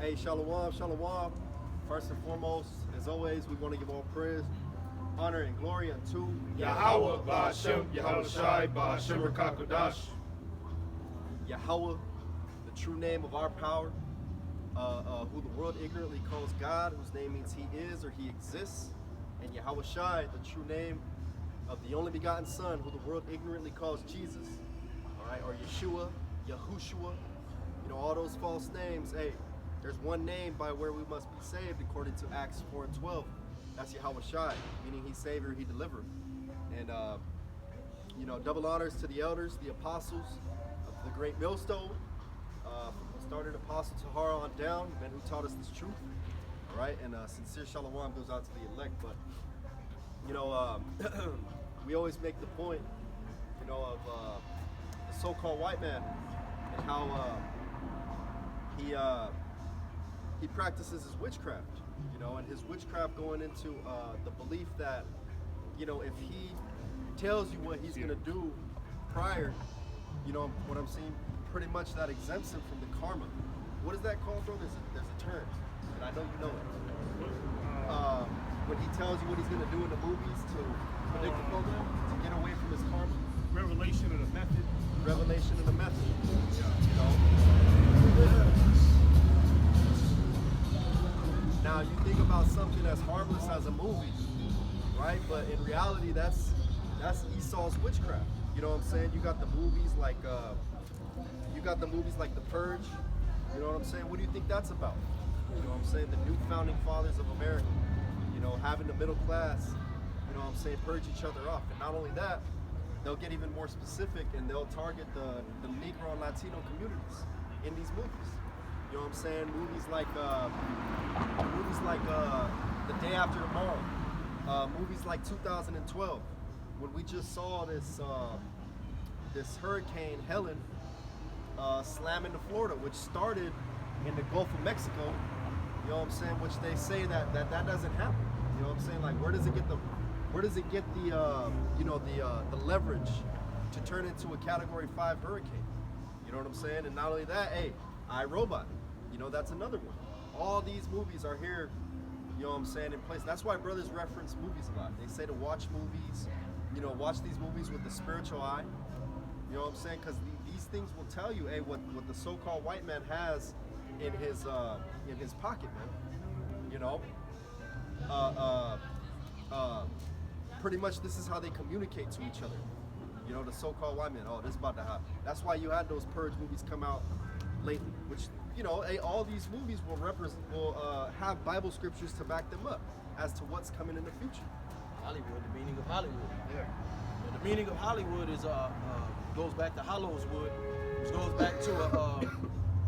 Hey, shalom, shalom. First and foremost, as always, we want to give all praise, honor, and glory unto Yahweh, Ba'ashem, Yahweh Shai, Ba'ashem Rakakodash. Yahweh, the true name of our power, who the world ignorantly calls God, whose name means He is or He exists, and Yahweh Shai, the true name of the only begotten Son, who the world ignorantly calls Jesus, all right, or Yeshua, Yahushua, all those false names. Hey, there's one name by where we must be saved according to Acts 4:12. That's Yahweh Shai, meaning He's Savior, He delivered. And double honors to the elders, the apostles of the great millstone, from who started Apostle Tahara on down, men who taught us this truth. All right, and sincere shalom goes out to the elect. But we always make the point, of the so-called white man and how he practices his witchcraft, and his witchcraft going into the belief that, if he tells you what he's gonna do prior, what I'm seeing, pretty much that exempts him from the karma. What is that called, bro? There's a term, and I know you know it. When he tells you what he's gonna do in the movies to predict the program, to get away from his karma. Revelation of the method. Revelation of the method. Now you think about something as harmless as a movie, right? But in reality, that's Esau's witchcraft. You know what I'm saying? You got the movies like The Purge. You know what I'm saying? What do you think that's about? You know what I'm saying? The new founding fathers of America. Having the middle class, purge each other off. And not only that, they'll get even more specific and they'll target the Negro and Latino communities in these movies. You know what I'm saying? Movies like The Day After Tomorrow, movies like 2012, when we just saw this Hurricane Helen slam into Florida, which started in the Gulf of Mexico. You know what I'm saying? Which they say that doesn't happen. You know what I'm saying? Like, where does it get the leverage to turn into a Category 5 hurricane? You know what I'm saying? And not only that, hey, iRobot, that's another one. All these movies are here, in place. That's why brothers reference movies a lot. They say to watch movies, watch these movies with the spiritual eye. You know what I'm saying? Because these things will tell you, hey, what the so-called white man has in his pocket, man. Pretty much this is how they communicate to each other. The so-called white man. Oh, this is about to happen. That's why you had those Purge movies come out lately, which all these movies will have Bible scriptures to back them up as to what's coming in the future. Hollywood, the meaning of Hollywood. Yeah. And the meaning of Hollywood is goes back to Hollows wood, which goes back to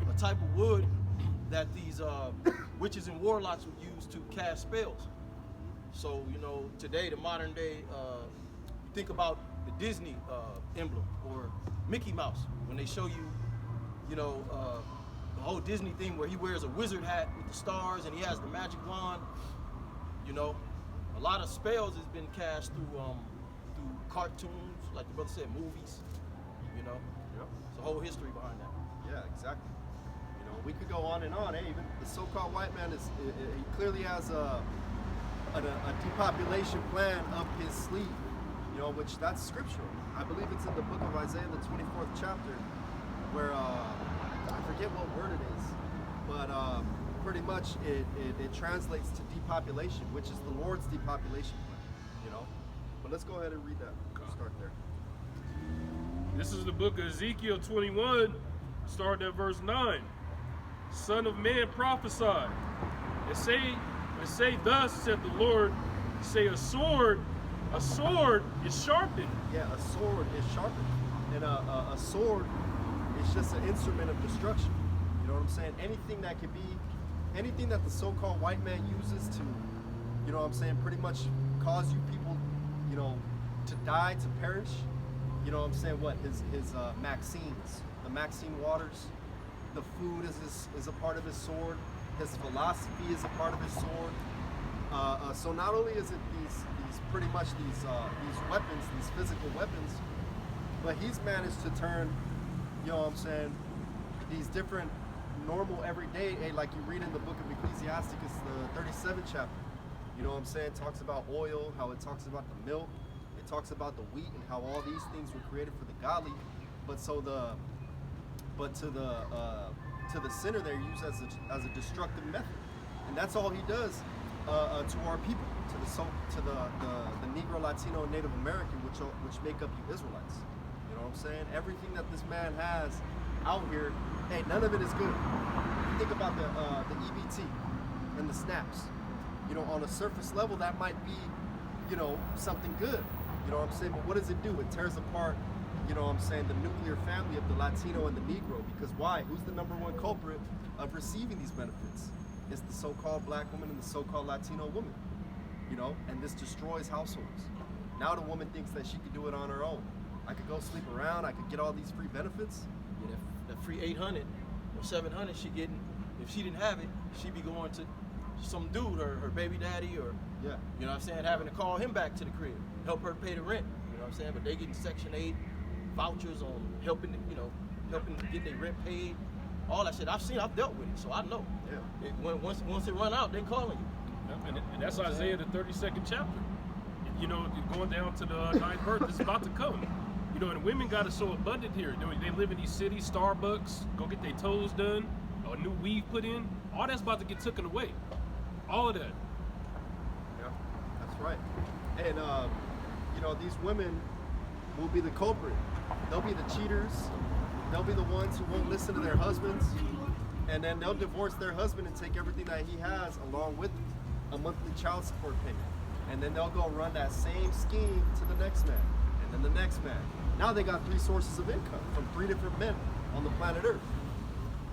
a type of wood that these witches and warlocks would use to cast spells. So, today, the modern day, you think about the Disney emblem or Mickey Mouse, when they show you, the whole Disney thing where he wears a wizard hat with the stars and he has the magic wand. A lot of spells has been cast through cartoons, like the brother said, movies. Yep. It's a whole history behind that. Yeah, exactly. We could go on and on. Hey, even the so-called white man he clearly has a depopulation plan up his sleeve, which that's scriptural. I believe it's in the book of Isaiah, the 24th chapter, where I forget what word it is, but pretty much it translates to depopulation, which is the Lord's depopulation plan. But let's go ahead and read that. We'll start there. This is the book of Ezekiel 21, starting at verse 9. Son of man, prophesy, and say, thus said the Lord, say, a sword is sharpened. Yeah, a sword is sharpened. And a sword is just an instrument of destruction. You know what I'm saying? Anything that the so-called white man uses to, pretty much cause you people, to die, to perish. You know what I'm saying? What, his Maximes, the Maxine waters, the food is a part of his sword. His philosophy is a part of his sword. So not only is it these weapons, these physical weapons, but he's managed to turn, these different normal everyday, like you read in the book of Ecclesiastes, the 37th chapter. You know what I'm saying? It talks about oil, how it talks about the milk, it talks about the wheat, and how all these things were created for the godly. But to the sinner, they're used as a destructive method, and that's all he does to our people, to the Negro, Latino, and Native American, which make up you Israelites. You know what I'm saying? Everything that this man has out here, hey, none of it is good. You think about the EBT and the snaps. You know, on a surface level, that might be, you know, something good. You know what I'm saying? But what does it do? It tears apart, you know what I'm saying, the nuclear family of the Latino and the Negro. Because why? Who's the number one culprit of receiving these benefits? It's the so-called black woman and the so-called Latino woman. You know, and this destroys households. Now the woman thinks that she could do it on her own. I could go sleep around, I could get all these free benefits. Yeah, that free 800 or 700 she getting, if she didn't have it, she'd be going to some dude, her baby daddy, or Yeah. you know what I'm saying, having to call him back to the crib, help her pay the rent. You know what I'm saying? But they getting Section 8 vouchers on helping to get their rent paid, all that shit. I've dealt with it, so I know. Yeah. Once it run out, they calling you. And that's Isaiah the 32nd chapter. You know, going down to the ninth verse, it's about to come. You know, and women got it so abundant here. You know, they live in these cities, Starbucks, go get their toes done, a new weave put in. All that's about to get taken away. All of that. Yeah, that's right. And you know, these women will be the culprit. They'll be the cheaters. They'll be the ones who won't listen to their husbands, and then they'll divorce their husband and take everything that he has along with a monthly child support payment. And then they'll go run that same scheme to the next man, and then the next man. Now they got 3 sources of income from 3 different men on the planet Earth.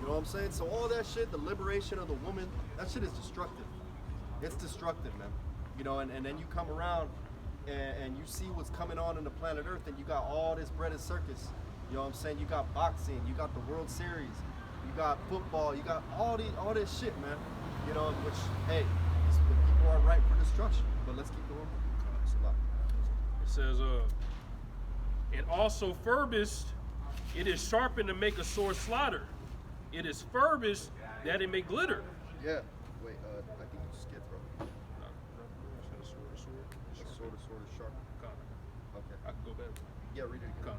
You know what I'm saying? So all that shit, the liberation of the woman, that shit is destructive. It's destructive, man. You know, and then you come around and you see what's coming on in the planet Earth, and you got all this bread and circus. You know what I'm saying? You got boxing, you got the World Series, you got football, you got all this shit, man. You know, which, hey, the people are ripe for destruction. But let's keep going. It's a lot. It says, and also furbished, it is sharpened to make a sword slaughter. It is furbished that it may glitter. Yeah. Wait, I think you just skipped, bro. Sword is sharp. Okay. I can go back. Yeah, read it again.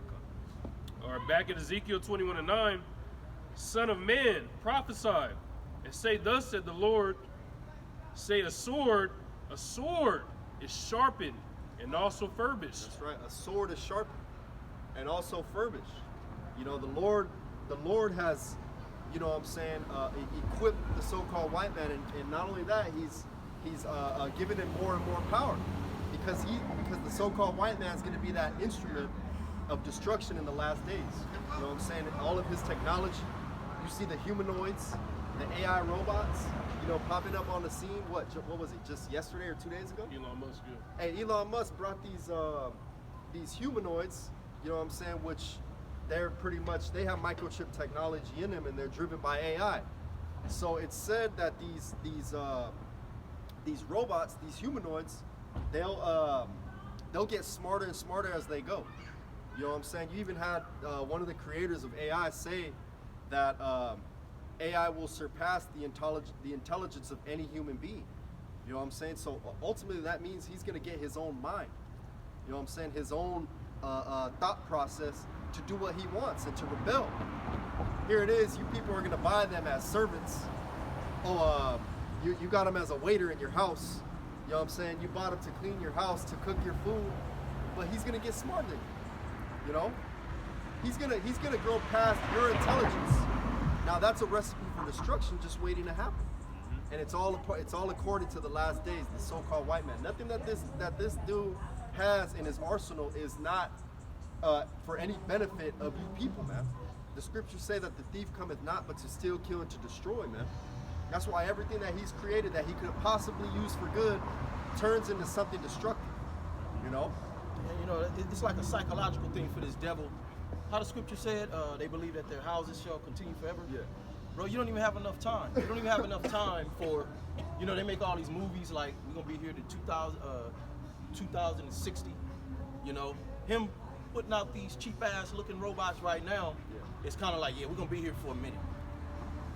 All right, back in Ezekiel 21:9, Son of man, prophesy, and say, thus said the Lord, say a sword is sharpened and also furbished. That's right. A sword is sharpened and also furbished. You know, the Lord has, you know what I'm saying, equipped the so-called white man, and not only that, he's given him more and more power, because the so-called white man is going to be that instrument of destruction in the last days. You know what I'm saying? All of his technology, you see the humanoids, the AI robots, you know, popping up on the scene. What was it, just yesterday or 2 days ago? Elon Musk, yeah. Hey, Elon Musk brought these humanoids, you know what I'm saying, which they're pretty much, they have microchip technology in them, and they're driven by AI. So it's said that these robots, these humanoids, they'll get smarter and smarter as they go. You know what I'm saying? You even had one of the creators of AI say that AI will surpass the intelligence of any human being. You know what I'm saying? So ultimately that means he's going to get his own mind. You know what I'm saying? His own thought process to do what he wants and to rebel. Here it is, you people are going to buy them as servants. Oh, you got them as a waiter in your house. You know what I'm saying? You bought him to clean your house, to cook your food, but he's going to get smarter than you. You know, he's gonna grow past your intelligence. Now that's a recipe for destruction just waiting to happen. And it's all according to the last days, the so-called white man. Nothing that this dude has in his arsenal is not for any benefit of you people, man. The scriptures say that the thief cometh not but to steal, kill, and to destroy, man. That's why everything that he's created that he could possibly use for good turns into something destructive. You know. And, you know, it's like a psychological thing for this devil. How the scripture said, they believe that their houses shall continue forever. Yeah. Bro, you don't even have enough time. You don't even have enough time for, you know, they make all these movies like we're gonna be here to 2060. You know, him putting out these cheap ass looking robots right now, it's kind of like, yeah, we're gonna be here for a minute.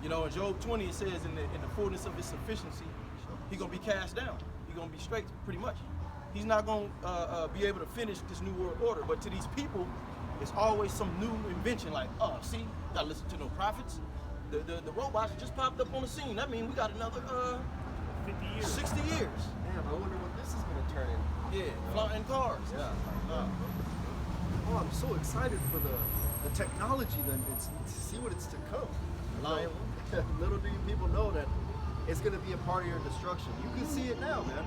You know, in Job 20 it says in the fullness of his sufficiency, he's gonna be cast down. He's gonna be straight, pretty much. He's not gonna be able to finish this new world order. But to these people, it's always some new invention. Like, oh, see, gotta listen to no prophets. The robots just popped up on the scene. That means we got another 50 years. 60 years. Damn, I wonder what this is gonna turn into. Yeah, flying cars. Yeah. Oh, I'm so excited for the technology then. It's to see what it's to come. Little do you people know that it's gonna be a part of your destruction. You can see it now, man.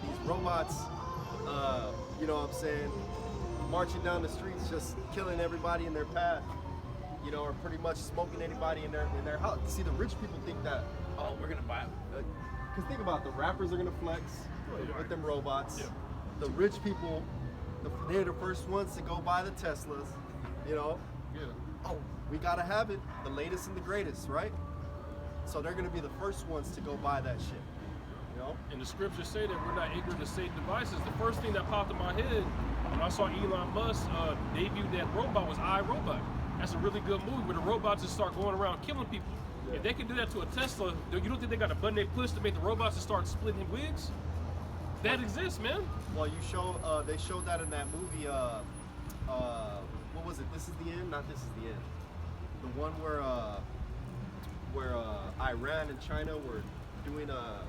These robots, you know what I'm saying, marching down the streets, just killing everybody in their path. You know, or pretty much smoking anybody in their house. See, the rich people think that, oh, we're gonna buy it. Because think about it, the rappers are gonna flex with them robots. Yeah. The rich people, they're the first ones to go buy the Teslas. You know, Yeah. oh, we gotta have it, the latest and the greatest, right? So they're gonna be the first ones to go buy that shit. You know? And the scriptures say that we're not ignorant of Satan's devices. The first thing that popped in my head when I saw Elon Musk debut that robot was iRobot. That's a really good movie where the robots just start going around killing people. Yeah. If they can do that to a Tesla, you don't think they got a button they push to make the robots to start splitting wigs? That exists, man. Well, they showed that in that movie. What was it? This is the end. Not this is the end. The one where Iran and China were doing what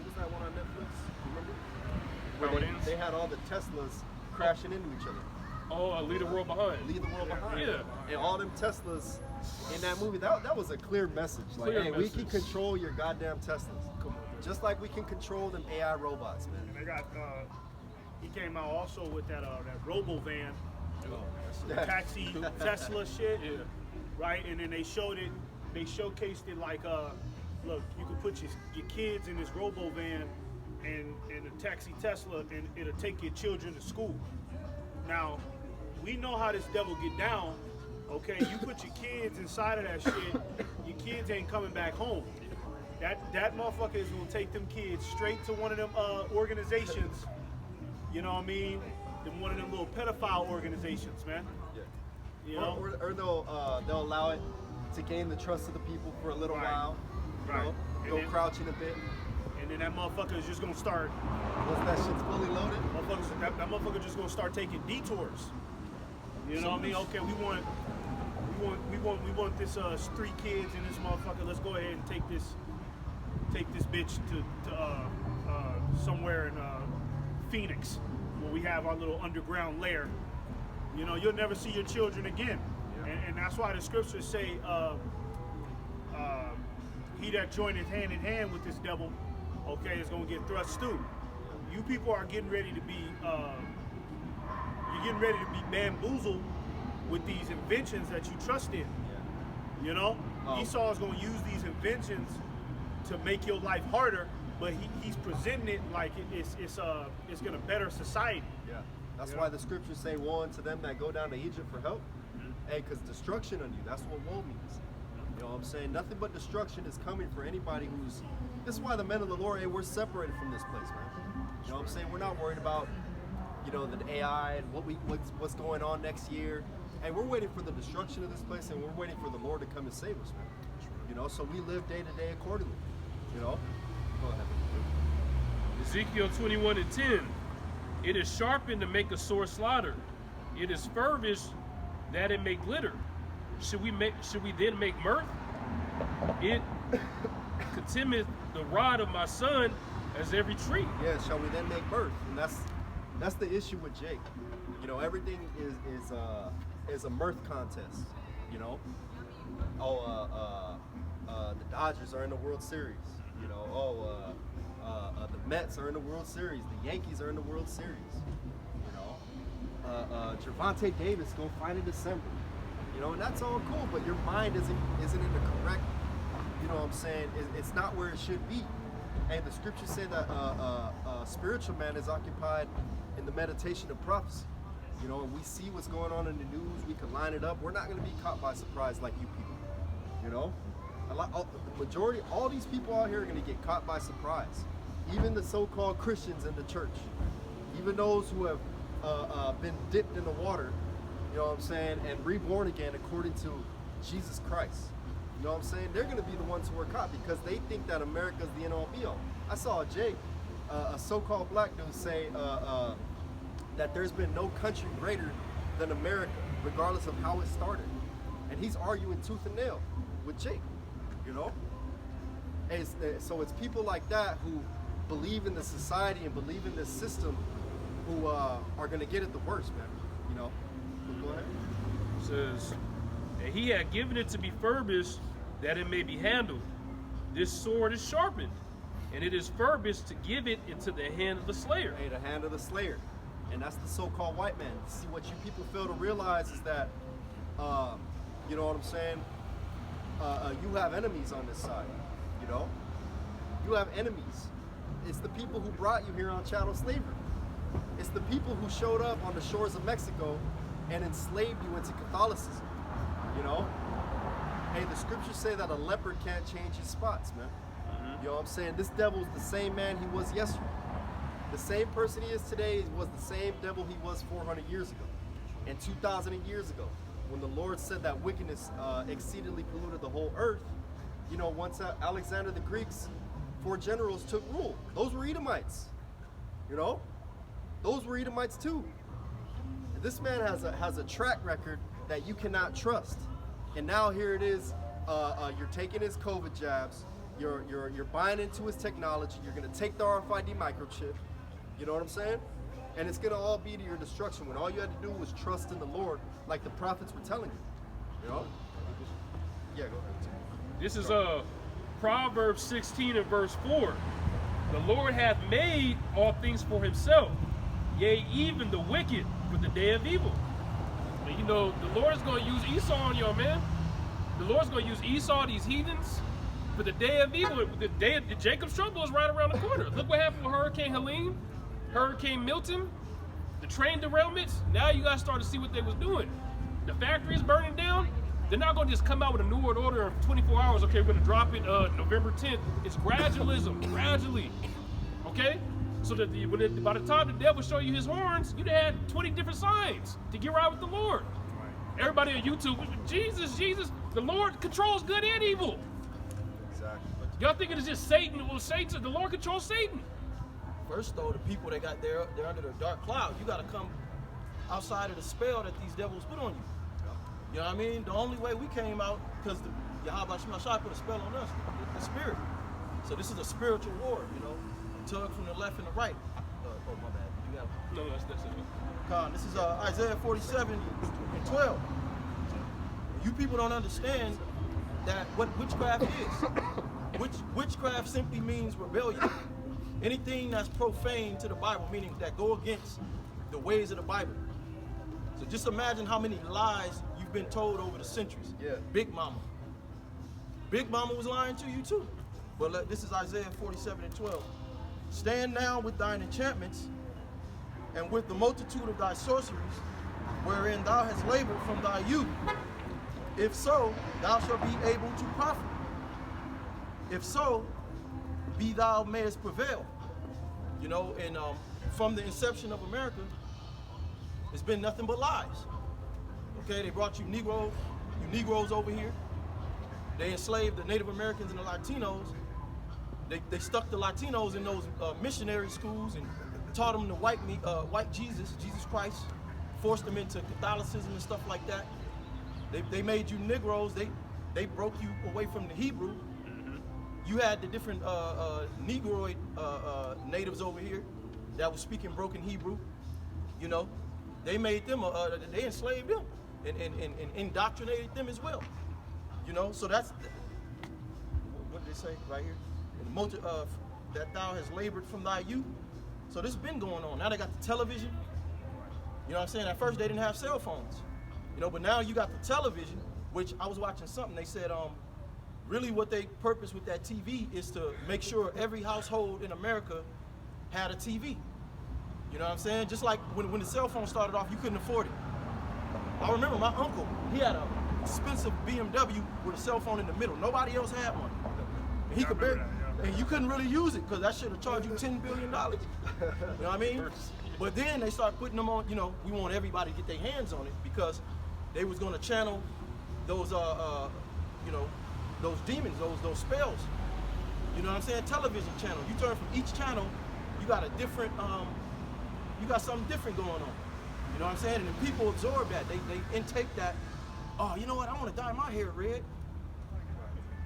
was that one on Netflix? Remember? How it Where ends? they had all the Teslas crashing into each other. Oh, leave the world behind. Leave the world behind. Yeah. And all them Teslas in that movie, that was a clear message. Like, Clear hey, we can message. control your goddamn Teslas. Come on, man. Just like we can control them AI robots, man. And they got, he came out also with that Robo van, the taxi Tesla shit, Yeah. right? And then they showcased it like, look, you can put your kids in this Robo van and a taxi Tesla, and it'll take your children to school. Now, we know how this devil get down. Okay, you put your kids inside of that shit, your kids ain't coming back home. That motherfucker is gonna take them kids straight to one of them organizations. You know what I mean? Them one of them little pedophile organizations, man. Yeah. You know? Or they'll allow it to gain the trust of the people for a little Right. while. You Right. know, And go then- crouching a bit. And then that motherfucker is just gonna start. Once that shit's fully loaded, That motherfucker just gonna start taking detours. You know what I mean? Okay, we want this 3 kids in this motherfucker. Let's go ahead and take this bitch to somewhere in Phoenix, where we have our little underground lair. You know, you'll never see your children again, and that's why the scriptures say, "He that joineth hand in hand with this devil, okay, is gonna get thrust through." You people are getting ready to be, bamboozled with these inventions that you trust in. You know, Esau is going to use these inventions to make your life harder, but he's presenting it like it's going to better society. yeah. That's Yeah. why the scriptures say, woe unto them that go down to Egypt for help. Hey, because destruction on you, that's what woe means. You know what I'm saying? Nothing but destruction is coming for anybody who's, this is why the men of the Lord, hey, we're separated from this place, man. You know what I'm saying? We're not worried about, you know, the AI and what's going on next year. And we're waiting for the destruction of this place, and we're waiting for the Lord to come and save us, man. You know, so we live day to day accordingly. You know? Go ahead. Ezekiel 21:10. It is sharpened to make a sore slaughter. It is furnished that it may glitter. Should we then make mirth? It contemneth the rod of my son as every tree. Yeah, shall we then make birth? And that's the issue with Jake. You know, everything is a mirth contest. You know, the Dodgers are in the World Series. You know, the Mets are in the World Series. The Yankees are in the World Series. You know, Gervonta Davis gonna find in December. You know, and that's all cool, but your mind isn't in the correct. You know what I'm saying? It's not where it should be. And the scriptures say that a spiritual man is occupied in the meditation of prophecy. You know, and we see what's going on in the news. We can line it up. We're not going to be caught by surprise like you people. You know, the majority, all these people out here are going to get caught by surprise. Even the so-called Christians in the church, even those who have been dipped in the water. You know what I'm saying? And reborn again according to Jesus Christ. You know what I'm saying? They're going to be the ones who are caught because they think that America's the end all be all. I saw Jake, a so-called black dude, say that there's been no country greater than America, regardless of how it started. And he's arguing tooth and nail with Jake, you know? And so it's people like that who believe in the society and believe in this system who are going to get it the worst, man, you know? But go ahead. It says, and he had given it to be furbished that it may be handled. This sword is sharpened, and it is furbished to give it into the hand of the slayer. Hey, the hand of the slayer. And that's the so-called white man. See, what you people fail to realize is that, you know what I'm saying? You have enemies on this side, you know? You have enemies. It's the people who brought you here on chattel slavery. It's the people who showed up on the shores of Mexico and enslaved you into Catholicism, you know? Hey, the scriptures say that a leopard can't change his spots, man. You know what I'm saying? This devil's the same man he was yesterday. The same person he is today was the same devil he was 400 years ago and 2,000 years ago. When the Lord said that wickedness exceedingly polluted the whole earth, you know, once Alexander the Greek's 4 generals took rule. Those were Edomites, you know? Those were Edomites too. This man has a track record that you cannot trust. And now here it is, you're taking his COVID jabs, you're buying into his technology, you're gonna take the RFID microchip, you know what I'm saying? And it's gonna all be to your destruction when all you had to do was trust in the Lord like the prophets were telling you, you know? Yeah, go ahead. This is Proverbs 16 and verse 4. The Lord hath made all things for himself, yea, even the wicked for the day of evil. And you know, the Lord is going to use Esau on y'all, man. The Lord's going to use Esau, these heathens, for the day of evil. The day of Jacob's trouble is right around the corner. Look what happened with Hurricane Helene, Hurricane Milton, the train derailments. Now you guys start to see what they was doing. The factory is burning down. They're not going to just come out with a new world order in 24 hours. Okay, we're going to drop it November 10th. It's gradualism, gradually. Okay? So that by the time the devil show you his horns, you'd had 20 different signs to get right with the Lord. Everybody on YouTube, Jesus, the Lord controls good and evil. Exactly. Y'all think it is just Satan? Well, Satan, the Lord controls Satan. First though, the people that got there, they're under the dark cloud. You got to come outside of the spell that these devils put on you. You know what I mean? The only way we came out, because Yahweh Shemashai put a spell on us, the spirit. So this is a spiritual war, you know, tug from the left and the right. Oh, my bad. You have No, that's it. Con, this is Isaiah 47 and 12. You people don't understand that what witchcraft is. Witchcraft simply means rebellion. Anything that's profane to the Bible, meaning that go against the ways of the Bible. So just imagine how many lies you've been told over the centuries. Yeah. Big Mama. Big Mama was lying to you too. But this is Isaiah 47 and 12. Stand now with thine enchantments and with the multitude of thy sorceries, wherein thou hast labored from thy youth. If so, thou shalt be able to profit. If so, be thou mayest prevail. You know, and from the inception of America, it's been nothing but lies. Okay, they brought you Negroes over here. They enslaved the Native Americans and the Latinos. They stuck the Latinos in those missionary schools and taught them the white Jesus Christ, forced them into Catholicism and stuff like that. They made you Negroes. They broke you away from the Hebrew. You had the different Negroid natives over here that was speaking broken Hebrew. You know, they made them, they enslaved them and indoctrinated them as well. You know, so that's, what did they say right here? That thou hast labored from thy youth. So this has been going on. Now they got the television. You know what I'm saying? At first they didn't have cell phones. You know, but now you got the television, which I was watching something, they said, really what they purpose with that TV is to make sure every household in America had a TV. You know what I'm saying? Just like when the cell phone started off, you couldn't afford it. I remember my uncle, he had an expensive BMW with a cell phone in the middle. Nobody else had one. And he could barely, and you couldn't really use it because that should have charged you $10 billion. You know what I mean? But then they started putting them on, you know, we want everybody to get their hands on it because they was going to channel those, you know, those demons, those spells. You know what I'm saying? Television channel. You turn from each channel, you got a different, you got something different going on. You know what I'm saying? And the people absorb that. They intake that. Oh, you know what? I want to dye my hair red.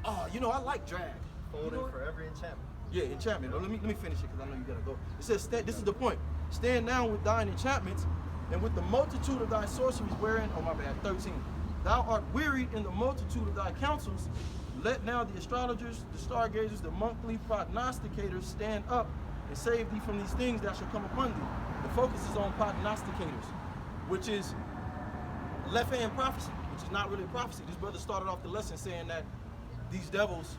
Oh, you know, I like drag. Folding for every enchantment. Yeah, enchantment. Oh, let me finish it because I know you gotta go. It says, this is the point. Stand down with thine enchantments, and with the multitude of thy sorceries wherein, oh my bad, 13. Thou art wearied in the multitude of thy counsels. Let now the astrologers, the stargazers, the monthly prognosticators stand up and save thee from these things that shall come upon thee. The focus is on prognosticators, which is left-hand prophecy, which is not really prophecy. This brother started off the lesson saying that these devils,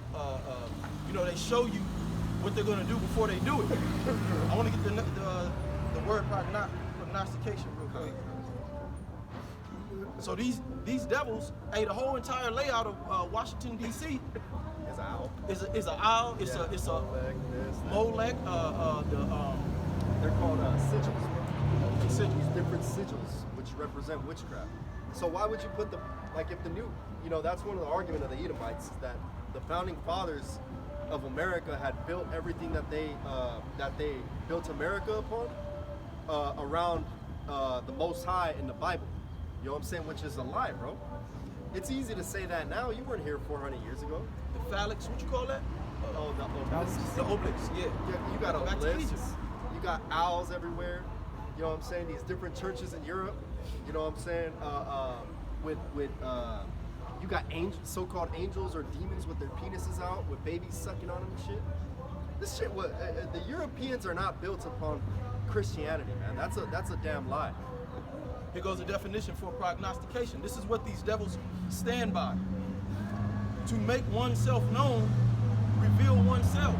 you know, they show you what they're going to do before they do it. I want to get the word prognostication real quick. So these devils, hey, the whole entire layout of Washington D.C. It's an owl. is an owl. It's a Molech. They're called sigils. Sigils. Different sigils, which represent witchcraft. So why would you put if the new, you know, that's one of the argument of the Edomites is that the founding fathers of America had built everything that they built America upon around the Most High in the Bible. You know what I'm saying? Which is a lie, bro. It's easy to say that now. You weren't here 400 years ago. The phalanx, what you call that? Oh, the obelisks. The obelisks, yeah. You got Back to obelisks. Egypt. You got owls everywhere. You know what I'm saying? These different churches in Europe. You know what I'm saying? You got angels, so-called angels or demons with their penises out, with babies sucking on them and shit. This shit, the Europeans are not built upon Christianity, man. That's a damn lie. Here goes the definition for prognostication. This is what these devils stand by. To make oneself known, reveal oneself.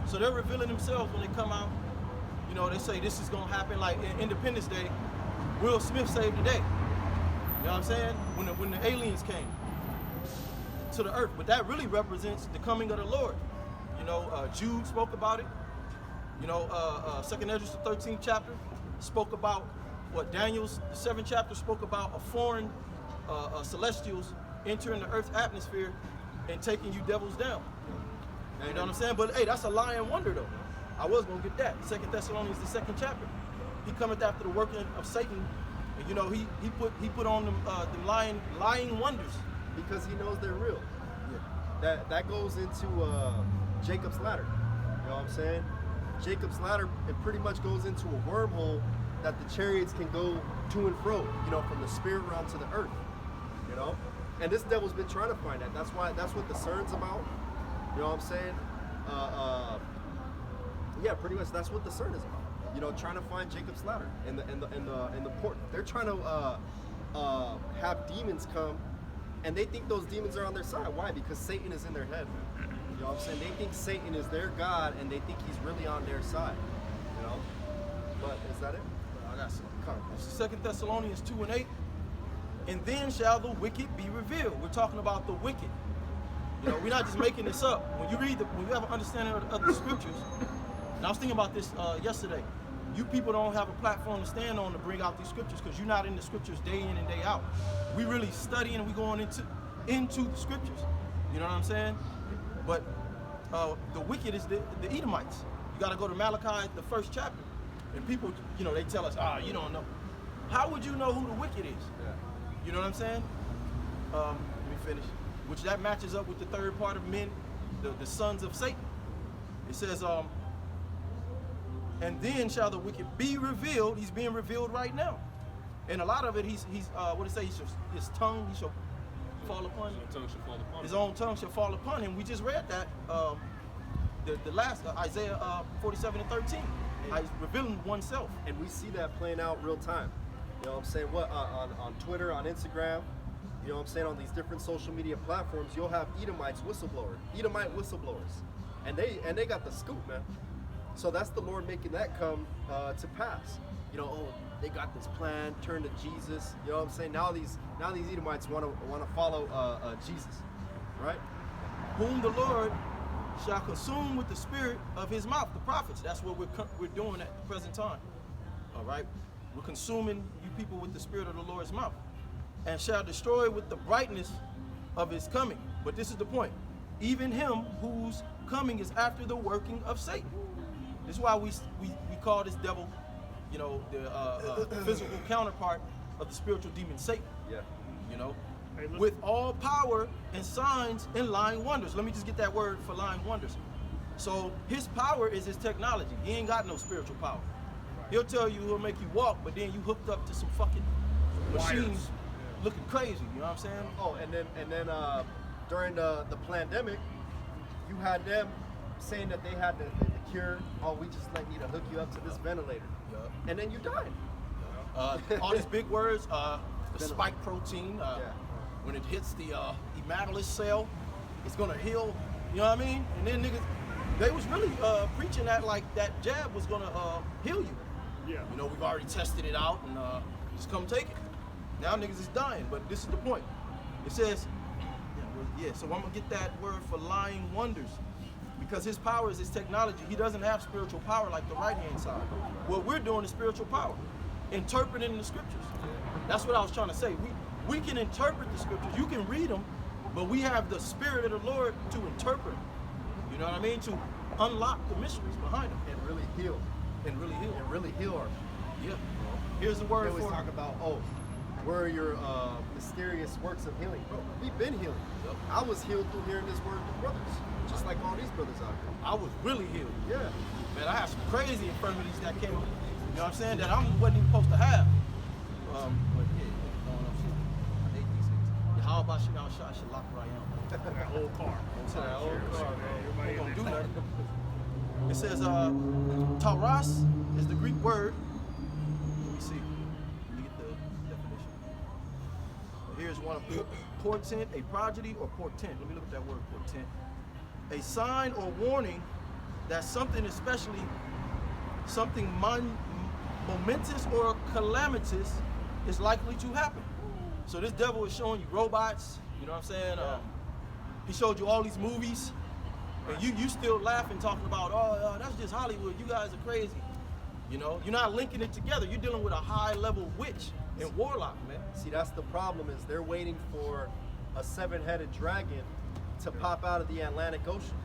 So they're revealing themselves when they come out. You know, they say this is gonna happen. Like in Independence Day, Will Smith saved the day. You know what I'm saying? When the aliens came to the earth. But that really represents the coming of the Lord. You know, Jude spoke about it. You know, 2nd Esdras, the 13th chapter, spoke about what Daniel's, the 7th chapter, spoke about a foreign celestials entering the earth's atmosphere and taking you devils down. You know what I'm saying? But hey, that's a lying wonder though. I was gonna get that. 2nd Thessalonians, the 2nd chapter. He cometh after the working of Satan. And, you know, he put on them lying wonders Because he knows they're real. Yeah. That goes into Jacob's ladder. You know what I'm saying? Jacob's ladder, it pretty much goes into a wormhole that the chariots can go to and fro, you know, from the spirit realm to the earth. You know? And this devil's been trying to find that. That's what the CERN's about. You know what I'm saying? Yeah, pretty much that's what the CERN is about. You know, trying to find Jacob's ladder in the port. They're trying to have demons come, and they think those demons are on their side. Why? Because Satan is in their head. You know what I'm saying? They think Satan is their God, and they think he's really on their side. You know? But is that it? I got some. 2nd Thessalonians 2:8. And then shall the wicked be revealed. We're talking about the wicked. You know, we're not just making this up. When you have an understanding of the scriptures, and I was thinking about this yesterday. You people don't have a platform to stand on to bring out these scriptures because you're not in the scriptures day in and day out. We really studying and we going into the scriptures. You know what I'm saying? But the wicked is the Edomites. You got to go to Malachi, the 1st chapter. And people, you know, they tell us, you don't know. How would you know who the wicked is? Yeah. You know what I'm saying? Let me finish. Which that matches up with the third part of men, the sons of Satan. It says, and then shall the wicked be revealed. He's being revealed right now. And a lot of it, he's what it say? His tongue, he shall fall upon him. His own tongue shall fall upon him. His own tongue shall fall upon him. We just read that, the last, Isaiah 47:13. He's revealing oneself. And we see that playing out real time. You know what I'm saying? On Twitter, on Instagram, you know what I'm saying? On these different social media platforms, you'll have Edomite whistleblowers. And they got the scoop, man. So that's the Lord making that come to pass. You know, they got this plan, turn to Jesus. You know what I'm saying? Now these Edomites want to follow Jesus, right? Whom the Lord shall consume with the spirit of his mouth, the prophets. That's what we're doing at the present time. All right? We're consuming you people with the spirit of the Lord's mouth. And shall destroy with the brightness of his coming. But this is the point. Even him whose coming is after the working of Satan. This is why we call this devil, you know, the physical counterpart of the spiritual demon Satan. Yeah. You know, Hey, look- with all power and signs and lying wonders. Let me just get that word for lying wonders. So his power is his technology. He ain't got no spiritual power. He'll tell you he'll make you walk, but then you hooked up to some fucking machines Wires. looking crazy. You know what I'm saying? Oh, and then during the pandemic, you had them saying that they had the cure. Oh, we just need to hook you up to this ventilator. Yup. And then you died. All these big words, the spike protein, Yeah. when it hits the emarylate cell, it's gonna heal. You know what I mean? And then niggas, they was really preaching that like that jab was gonna heal you. Yeah. You know, we've already tested it out and just come take it. Now niggas is dying, but this is the point. It says, so I'm gonna get that word for lying wonders. Because his power is his technology. He doesn't have spiritual power like the right hand side. What we're doing is spiritual power. Interpreting the scriptures. That's what I was trying to say. We can interpret the scriptures. You can read them, but we have the spirit of the Lord to interpret them. You know what I mean? To unlock the mysteries behind them And really heal. and really heal. And really heal our Yeah. Here's the They word always for talk about, where are your mysterious works of healing? Bro, we've been healing. Yep. I was healed through hearing this word through brothers, just like all these brothers out here. I was really healed. Yeah. Man, I had some crazy infirmities that came, you know what I'm saying, that I wasn't even supposed to have. But yeah, I hate these things. Yeah, how about you now, shot should lock right now. That old car. To that old car, bro. Everybody Ain't gonna in do there. nothing. It says, tauros is the Greek word. Let me see. Let me get the definition. Here's one. Portent, a prodigy or portent. Let me look at that word, portent. A sign or warning that something, especially something momentous or calamitous, is likely to happen. So this devil is showing you robots. You know what I'm saying? He showed you all these movies, and you still laughing, talking about, that's just Hollywood. You guys are crazy. You know, you're not linking it together. You're dealing with a high-level witch and warlock, man. See, that's the problem is they're waiting for a 7-headed dragon to pop out of the Atlantic Ocean.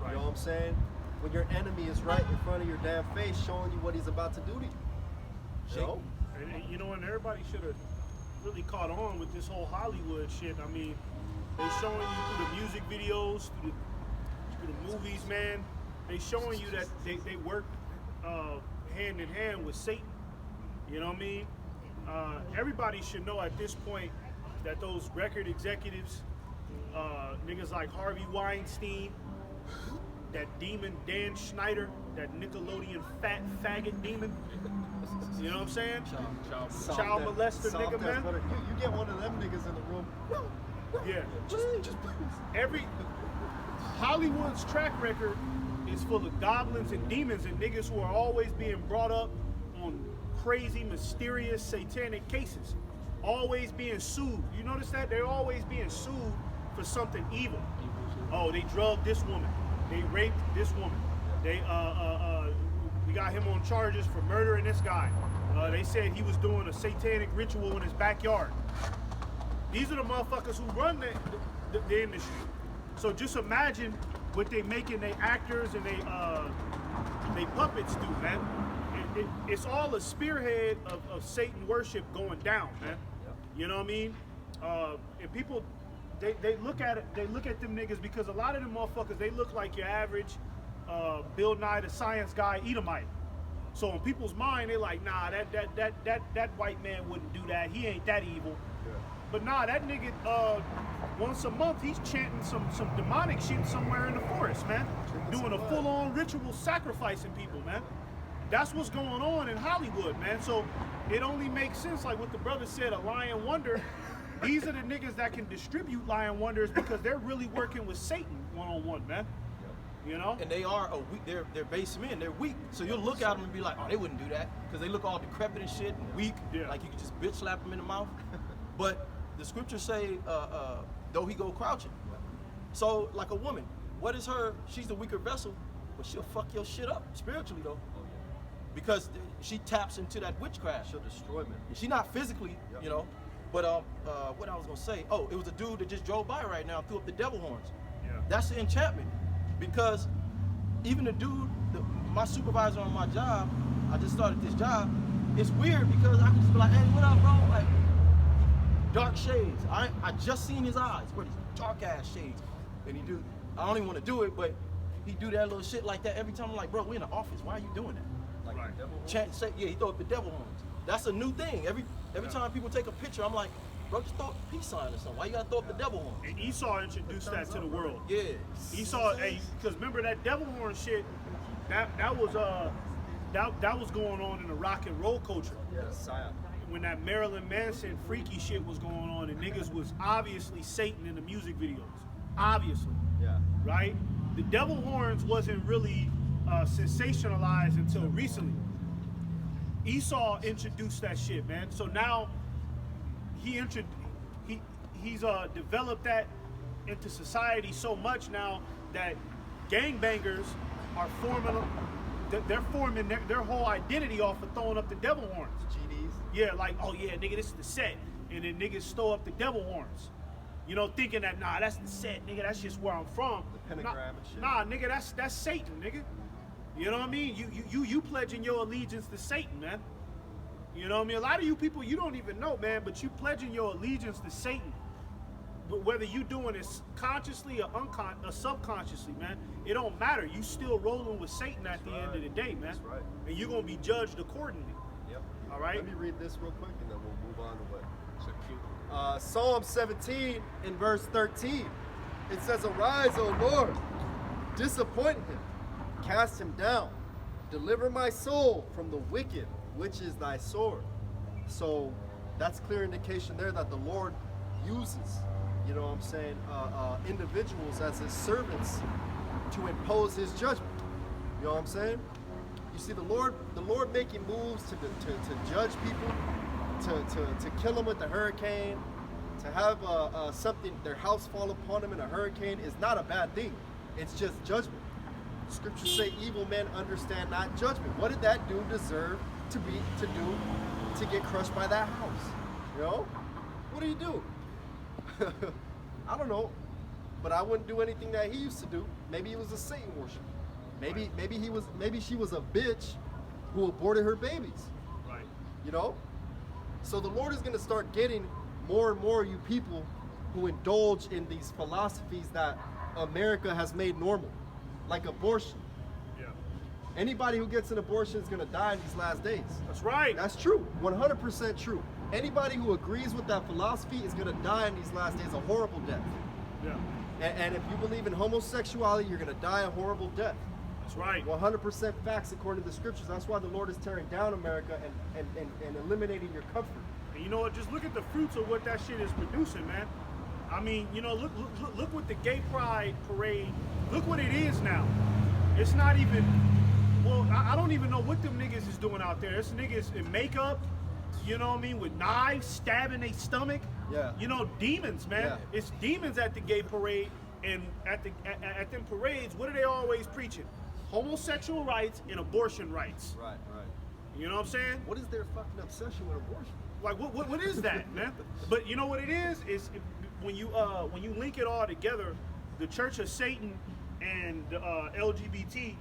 Right. You know what I'm saying? When your enemy is right in front of your damn face showing you what he's about to do to you. You know? And you know, and everybody should have really caught on with this whole Hollywood shit. I mean, they showing you through the music videos, through the movies, man. They showing you that they work hand in hand with Satan. You know what I mean? Everybody should know at this point that those record executives, niggas like Harvey Weinstein, that demon Dan Schneider, that Nickelodeon fat faggot demon. You know what I'm saying? Child molester Soft nigga, ass man. butter. You get one of them niggas in the room. No, Yeah. just please. Every Hollywood's track record is full of goblins and demons and niggas who are always being brought up on crazy, mysterious, satanic cases. Always being sued. You notice that? They're always being sued for something evil. Oh, they drugged this woman. They raped this woman. They we got him on charges for murdering this guy. They said he was doing a satanic ritual in his backyard. These are the motherfuckers who run the industry. So just imagine what they making their actors and they puppets do, man. It's all a spearhead of Satan worship going down, man. You know what I mean? And people, they look at it. They look at them niggas because a lot of them motherfuckers, they look like your average Bill Nye the Science Guy Edomite. So in people's mind, they like, nah, that white man wouldn't do that. He ain't that evil. But nah, that nigga, once a month, he's chanting some demonic shit somewhere in the forest, man. Doing a full-on ritual sacrificing people, man. That's what's going on in Hollywood, man. So it only makes sense, like what the brother said, a lying wonder. These are the niggas that can distribute lying wonders because they're really working with Satan one-on-one, man. You know? And they are they're base men. They're weak. So you'll look at them and be like, oh, they wouldn't do that because they look all decrepit and shit and weak. Yeah. Like you could just bitch slap them in the mouth. But the scriptures say, though he go crouching. So like a woman, what is her? She's the weaker vessel, but she'll fuck your shit up spiritually though, because she taps into that witchcraft. She'll destroy me. She's not physically, you know, But what I was gonna say? Oh, it was a dude that just drove by right now, threw up the devil horns. Yeah. That's the enchantment, because even the dude, my supervisor on my job, I just started this job. It's weird because I can just be like, hey, what up, bro? Like, dark shades. I just seen his eyes, where these dark ass shades, and he do. I don't even want to do it, but he do that little shit like that every time. I'm like, bro, we in the office. Why are you doing that? Like Right. the devil. Yeah, he throw up the devil horns. That's a new thing. Every time people take a picture, I'm like, bro, just throw up a peace sign or something. Why you gotta throw up the devil horns? And Esau introduced that to the world. Yeah. Esau, hey, because remember that devil horn shit, that was going on in the rock and roll culture. Yeah, Sion. When that Marilyn Manson freaky shit was going on, and niggas was obviously Satan in the music videos. Obviously. Yeah. Right? The devil horns wasn't really sensationalized until recently. Esau introduced that shit, man. So now he's developed that into society so much now that gangbangers are forming their whole identity off of throwing up the devil horns. GDs. Yeah, like, oh yeah, nigga, this is the set. And then niggas throw up the devil horns. You know, thinking that, nah, that's the set, nigga, that's just where I'm from. The pentagram and shit. Nah, nigga, that's Satan, nigga. You know what I mean? You pledging your allegiance to Satan, man. You know what I mean? A lot of you people, you don't even know, man, but you pledging your allegiance to Satan. But whether you doing it consciously or subconsciously, man, it don't matter. You still rolling with Satan at the end of the day, man. That's right. And you're gonna be judged accordingly. Yep. All right? Let me read this real quick and then we'll move on to what. Psalm 17 in verse 13. It says, "Arise, O Lord, disappoint him, cast him down, deliver my soul from the wicked, which is thy sword." So that's clear indication there that the Lord uses, you know what I'm saying, individuals as his servants to impose his judgment. You know what I'm saying? You see the Lord making moves to judge people, to kill them with the hurricane, to have something, their house fall upon them in a hurricane is not a bad thing. It's just judgment. Scriptures say evil men understand not judgment. What did that dude deserve to get crushed by that house? You know? What did he do? I don't know. But I wouldn't do anything that he used to do. Maybe he was a Satan worshiper. Maybe she was a bitch who aborted her babies. Right. You know? So the Lord is going to start getting more and more you people who indulge in these philosophies that America has made normal, like abortion. Yeah. Anybody who gets an abortion is going to die in these last days. That's right. That's true, 100% true. Anybody who agrees with that philosophy is going to die in these last days a horrible death. Yeah. And if you believe in homosexuality, you're going to die a horrible death. That's right. 100% facts according to the scriptures. That's why the Lord is tearing down America and eliminating your comfort. And you know what? Just look at the fruits of what that shit is producing, man. I mean, you know, look what the gay pride parade, look what it is now. It's not even, well, I don't even know what them niggas is doing out there. It's niggas in makeup, you know what I mean, with knives, stabbing their stomach. Yeah. You know, demons, man. Yeah. It's demons at the gay parade, and at them parades, what are they always preaching? Homosexual rights and abortion rights. Right. You know what I'm saying? What is their fucking obsession with abortion? Like what is that, man? But you know what it is when you link it all together, the Church of Satan and LGBT,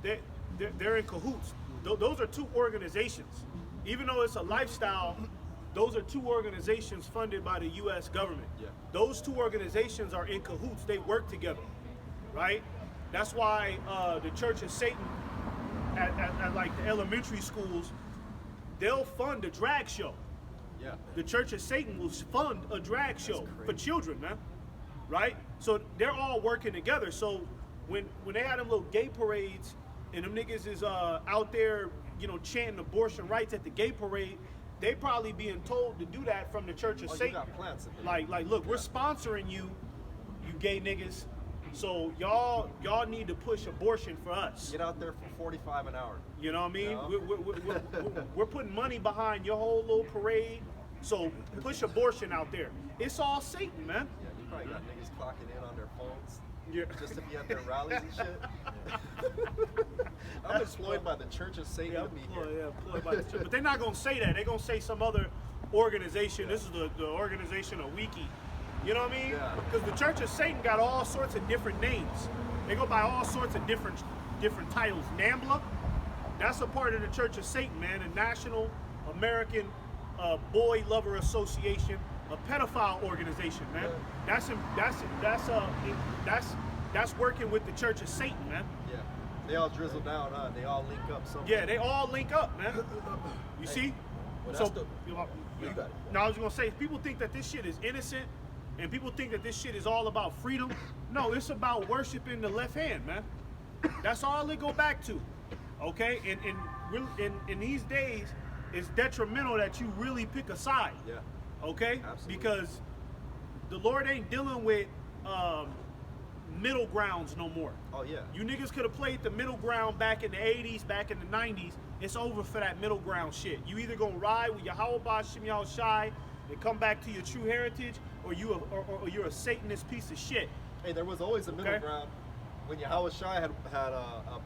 they're in cahoots. Those are two organizations. Even though it's a lifestyle, those are two organizations funded by the U.S. government. Yeah. Those two organizations are in cahoots. They work together, right? That's why the Church of Satan at like the elementary schools, they'll fund a drag show. Yeah. The Church of Satan will fund a drag show crazy. for children, man. Right? So they're all working together. So when they had them little gay parades and them niggas is out there, you know, chanting abortion rights at the gay parade, they probably being told to do that from the Church of Satan. You got plants in there. Like, look, we're sponsoring you gay niggas. So y'all need to push abortion for us. Get out there for $45 an hour. You know what I mean? Yeah. We're putting money behind your whole little parade. So push abortion out there. It's all Satan, man. Yeah, you probably got niggas clocking in on their phones Yeah. just to be at their rallies and shit. I'm employed by the Church of Satan to be here. Employed by the church. But they're not gonna say that. They're gonna say some other organization. This is the organization of Wiki. You know what I mean? Yeah. Because the Church of Satan got all sorts of different names. They go by all sorts of different titles. NAMBLA, that's a part of the Church of Satan, man. The National American Boy Lover Association, a pedophile organization, man. That's working with the Church of Satan, man. Yeah. They all drizzle down, huh? They all link up somehow. Yeah, they all link up, man. You see? Well, So, that's you got it. now I was gonna say, people think that this shit is innocent, and people think that this shit is all about freedom. No, it's about worshiping the left hand, man. That's all it go back to. Okay, in these days, it's detrimental that you really pick a side. Yeah. Okay, Absolutely. because the Lord ain't dealing with middle grounds no more. Oh yeah. You niggas could have played the middle ground back in the 80s, back in the 90s. It's over for that middle ground shit. You either gonna ride with Yahweh Bashim Yahweh Shai and come back to your true heritage, or you're a Satanist piece of shit. Hey, there was always a middle Okay. ground. When Yahweh Shai had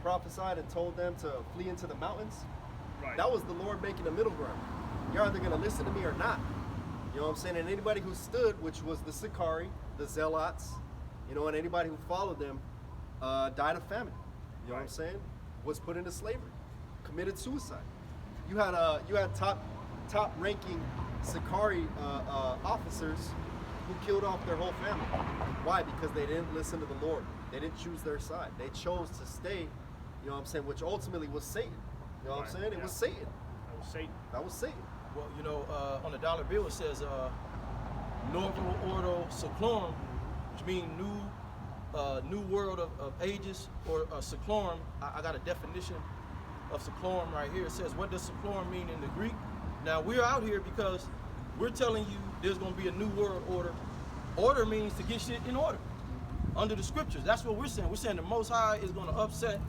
prophesied and told them to flee into the mountains, Right. that was the Lord making a middle ground. You're either going to listen to me or not. You know what I'm saying? And anybody who stood, which was the Sicarii, the Zealots, you know, and anybody who followed them, died of famine. You know what I'm Right. saying? Was put into slavery, committed suicide. You had top ranking Sicarii officers who killed off their whole family. Why? Because they didn't listen to the Lord. They didn't choose their side. They chose to stay, you know what I'm saying, which ultimately was Satan. You know what I'm Right, saying? It yeah. was Satan. That was Satan. That was Satan. Well, you know, on the dollar bill it says Novo Ordo Seclorum, which means new world of ages, or Seclorum. I got a definition of Seclorum right here. It says, what does Seclorum mean in the Greek? Now, we're out here because we're telling you there's going to be a new world order. Order means to get shit in order under the scriptures. That's what we're saying. We're saying the Most High is going to upset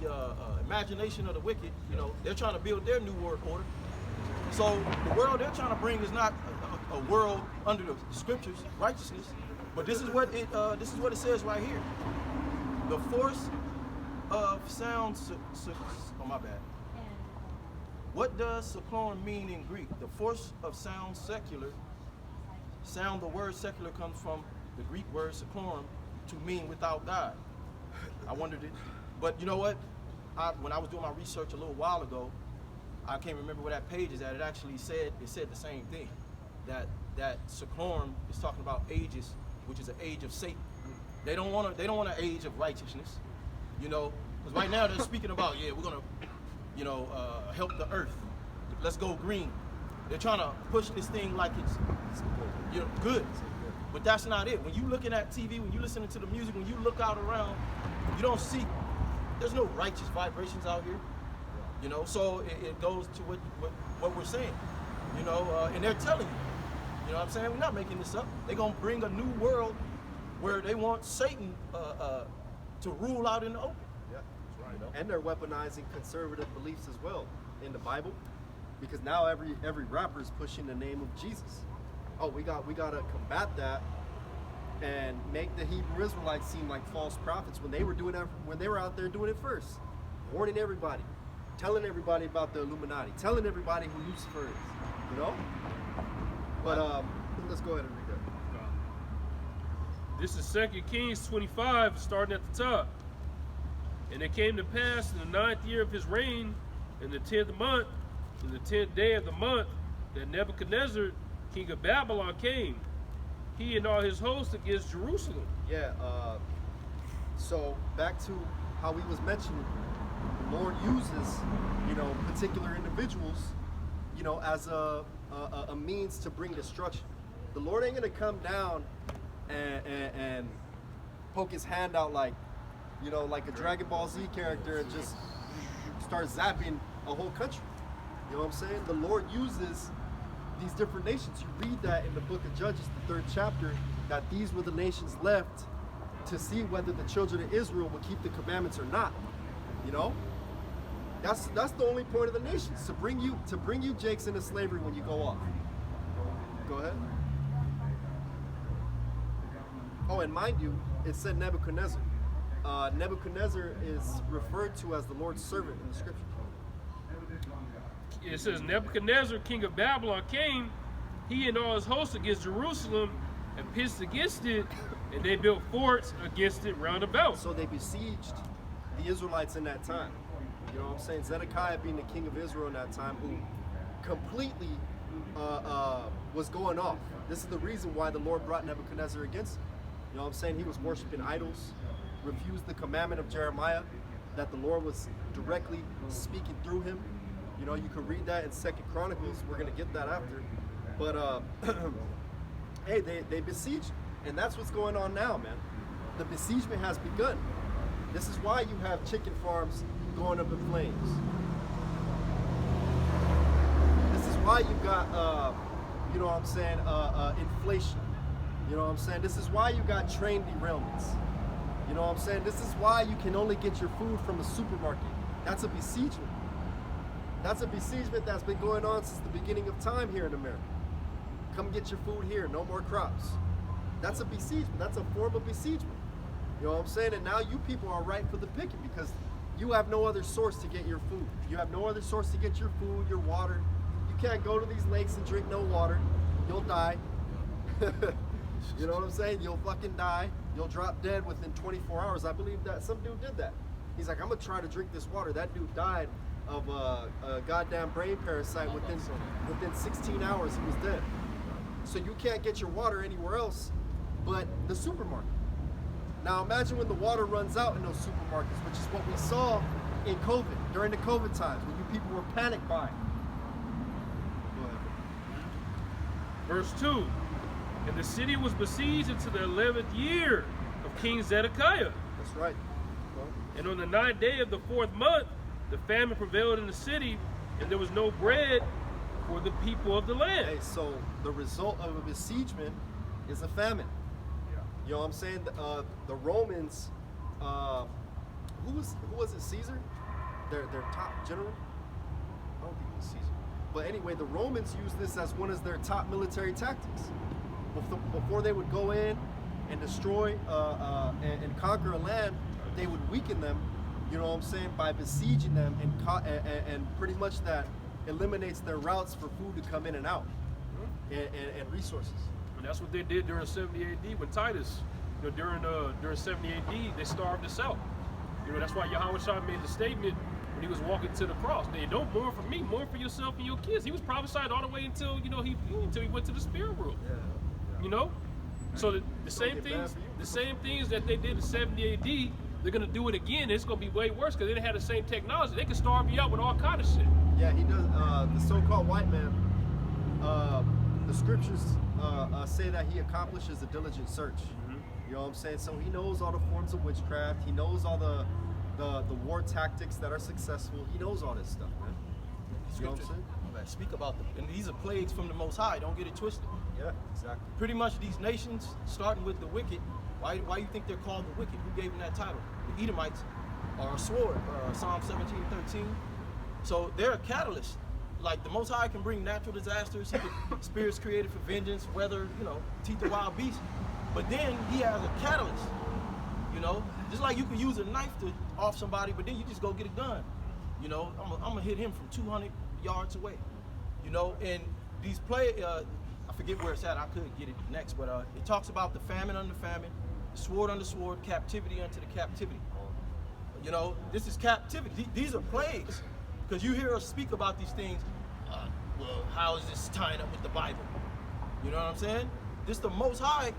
the imagination of the wicked. You know, they're trying to build their new world order. So the world they're trying to bring is not a world under the scriptures, righteousness, but this is what it says right here. The force of sound. Oh my bad. What does seclorum mean in Greek? The force of sound secular. Sound, the word secular comes from the Greek word seclorum, to mean without God. I wondered it. But you know what? When I was doing my research a little while ago, I can't remember where that page is at. It actually said the same thing. That seclorum is talking about ages, which is an age of Satan. They don't want an age of righteousness. You know, because right now they're speaking about, yeah, we're gonna, you know, help the earth. Let's go green. They're trying to push this thing like it's, you know, good. But that's not it. When you looking at TV, when you listening to the music, when you look out around, you don't see, there's no righteous vibrations out here. You know, so it goes to what we're saying. You know, and they're telling you. You know what I'm saying? We're not making this up. They're gonna bring a new world where they want Satan to rule out in the open. Yeah. That's right. You know? And they're weaponizing conservative beliefs as well in the Bible, because now every rapper is pushing the name of Jesus. Oh, we gotta combat that and make the Hebrew Israelites seem like false prophets when they were doing that, when they were out there doing it first, warning everybody, telling everybody about the Illuminati, telling everybody who Lucifer is, you know. But let's go ahead and read that. This is 2 Kings 25, starting at the top. And it came to pass in the 9th year of his reign, in the 10th month, in the 10th day of the month, that Nebuchadnezzar, king of Babylon, came, he and all his hosts, against Jerusalem. Yeah. So back to how we was mentioning, the Lord uses, you know, particular individuals, you know, as a means to bring destruction. The Lord ain't gonna come down and poke his hand out like, you know, like a Dragon Ball Z character and just start zapping a whole country. You know what I'm saying? The Lord uses these different nations. You read that in the book of Judges, the 3rd chapter, that these were the nations left to see whether the children of Israel would keep the commandments or not. You know? That's the only point of the nations, to bring you Jakes into slavery when you go off. Go ahead. Oh, and mind you, it said Nebuchadnezzar. Nebuchadnezzar is referred to as the Lord's servant in the scripture. it says Nebuchadnezzar, king of Babylon, came, he and all his hosts against Jerusalem, and pitched against it, and they built forts against it round about. So they besieged the Israelites in that time. You know what I'm saying? Zedekiah being the king of Israel in that time, who completely was going off. This is the reason why the Lord brought Nebuchadnezzar against him. You know what I'm saying? He was worshiping idols, refused the commandment of Jeremiah that the Lord was directly speaking through him. You know, you can read that in 2 Chronicles. We're going to get that after. But, hey, they besieged. And that's what's going on now, man. The besiegement has begun. This is why you have chicken farms going up in flames. This is why you got, you know what I'm saying, inflation. You know what I'm saying? This is why you got train derailments. You know what I'm saying? This is why you can only get your food from a supermarket. That's a besiegement. That's a besiegement that's been going on since the beginning of time here in America. Come get your food here, no more crops. That's a besiegement. That's a form of besiegement. You know what I'm saying? And now you people are ripe for the picking because you have no other source to get your food. You have no other source to get your food, your water. You can't go to these lakes and drink no water. You'll die. You know what I'm saying? You'll fucking die. You'll drop dead within 24 hours. I believe that some dude did that. He's like, I'm gonna try to drink this water. That dude died of a goddamn brain parasite within 16 hours. He was dead. So you can't get your water anywhere else but the supermarket. Now imagine when the water runs out in those supermarkets, which is what we saw in COVID, during the COVID times, when you people were panic buying. Go ahead. Verse 2, and the city was besieged until the 11th year of King Zedekiah. That's right. Well, And on the 9th day of the 4th month, the famine prevailed in the city, and there was no bread for the people of the land. hey, so the result of a besiegement is a famine. You know what I'm saying? The Romans, who was it? Caesar? Their top general? I don't think it was Caesar. But anyway, the Romans used this as one of their top military tactics. Before they would go in and destroy and conquer a land, they would weaken them. You know what I'm saying? By besieging them and pretty much that eliminates their routes for food to come in and out and resources. And that's what they did during 70 AD when Titus, you know, during 70 AD, they starved us out. You know, that's why Yahushua made the statement when he was walking to the cross. They don't mourn for me, mourn for yourself and your kids. He was prophesied all the way until, you know, until he went to the spirit world. Yeah. You know? So the same things that they did in 70 AD, they're gonna do it again. It's gonna be way worse because they didn't have the same technology. They can starve you out with all kind of shit. Yeah, he does. The so-called white man, the scriptures say that he accomplishes a diligent search. You know what I'm saying? So he knows all the forms of witchcraft. He knows all the war tactics that are successful. He knows all this stuff, man. You know what I'm saying? Speak about them. And these are plagues from the Most High. Don't get it twisted. Yeah, exactly. Pretty much these nations, starting with the wicked, why you think they're called the wicked? Who gave them that title? The Edomites are a sword, Psalm 17:13. So they're a catalyst. Like the Most High can bring natural disasters. He can, spirits created for vengeance, weather, you know, teeth of wild beasts. But then he has a catalyst. You know, just like you could use a knife to off somebody, but then you just go get a gun. You know, I'm gonna hit him from 200 yards away. You know, and these I forget where it's at. I could get it next, but it talks about the famine under famine, the sword under sword, captivity unto the captivity. You know, this is captivity. These are plagues, because you hear us speak about these things. Well, how is this tying up with the Bible? You know what I'm saying? This the Most High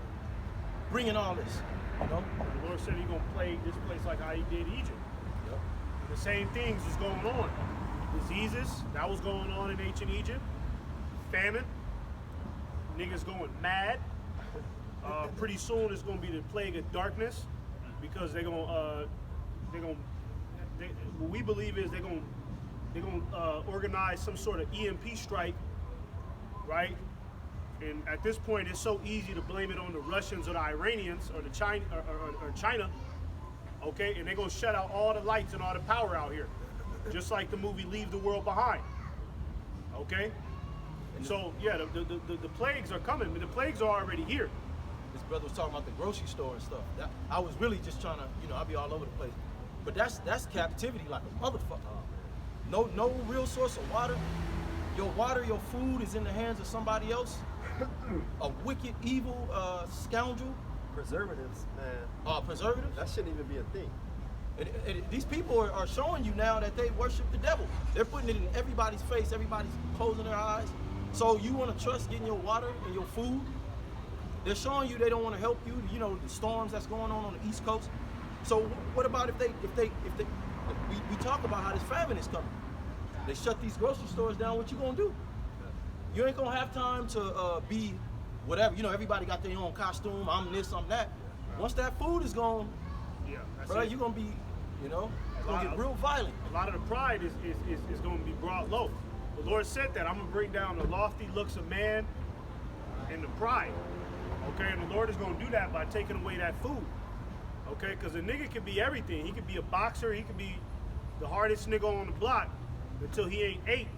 bringing all this. You know, The Lord said He's gonna plague this place like how He did Egypt. Yep. The same things is going on. Diseases, that was going on in ancient Egypt. Famine, niggas going mad. Pretty soon it's gonna be the plague of darkness, because what we believe is they're gonna organize some sort of EMP strike, right? And at this point, it's so easy to blame it on the Russians or the Iranians or the China, okay? And they're gonna shut out all the lights and all the power out here, just like the movie Leave the World Behind, okay? So yeah, the plagues are coming, but the plagues are already here. This brother was talking about the grocery store and stuff. I was really just trying to, you know, I'll be all over the place. But that's captivity like a motherfucker. no real source of water. Your water, your food is in the hands of somebody else. A wicked, evil scoundrel. Preservatives, man. Preservatives. That shouldn't even be a thing. These people are showing you now that they worship the devil. They're putting it in everybody's face. Everybody's closing their eyes. So you want to trust getting your water and your food? They're showing you they don't want to help you. You know the storms that's going on the East Coast. So what about if we talk about how this famine is coming? They shut these grocery stores down. What you gonna do? You ain't gonna have time to be whatever. You know, everybody got their own costume. I'm this, I'm that. Once that food is gone, Yeah, that's bro, it. you're gonna be, you know, it's gonna get real violent. A lot of the pride is going to be brought low. The Lord said that I'm going to bring down the lofty looks of man and the pride. Okay, and the Lord is going to do that by taking away that food. Okay, because a nigga can be everything. He could be a boxer. He could be the hardest nigga on the block until he ain't ate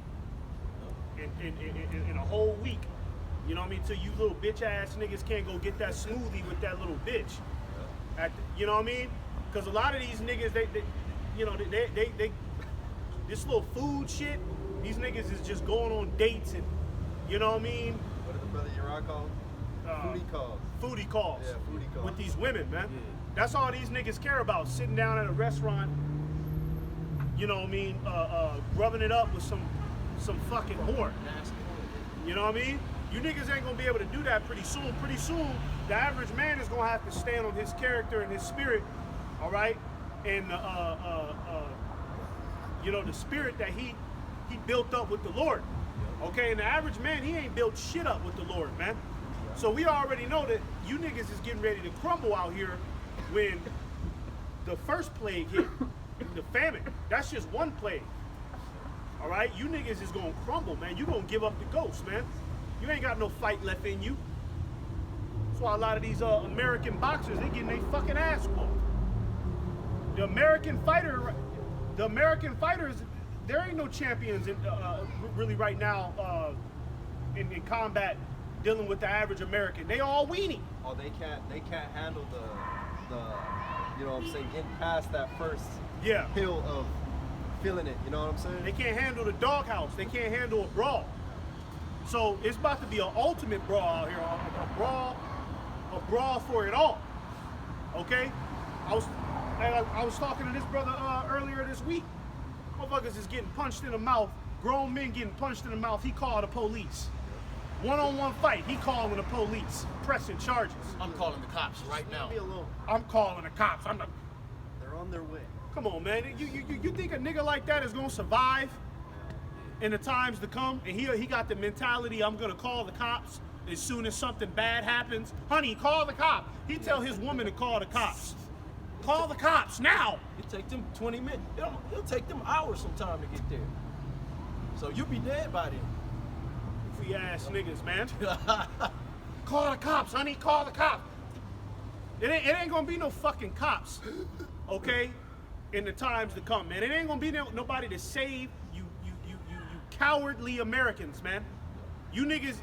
in a whole week. You know what I mean? Till you little bitch ass niggas can't go get that smoothie with that little bitch. You know what I mean? Because a lot of these niggas, they this little food shit, these niggas is just going on dates and, you know what I mean? What did the brother Yerod call? Foodie calls. Foodie calls. Yeah, foodie calls. With these women, man. That's all these niggas care about, sitting down at a restaurant, you know what I mean, rubbing it up with some fucking whore. You know what I mean? You niggas ain't gonna be able to do that pretty soon. Pretty soon, the average man is gonna have to stand on his character and his spirit, all right? And you know, the spirit that he built up with the Lord. Okay, and the average man, he ain't built shit up with the Lord, man. So we already know that you niggas is getting ready to crumble out here when the first plague hit, the famine. That's just one plague. All right, you niggas is gonna crumble, man. You gonna give up the ghost, man. You ain't got no fight left in you. That's why a lot of these American boxers, they getting their fucking ass whooped. The American fighters, there ain't no champions really right now in combat dealing with the average American. They all weenie. Oh, they can't handle the you know what I'm saying, getting past that first hill of feeling it, you know what I'm saying? They can't handle the doghouse. They can't handle a brawl. So it's about to be an ultimate brawl out here, a brawl for it all. Okay? I was talking to this brother earlier this week. Motherfuckers is getting punched in the mouth. Grown men getting punched in the mouth. He called the police. One-on-one fight. He calling the police, pressing charges. I'm calling the cops right now. Leave me alone. I'm calling the cops. They're on their way. Come on, man. You think a nigga like that is gonna survive in the times to come? And he got the mentality, I'm gonna call the cops as soon as something bad happens. Honey, call the cops. He tell his woman to call the cops. Call the cops now. It take them 20 minutes. It'll take them hours sometime to get there. So you'll be dead by then. Free ass niggas, man. Call the cops, honey. Call the cops. It ain't gonna be no fucking cops, okay? In the times to come, man. It ain't gonna be nobody to save you cowardly Americans, man. You niggas,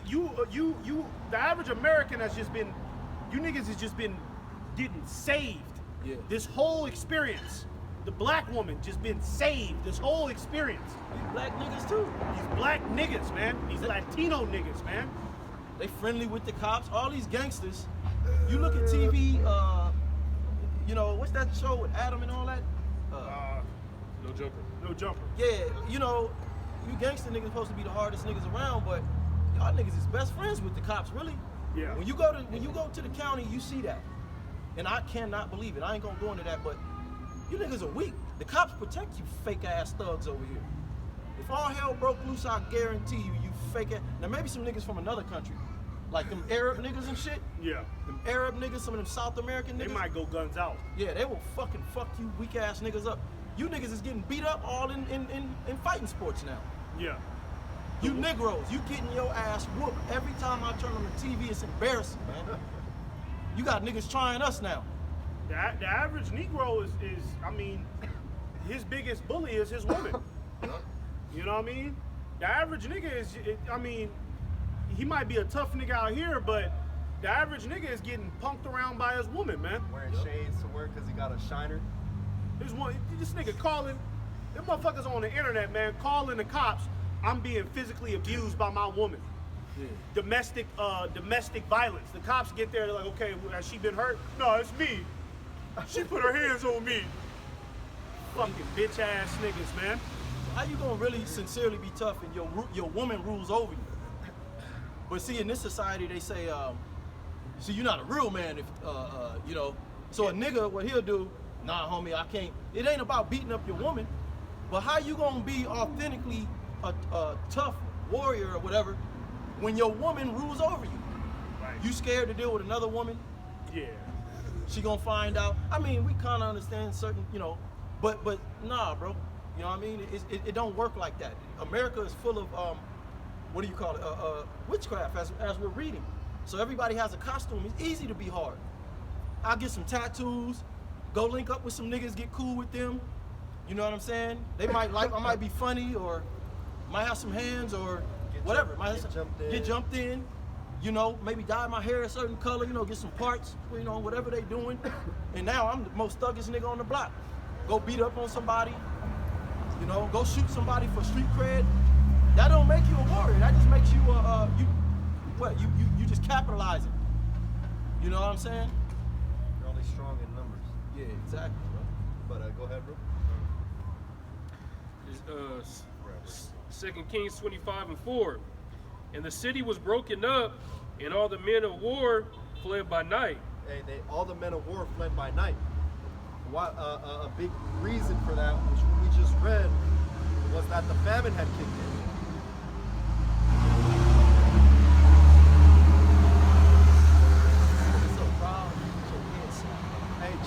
the average American has just been, you niggas has just been getting saved. Yeah. This whole experience. The black woman just been saved this whole experience. These black niggas too. These black niggas, man. These Latino niggas, man. They friendly with the cops. All these gangsters. You look at TV, you know, what's that show with Adam and all that? No joker. No jumper. Yeah, you know, you gangster niggas supposed to be the hardest niggas around, but y'all niggas is best friends with the cops, really. Yeah. When you go to the county, you see that. And I cannot believe it. I ain't gonna go into that, but you niggas are weak. The cops protect you fake ass thugs over here. If all hell broke loose, I guarantee you, you fake ass. Now maybe some niggas from another country, like them Arab niggas and shit. Yeah. Them Arab niggas, some of them South American niggas. They might go guns out. Yeah, they will fucking fuck you weak ass niggas up. You niggas is getting beat up all in fighting sports now. Yeah. You Negroes, you getting your ass whooped. Every time I turn on the TV, it's embarrassing, man. You got niggas trying us now. The average Negro is, I mean, his biggest bully is his woman. You know what I mean? The average nigga is, I mean, he might be a tough nigga out here, but the average nigga is getting punked around by his woman, man. Wearing shades to work because he got a shiner. This nigga calling Them motherfuckers on the internet, man, calling the cops. I'm being physically abused by my woman. Yeah. Domestic violence. The cops get there, they're like, okay, has she been hurt? No, it's me. She put her hands on me. Fucking bitch ass niggas, man. How you gonna really sincerely be tough and your woman rules over you? But see, in this society, they say, see, you're not a real man if, you know. So a nigga, what he'll do, nah, homie, I can't. It ain't about beating up your woman, but how you gonna be authentically a tough warrior or whatever when your woman rules over you? Right. You scared to deal with another woman? Yeah. She gonna find out. I mean, we kind of understand certain, you know, but nah, bro. You know what I mean? It don't work like that. America is full of what do you call it? Witchcraft, as we're reading. So everybody has a costume. It's easy to be hard. I'll get some tattoos, go link up with some niggas, get cool with them. You know what I'm saying? They might like, I might be funny, or might have some hands, or whatever. Get jumped in. You know, maybe dye my hair a certain color. You know, get some parts. You know, whatever they doing. And now I'm the most thuggish nigga on the block. Go beat up on somebody. You know, go shoot somebody for street cred. That don't make you a warrior. That just makes you you just capitalizing. You know what I'm saying? You're only strong in numbers. Yeah, exactly, bro. But go ahead, bro. 2 Kings 25:4. And the city was broken up, and all the men of war fled by night. Hey, all the men of war fled by night. Why, a big reason for that, which we just read, was that the famine had kicked in.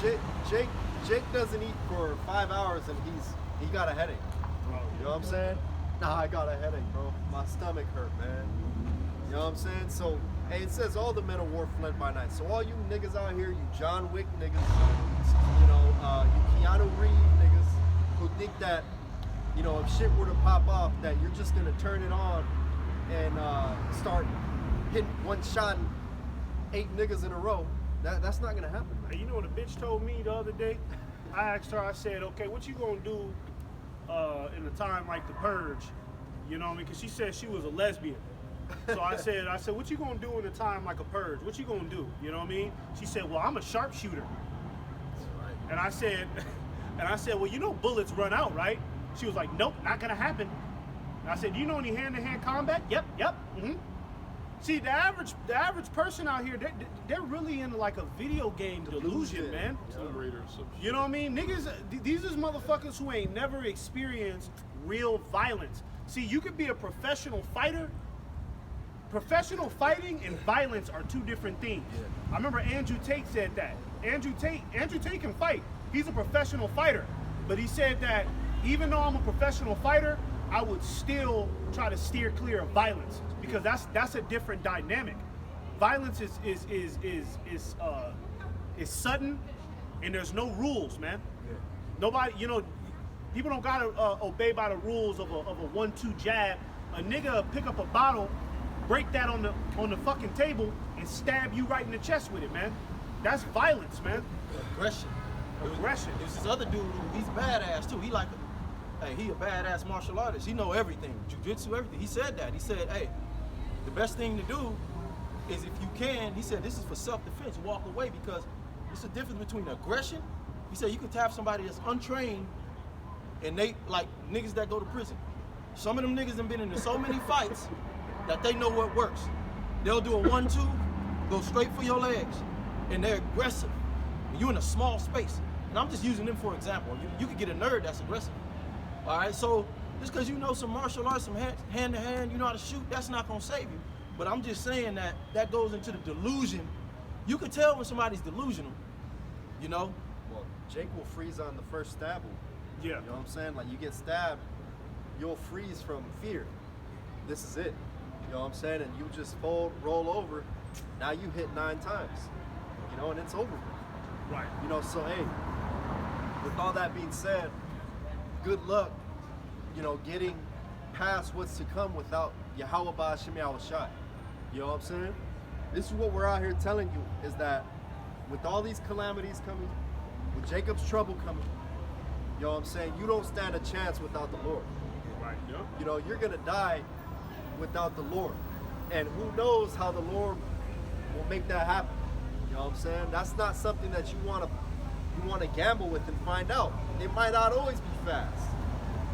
Hey, Jake doesn't eat for 5 hours and he got a headache. You know what I'm saying? Nah, I got a headache, bro. My stomach hurt, man. You know what I'm saying? So, hey, it says all the men of war fled by night. So all you niggas out here, you John Wick niggas, you know, you Keanu Reeves niggas, who think that, you know, if shit were to pop off, that you're just gonna turn it on and start hitting one shot and 8 niggas in a row. That's not gonna happen, man. Hey, you know what a bitch told me the other day? I asked her, I said, okay, what you gonna do in a time like the Purge? You know what I mean? Because she said she was a lesbian. So I said, what you gonna do in a time like a Purge? What you gonna do? You know what I mean? She said, well, I'm a sharpshooter. Right. And I said, well, you know bullets run out, right? She was like, nope, not gonna happen. And I said, do you know any hand-to-hand combat? Yep. Mm-hmm. See, the average person out here, they're really in like a video game delusion, man. Tomb Raider or some You know what I mean? Niggas, these is motherfuckers who ain't never experienced real violence. See, you could be a professional fighter. Professional fighting and violence are two different things. Yeah. I remember Andrew Tate said that. Andrew Tate can fight. He's a professional fighter. But he said that even though I'm a professional fighter, I would still try to steer clear of violence because that's a different dynamic. Violence is sudden and there's no rules, man. Yeah. Nobody, you know, people don't gotta obey by the rules of a 1-2 jab. A nigga pick up a bottle, break that on the fucking table, and stab you right in the chest with it, man. That's violence, man. Aggression. There's this other dude who he's badass too. He a badass martial artist. He know everything, jiu-jitsu, everything. He said that. He said, hey, the best thing to do is if you can, he said this is for self-defense, walk away because it's a difference between aggression. He said you can tap somebody that's untrained and they, like niggas that go to prison. Some of them niggas have been in so many fights that they know what works. They'll do a 1-2, go straight for your legs, and they're aggressive. You in a small space. And I'm just using them for example. You could get a nerd that's aggressive. All right, so just because you know some martial arts, some hand-to-hand, you know how to shoot, that's not gonna save you. But I'm just saying that goes into the delusion. You can tell when somebody's delusional, you know? Well, Jake will freeze on the first stab. Yeah. You know what I'm saying? Like you get stabbed, you'll freeze from fear. This is it. You know what I'm saying? And you just fold, roll over. Now you hit 9 times. You know, and it's over. Right. You know, so hey, with all that being said, good luck, you know, getting past what's to come without Yahweh Ba'Shem Yahushai. You know what I'm saying? This is what we're out here telling you, is that with all these calamities coming, with Jacob's trouble coming, You know what I'm saying? You don't stand a chance without the Lord. Right. Yep. You know, you're gonna die without the Lord. And who knows how the Lord will make that happen. You know what I'm saying? That's not something that you wanna gamble with and find out. It might not always be fast.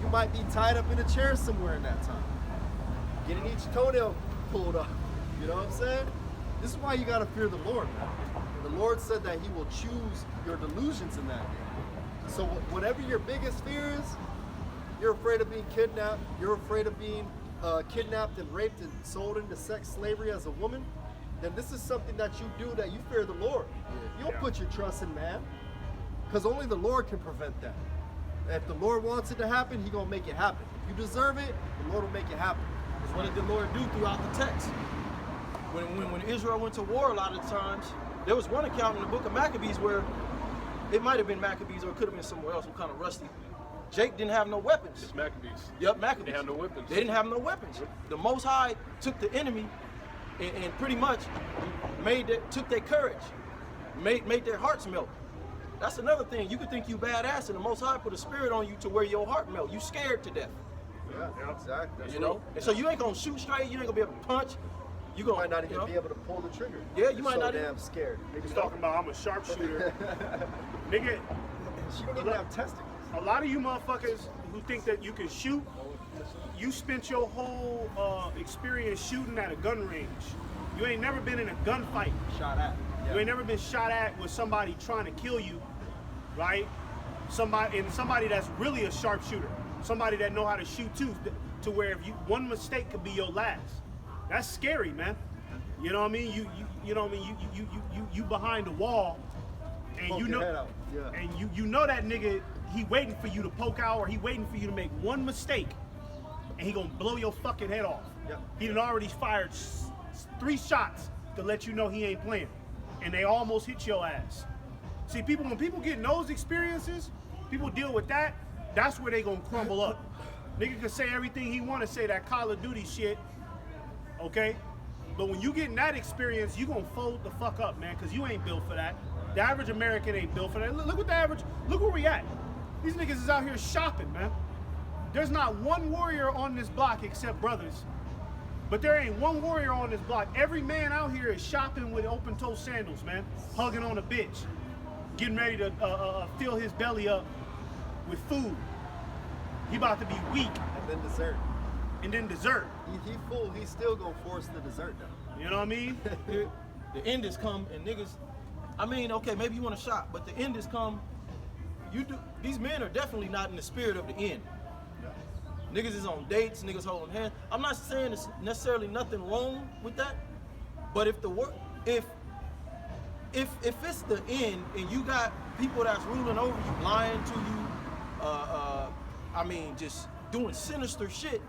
You might be tied up in a chair somewhere in that time. Getting each toenail pulled up. You know what I'm saying? This is why you gotta fear the Lord, man. The Lord said that He will choose your delusions in that day. So whatever your biggest fear is, you're afraid of being kidnapped, you're afraid of being kidnapped and raped and sold into sex slavery as a woman, then this is something that you do that you fear the Lord. You don't put your trust in man, because only the Lord can prevent that. If the Lord wants it to happen, He gonna make it happen. If you deserve it, the Lord will make it happen. Because what did the Lord do throughout the text? When Israel went to war, a lot of times, there was one account in the book of Maccabees where it might have been Maccabees or it could have been somewhere else. I'm kind of rusty. Jake didn't have no weapons. It's Maccabees. Yep, Maccabees. They had no weapons. They didn't have no weapons. The Most High took the enemy and pretty much took their courage, made their hearts melt. That's another thing. You could think you badass, and the Most High put a spirit on you to where your heart melt. You scared to death. Yeah, exactly. You know? And so you ain't gonna shoot straight. You ain't gonna be able to punch. You You might not even be able to pull the trigger. Yeah, you might so not even- damn scared. Niggas talking about I'm a sharpshooter. Nigga, She don't even have testicles. a lot of you motherfuckers who think that you can shoot, you spent your whole experience shooting at a gun range. You ain't never been in a gunfight. Shot at. You ain't never been shot at with somebody trying to kill you, right? Somebody that's really a sharpshooter. Somebody that know how to shoot too, to where if one mistake could be your last. That's scary, man. You know what I mean? You know what I mean? You behind the wall, and Poke you your know, head out. Yeah. and you know that nigga, he waiting for you to poke out, or he waiting for you to make one mistake, and he gonna blow your fucking head off. Yep. He done already fired 3 shots to let you know he ain't playing, and they almost hit your ass. See, when people get those experiences, people deal with that. That's where they gonna crumble up. Nigga can say everything he wanna say, that Call of Duty shit, okay? But when you get in that experience, you gonna fold the fuck up, man, because you ain't built for that. The average American ain't built for that. Look what the average, look where we at. These niggas is out here shopping, man. There's not one warrior on this block except brothers. But there ain't one warrior on this block. Every man out here is shopping with open-toe sandals, man. Hugging on a bitch. Getting ready to fill his belly up with food. He about to be weak. And then dessert. And then dessert. He full. He's still gonna force the dessert down. You know what I mean? The end has come, and niggas. I mean, okay, maybe you want to shop, but the end has come. These men are definitely not in the spirit of the end. Niggas is on dates, niggas holding hands. I'm not saying there's necessarily nothing wrong with that, but if it's the end and you got people that's ruling over you, lying to you, I mean, just doing sinister shit,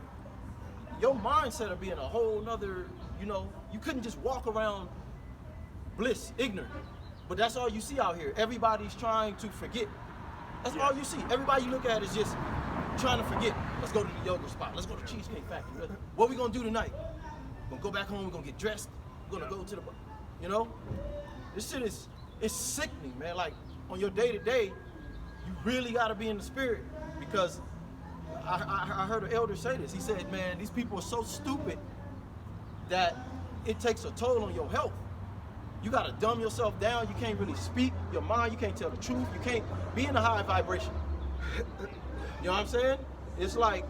your mindset will be in a whole nother, you couldn't just walk around bliss, ignorant. But that's all you see out here. Everybody's trying to forget. That's all you see. Everybody you look at is just trying to forget. Let's go to the yoga spot. Let's go to Cheesecake Factory. What we gonna do tonight? We're gonna go back home, we're gonna get dressed, we're gonna go to the, this shit it's sickening, man. Like, on your day-to-day, you really gotta be in the spirit, because I heard an elder say this. He said, man, these people are so stupid that it takes a toll on your health. You gotta dumb yourself down. You can't really speak your mind. You can't tell the truth. You can't be in a high vibration. You know what I'm saying? It's like,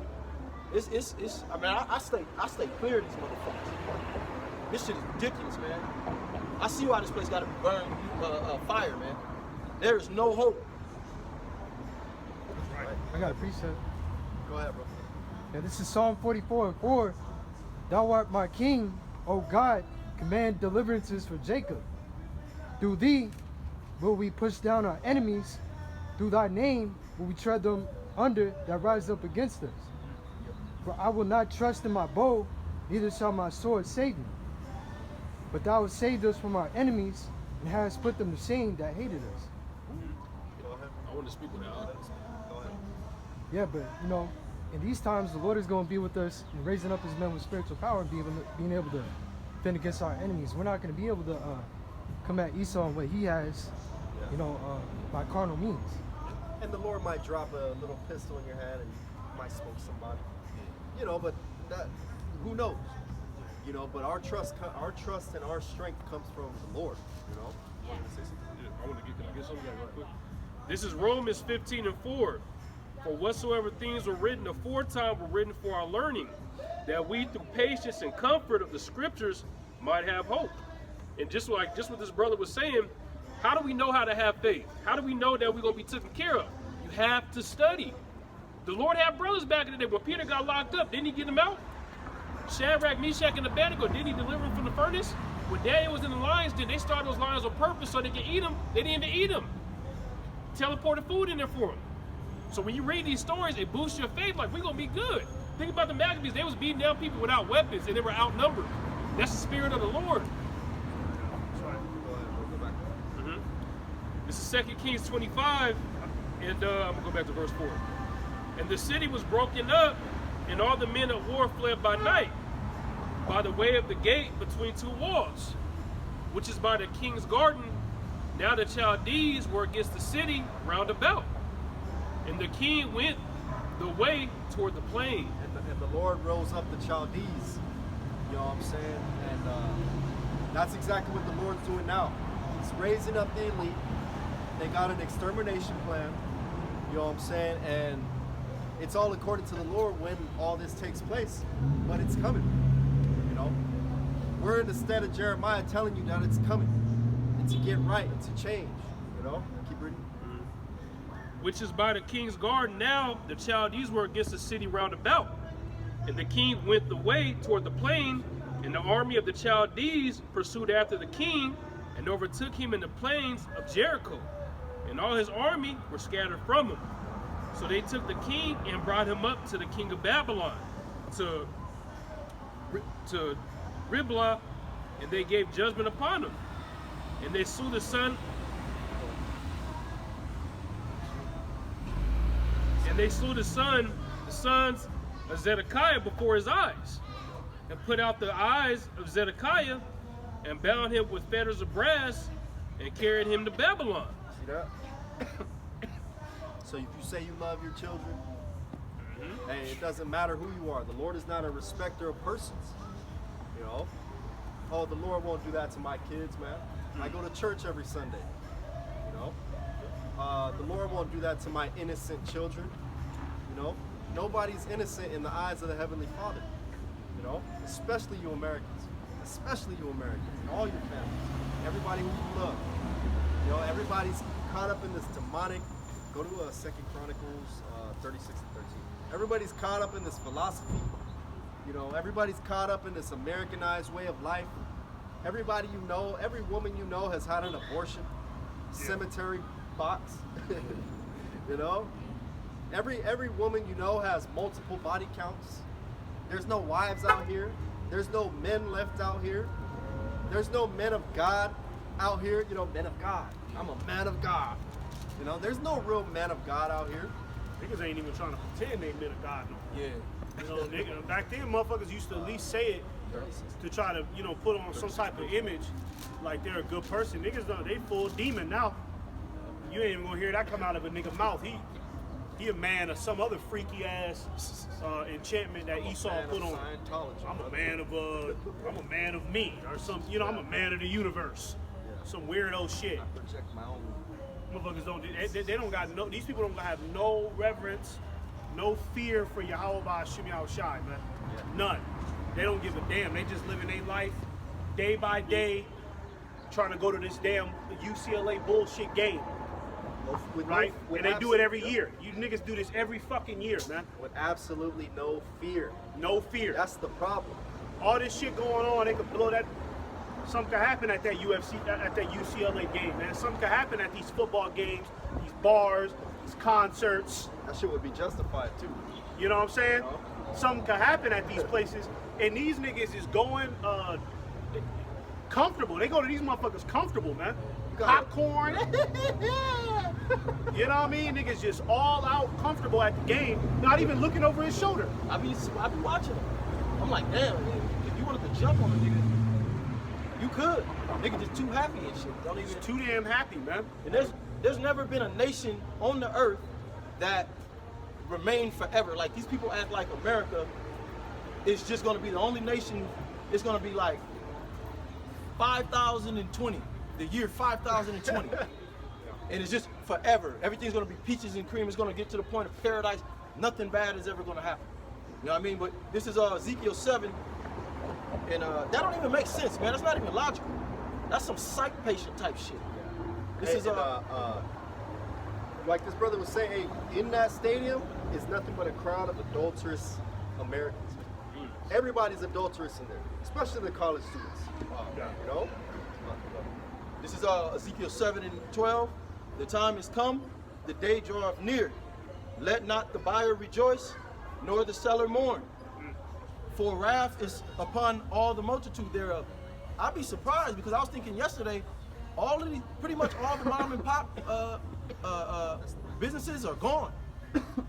it's. I mean, I stay clear of these motherfuckers. This shit is ridiculous, man. I see why this place gotta be burned, fire, man. There is no hope. I got a precept. Go ahead, bro. Yeah, this is Psalm 44:4. Thou art my king, O God, command deliverances for Jacob. Through thee will we push down our enemies. Through thy name will we tread them under that rise up against us. For I will not trust in my bow, neither shall my sword save me. But thou hast saved us from our enemies, and hast put them to shame that hated us. Go ahead. I want to speak with that. Go ahead. Yeah, but in these times, the Lord is going to be with us and raising up his men with spiritual power and being able to defend against our enemies. We're not going to be able to come at Esau and what he has, by carnal means. And the Lord might drop a little pistol in your hand and you might smoke somebody. You know, but that, who knows? You know, but our trust and our strength comes from the Lord. You know. Yeah, I want to get. Can I get something real quick? This is Romans 15:4. For whatsoever things were written aforetime were written for our learning, that we through patience and comfort of the scriptures might have hope. And just what this brother was saying, how do we know how to have faith? How do we know that we're going to be taken care of? You have to study. The Lord had brothers back in the day. When Peter got locked up, didn't he get them out? Shadrach, Meshach, and Abednego, didn't he deliver them from the furnace? When Daniel was in the lions, did they start those lions on purpose so they could eat them? They didn't even eat them. Teleported food in there for them. So when you read these stories, it boosts your faith, like, we're going to be good. Think about the Maccabees. They was beating down people without weapons, and they were outnumbered. That's the spirit of the Lord. This is 2 Kings 25, and I'm going to go back to verse 4. And the city was broken up, and all the men of war fled by night, by the way of the gate between two walls, which is by the king's garden. Now the Chaldees were against the city round about. And the king went the way toward the plain. And the Lord rose up the Chaldees. You know what I'm saying? And that's exactly what the Lord's doing now. He's raising up the elite. They got an extermination plan. You know what I'm saying? And it's all according to the Lord when all this takes place. But it's coming. You know? We're in the stead of Jeremiah telling you that it's coming. And to get right and to change. You know? Keep reading. Which is by the king's garden. Now the Chaldees were against the city round about. And the king went the way toward the plain, and the army of the Chaldees pursued after the king and overtook him in the plains of Jericho. And all his army were scattered from him. So they took the king and brought him up to the king of Babylon, to Riblah, and they gave judgment upon him. And they slew the son. And they slew the sons of Zedekiah before his eyes, and put out the eyes of Zedekiah, and bound him with fetters of brass, and carried him to Babylon. See that? So if you say you love your children, hey, it doesn't matter who you are. The Lord is not a respecter of persons. You know? Oh, the Lord won't do that to my kids, man. I go to church every Sunday. You know? The Lord won't do that to my innocent children. You know? Nobody's innocent in the eyes of the Heavenly Father. You know? Especially you Americans. Especially you Americans. And all your families. Everybody who you love. You know, everybody's caught up in this demonic. Go to 2 Chronicles 36 and 13. Everybody's caught up in this philosophy. You know, everybody's caught up in this Americanized way of life. Everybody you know, every woman you know has had an abortion. Cemetery box. You know? Every woman you know has multiple body counts. There's no wives out here. There's no men left out here. There's no men of God out here. You know, men of God. I'm a man of God. You know, there's no real men of God out here. Niggas ain't even trying to pretend they men of God no more. Yeah. You know, nigga, back then motherfuckers used to at least say it to try to, you know, put on some type of image like they're a good person. Niggas don't, they full demon now. You ain't even gonna hear that come out of a nigga mouth. He a man of some other freaky ass enchantment that Esau put on. I'm a man of me, or some, you know, I'm a man of the universe. Some weirdo shit. I project my own. Motherfuckers don't. They don't got no. These people don't have no reverence, no fear for Yahweh Shimmy Shai, man. Yeah. None. They don't give a damn. They just living their life day by day, trying to go to this damn UCLA bullshit game. Right? And they do it every year. You niggas do this every fucking year, man. With absolutely no fear. No fear. That's the problem. All this shit going on, they could blow that. Something could happen at that UCLA game, man. Something could happen at these football games, these bars, these concerts. That shit would be justified too. You know what I'm saying? You know? Something could happen at these places, and these niggas is going comfortable. They go to these motherfuckers comfortable, man. Popcorn. You know what I mean? Niggas just all out comfortable at the game, not even looking over his shoulder. I be watching them. I'm like, damn, if you wanted to jump on a nigga, you could. Nigga just too happy and shit. Don't even. Too damn happy, man. And there's never been a nation on the earth that remain forever. Like these people act like America is just gonna be the only nation. It's gonna be like 5020, the year 5020, and it's just forever. Everything's gonna be peaches and cream. It's gonna get to the point of paradise. Nothing bad is ever gonna happen. You know what I mean? But this is Ezekiel 7, and that don't even make sense, man. That's not even logical. That's some psych patient type shit. This is like this brother was saying, hey, in that stadium is nothing but a crowd of adulterous Americans. Everybody's adulterous in there, especially the college students. You know? This is Ezekiel 7 and 12. The time is come, the day draweth near. Let not the buyer rejoice, nor the seller mourn. For wrath is upon all the multitude thereof. I'd be surprised because I was thinking yesterday, all of these, pretty much all the mom and pop businesses are gone.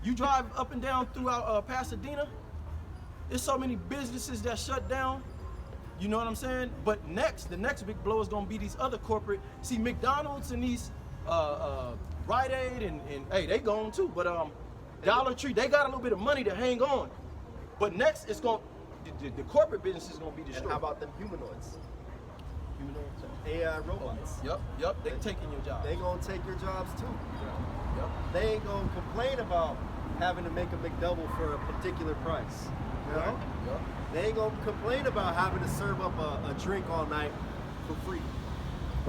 You drive up and down throughout Pasadena, there's so many businesses that shut down. You know what I'm saying? But the next big blow is gonna be these other corporate. See, McDonald's and these Rite Aid and hey, they gone too. But Dollar Tree, they got a little bit of money to hang on. But next, it's going the corporate business is gonna be destroyed. And how about them humanoids? Humanoids? AI robots. Yep. They taking your job. They gonna take your jobs too. Yep. They ain't gonna complain about having to make a McDouble for a particular price. You know? Yep. They ain't gonna complain about having to serve up a drink all night for free.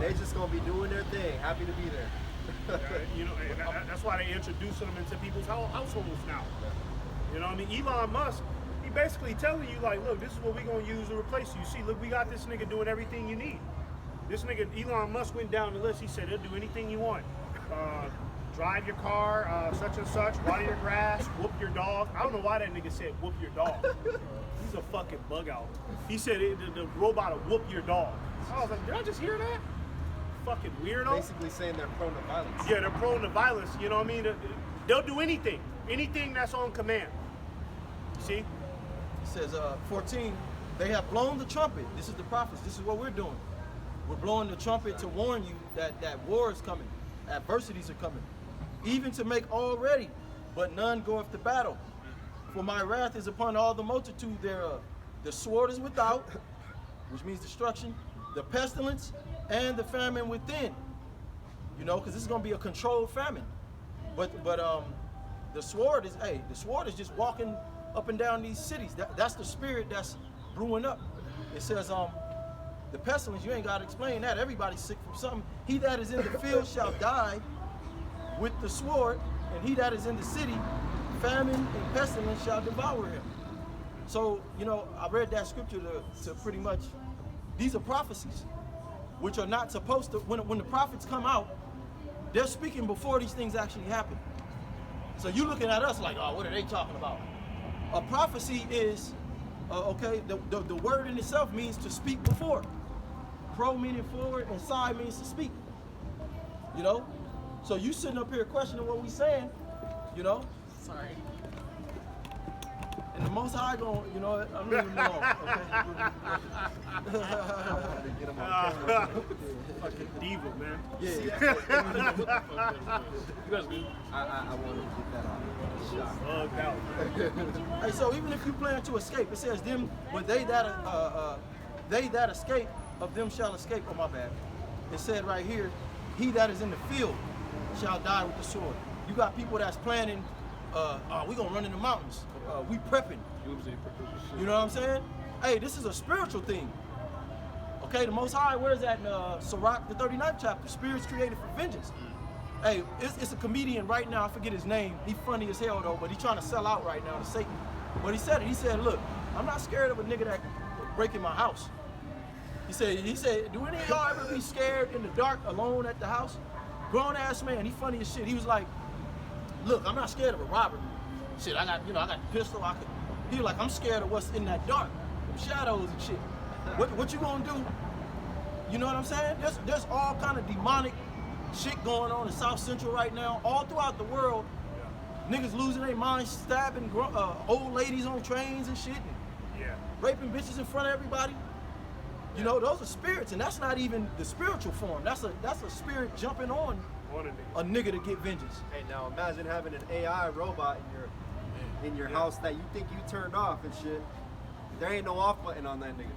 They just gonna be doing their thing, happy to be there. You know, and that's why they introducing them into people's households now. You know what I mean? Elon Musk, he basically telling you like, look, this is what we're gonna use to replace you. See, look, we got this nigga doing everything you need. This nigga, Elon Musk, went down the list. He said he'll do anything you want. Drive your car, such and such, water your grass, whoop your dog. I don't know why that nigga said whoop your dog. He's a fucking bug out. He said the robot will whoop your dog. I was like, did I just hear that? Fucking weirdo. Basically saying they're prone to violence. Yeah, they're prone to violence. You know what I mean? They'll do anything that's on command. See? He says 14. They have blown the trumpet. This is the prophets. This is what we're doing. We're blowing the trumpet to warn you that war is coming, adversities are coming, even to make all ready, but none goeth to battle. For my wrath is upon all the multitude thereof. The sword is without, which means destruction, the pestilence, and the famine within. You know, because this is going to be a controlled famine. But the sword is just walking up and down these cities. That's the spirit that's brewing up. It says the pestilence, you ain't got to explain that. Everybody's sick from something. He that is in the field shall die with the sword, and he that is in the city, famine and pestilence shall devour him. So, you know, I read that scripture to pretty much, these are prophecies, which are not supposed to, when the prophets come out, they're speaking before these things actually happen. So you looking at us like, oh, what are they talking about? A prophecy is, the word in itself means to speak before. Pro meaning forward, and side means to speak. You know? So you sitting up here questioning what we saying, you know? Sorry. And the Most High going, you know, I'm leaving him alone. Get them on camera. Fucking diva, man. Yeah. You guys good? I wanted to get that off. Shot. Bugged out. Hey, so even if you plan to escape, it says them, but they that escape, of them shall escape. Oh, my bad. It said right here, he that is in the field shall die with the sword. You got people that's planning, we gonna run in the mountains. We prepping. You know what I'm saying? Hey, this is a spiritual thing. Okay, the Most High, where is that in Sirach, the 39th chapter? Spirits created for vengeance. Hey, it's a comedian right now, I forget his name. He's funny as hell though, but he's trying to sell out right now to Satan. But he said it, he said, look, I'm not scared of a nigga that breaking my house. He said, do any of y'all ever be scared in the dark alone at the house? Grown ass man, he funny as shit. He was like, look, I'm not scared of a robber. Shit, I got the pistol. He was like, I'm scared of what's in that dark, them shadows and shit. What you gonna do? You know what I'm saying? There's all kind of demonic shit going on in South Central right now, all throughout the world. Niggas losing their minds, stabbing old ladies on trains and shit, and raping bitches in front of everybody. You know, those are spirits, and that's not even the spiritual form. That's a spirit jumping on On a nigga. a nigga to get vengeance. Hey, now imagine having an AI robot in your house that you think you turned off and shit. There ain't no off button on that nigga.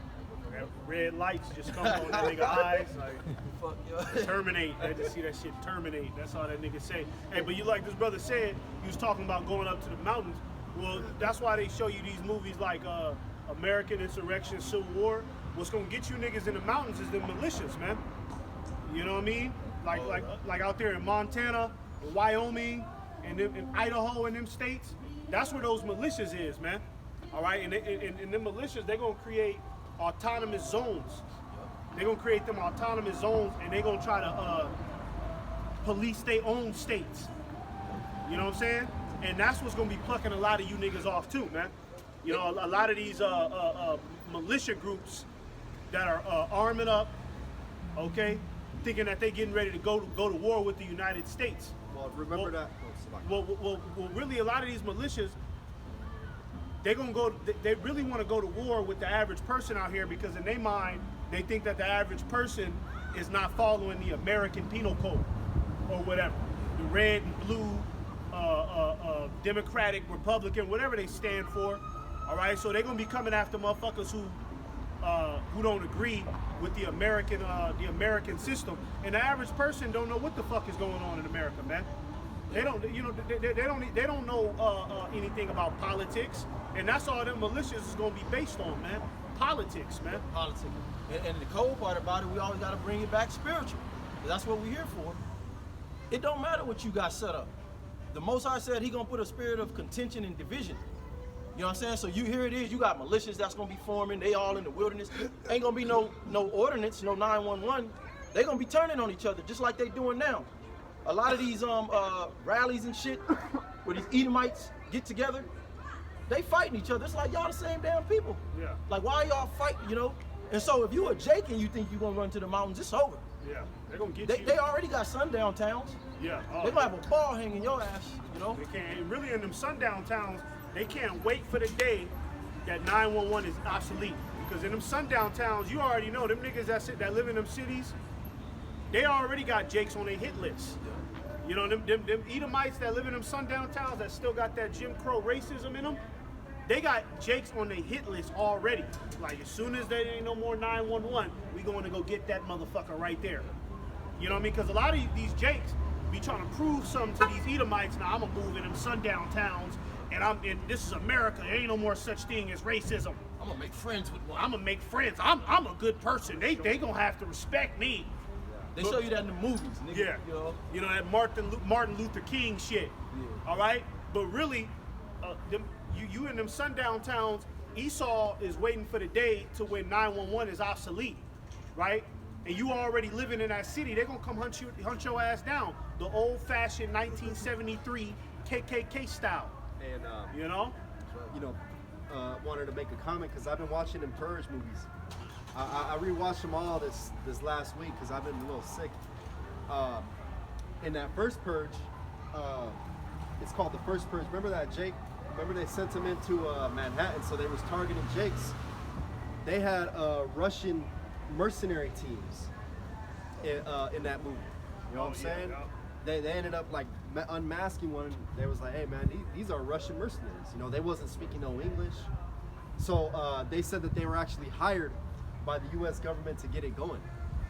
That red lights just come on that nigga eyes. Like, Fuck yo. terminate. I just see that shit terminate. That's all that nigga say. Hey, but you like this brother said, he was talking about going up to the mountains. Well, that's why they show you these movies like American Insurrection, Civil War. What's gonna get you niggas in the mountains is the militias, man. You know what I mean? Like out there in Montana, in Wyoming, and in Idaho and them states. That's where those militias is, man. All right, and them militias, they're gonna create autonomous zones. They're gonna create them autonomous zones, and they're gonna try to police their own states. You know what I'm saying? And that's what's gonna be plucking a lot of you niggas off too, man. You know, a lot of these militia groups that are arming up, okay, thinking that they're getting ready to go to war with the United States. Well, remember that. Well, really, a lot of these militias, they're gonna go. They really want to go to war with the average person out here because in their mind, they think that the average person is not following the American Penal Code or whatever, the red and blue, Democratic, Republican, whatever they stand for. All right, so they're gonna be coming after motherfuckers who don't agree with the American system, and the average person don't know what the fuck is going on in America, man. They don't, you know, they don't know anything about politics, and that's all them militias is gonna be based on, man. Politics, man. Politics. And the cold part about it, we always got to bring it back spiritual. 'Cause that's what we're here for. It don't matter what you got set up. The Most High said he gonna put a spirit of contention and division. You know what I'm saying? So here it is, you got militias that's gonna be forming, they all in the wilderness. Ain't gonna be no ordinance, no 911. They gonna be turning on each other just like they doing now. A lot of these rallies and shit where these Edomites get together, they fighting each other. It's like y'all the same damn people. Yeah. Like why y'all fighting, you know? And so if you a Jake and you think you gonna run to the mountains, it's over. Yeah, they're gonna get you. They already got sundown towns. Yeah. They gonna have a ball hanging your ass, you know? They can't. And really, in them sundown towns, they can't wait for the day that 911 is obsolete. Because in them sundown towns, you already know them niggas that live in them cities, they already got Jakes on their hit list. You know, them Edomites that live in them sundown towns that still got that Jim Crow racism in them, they got Jakes on their hit list already. Like, as soon as there ain't no more 911, we going to go get that motherfucker right there. You know what I mean? Because a lot of these Jakes be trying to prove something to these Edomites. Now, I'm going to move in them sundown towns, and this is America. There ain't no more such thing as racism. I'm gonna make friends with one. I'm going to make friends. I'm a good person. They going to have to respect me. They show you that in the movies, nigga. Yeah, You know? that Martin Luther King shit. Yeah. All right, but really, you in them sundown towns, Esau is waiting for the day to when 911 is obsolete, right? And you already living in that city, they're gonna come hunt your ass down, the old-fashioned 1973 KKK style. And You know? Wanted to make a comment because I've been watching them Purge movies. I rewatched them all this last week because I've been a little sick. In that first Purge, it's called the first Purge. Remember that Jake? Remember they sent him into Manhattan, so they was targeting Jakes. They had Russian mercenary teams in that movie. You know what I'm saying? Yeah. They ended up like unmasking one. They was like, hey man, these are Russian mercenaries. You know, they wasn't speaking no English. So they said that they were actually hired by the U.S. government to get it going,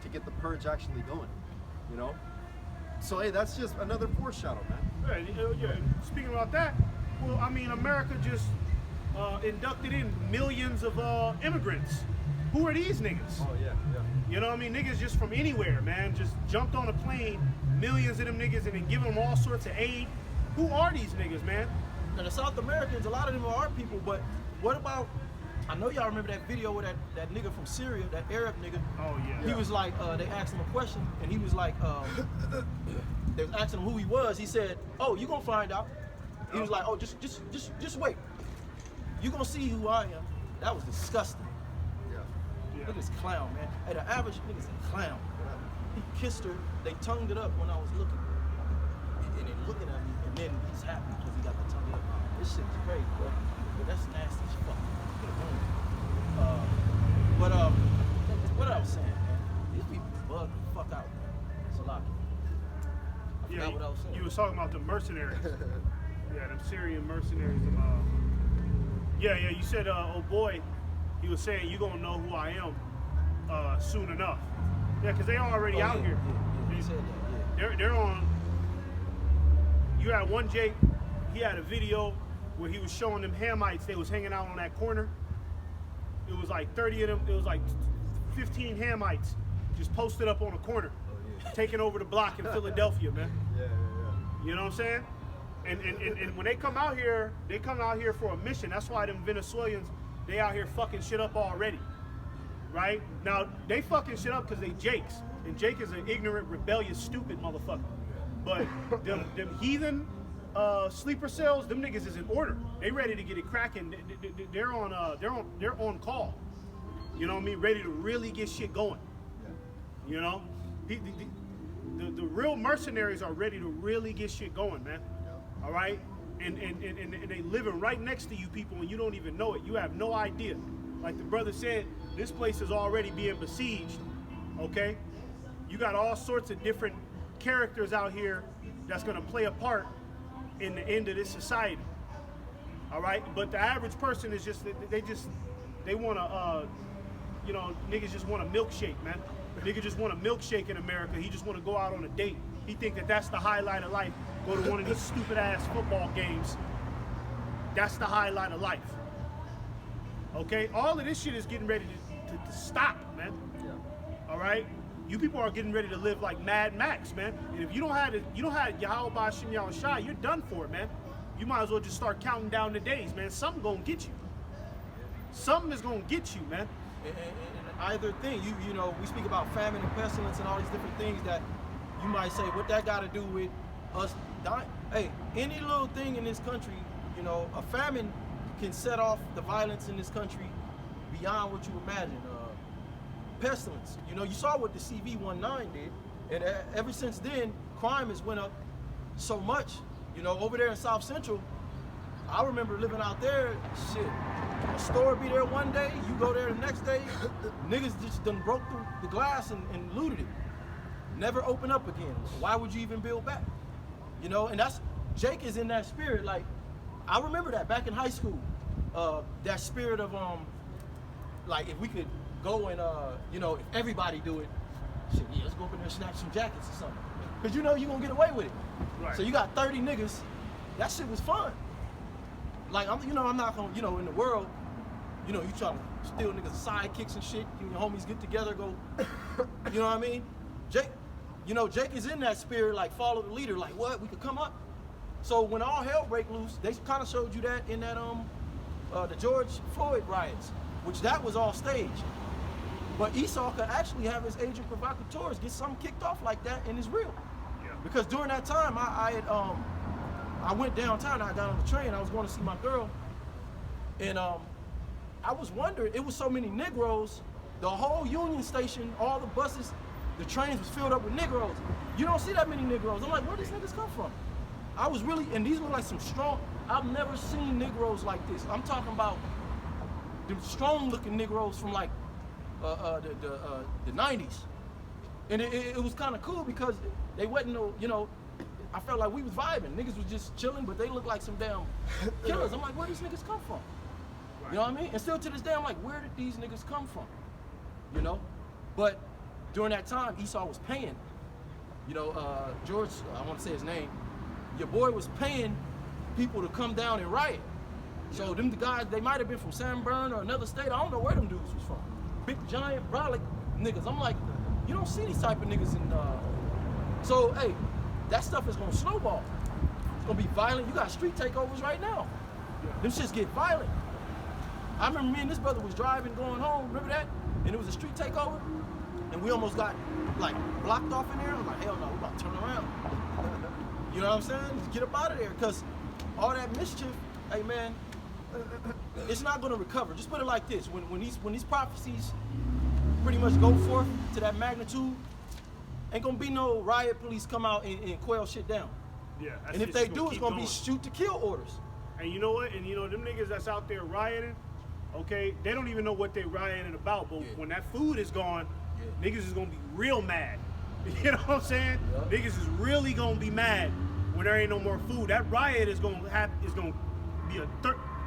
to get the purge actually going. You know. So hey, that's just another foreshadow, man. Yeah. Speaking about that, well, I mean, America just inducted in millions of immigrants. Who are these niggas? Oh yeah. You know what I mean? Niggas just from anywhere, man. Just jumped on a plane, millions of them niggas, and then giving them all sorts of aid. Who are these niggas, man? And the South Americans, a lot of them are our people, but what about, I know y'all remember that video with that nigga from Syria, that Arab nigga. Oh, yeah. He was like, they asked him a question, and he was like, they was asking him who he was. He said, oh, you gonna find out. He was like, oh, just wait. You gonna see who I am. That was disgusting. Nigga's clown, man. Hey, the average nigga's a clown. He kissed her, they tongued it up when I was looking. And then looking at me, and then he's happy because he got the tongue up. This shit is crazy, bro. But that's nasty as fuck. What I was saying, man, these people bug the fuck out, man. Salaki. I talking about the mercenaries. Yeah, them Syrian mercenaries. Yeah, you said, oh boy, he was saying you gonna know who I am soon enough. Yeah, because they already out here. Yeah, he said that, yeah. They're on. You had one Jake, he had a video where he was showing them Hamites. They was hanging out on that corner. It was like 30 of them. It was like 15 Hamites just posted up on a corner, taking over the block in Philadelphia, man. Yeah. You know what I'm saying? And when they come out here for a mission. That's why them Venezuelans, they out here fucking shit up already. Right? Now, they fucking shit up because they Jakes. And Jake is an ignorant, rebellious, stupid motherfucker. But them heathen sleeper cells, them niggas is in order. They ready to get it cracking. They're on call. You know what I mean? Ready to really get shit going. You know? The real mercenaries are ready to really get shit going, man. All right? And they living right next to you people and you don't even know it. You have no idea. Like the brother said, this place is already being besieged, okay? You got all sorts of different characters out here that's gonna play a part in the end of this society, all right? But the average person is just, they wanna, you know, niggas just want a milkshake, man. Nigga just want a milkshake in America. He just wanna go out on a date. He think that that's the highlight of life. Go to one of these stupid ass football games. That's the highlight of life. Okay, all of this shit is getting ready to stop, man. Yeah. All right, you people are getting ready to live like Mad Max, man. And if you don't have Yahweh Ba'Shem Yahushua, you're done for it, man. You might as well just start counting down the days, man. Something gonna get you. Something is gonna get you, man. And either thing, you know, we speak about famine and pestilence and all these different things that you might say, what that got to do with us dying? Hey, any little thing in this country, you know, a famine can set off the violence in this country beyond what you imagine. Pestilence, you know, you saw what the CV-19 did, and ever since then, crime has went up so much. You know, over there in South Central, I remember living out there, shit, a store be there one day, you go there the next day, niggas just done broke through the glass and looted it. Never open up again. Why would you even build back? You know, and that's, Jake is in that spirit. Like, I remember that back in high school, that spirit of, like, if we could go and, you know, if everybody do it, shit, yeah, let's go up in there and snatch some jackets or something. Because you know you're going to get away with it. Right. So you got 30 niggas, that shit was fun. Like, I'm not going to, you know, in the world, you know, you try to steal niggas sidekicks and shit, you and your homies get together, go, you know what I mean? Jake, you know, Jake is in that spirit, like, follow the leader, like, what, we could come up? So when all hell break loose, they kind of showed you that in that, the George Floyd riots, which that was all staged. But Esau could actually have his agent provocateurs get something kicked off like that, and it's real. Yeah. Because during that time, I went downtown, I got on the train, I was going to see my girl, and I was wondering, it was so many Negroes, the whole Union Station, all the buses, the trains was filled up with Negroes. You don't see that many Negroes. I'm like, where these niggas come from? I was really, and these were like some strong, I've never seen Negroes like this. I'm talking about the strong looking Negroes from like the 90s. And it was kind of cool because they wasn't no, you know, I felt like we was vibing. Niggas was just chilling, but they looked like some damn killers. I'm like, where these niggas come from? You know what I mean? And still to this day, I'm like, where did these niggas come from? You know? But during that time, Esau was paying. You know, George, I want to say his name, your boy was paying people to come down and riot. So them the guys, they might have been from San Bern or another state. I don't know where them dudes was from. Big, giant, brolic niggas. I'm like, you don't see these type of niggas in, so, hey, that stuff is gonna snowball. It's gonna be violent. You got street takeovers right now. Them shits get violent. I remember me and this brother was driving, going home, remember that? And it was a street takeover, and we almost got, like, blocked off in there. I'm like, hell no, we're about to turn around. You know what I'm saying? Just get up out of there, because all that mischief, hey man, it's not gonna recover. Just put it like this, when these prophecies pretty much go forth to that magnitude, ain't gonna be no riot police come out and quail shit down. Yeah. And if they do, it's gonna be shoot to kill orders. And you know what? And you know, them niggas that's out there rioting, okay, they don't even know what they rioting about, but when that food is gone, niggas is gonna be real mad. You know what I'm saying? Niggas is really gonna be mad when there ain't no more food. That riot is gonna be a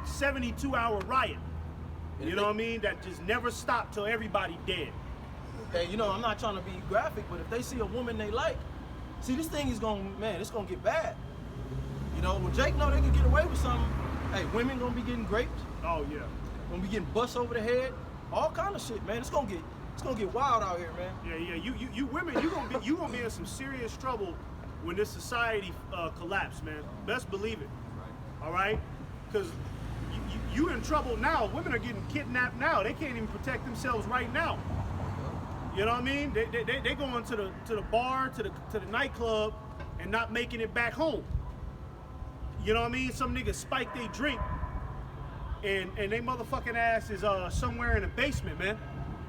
72-hour riot. You know what I mean? That just never stopped till everybody dead. Hey, you know, I'm not trying to be graphic, but if they see a woman they like, see, this thing is it's gonna get bad. You know, when Jake know they can get away with something, hey, women gonna be getting raped. Oh yeah. Gonna be getting bust over the head, all kind of shit, man. It's gonna get wild out here, man. Yeah. You women, you gonna be in some serious trouble when this society collapse, man. Best believe it. All right, because you in trouble now. Women are getting kidnapped now. They can't even protect themselves right now. You know what I mean? They going to the bar, to the nightclub, and not making it back home. You know what I mean? Some niggas spike they drink, and they motherfucking ass is somewhere in a basement, man.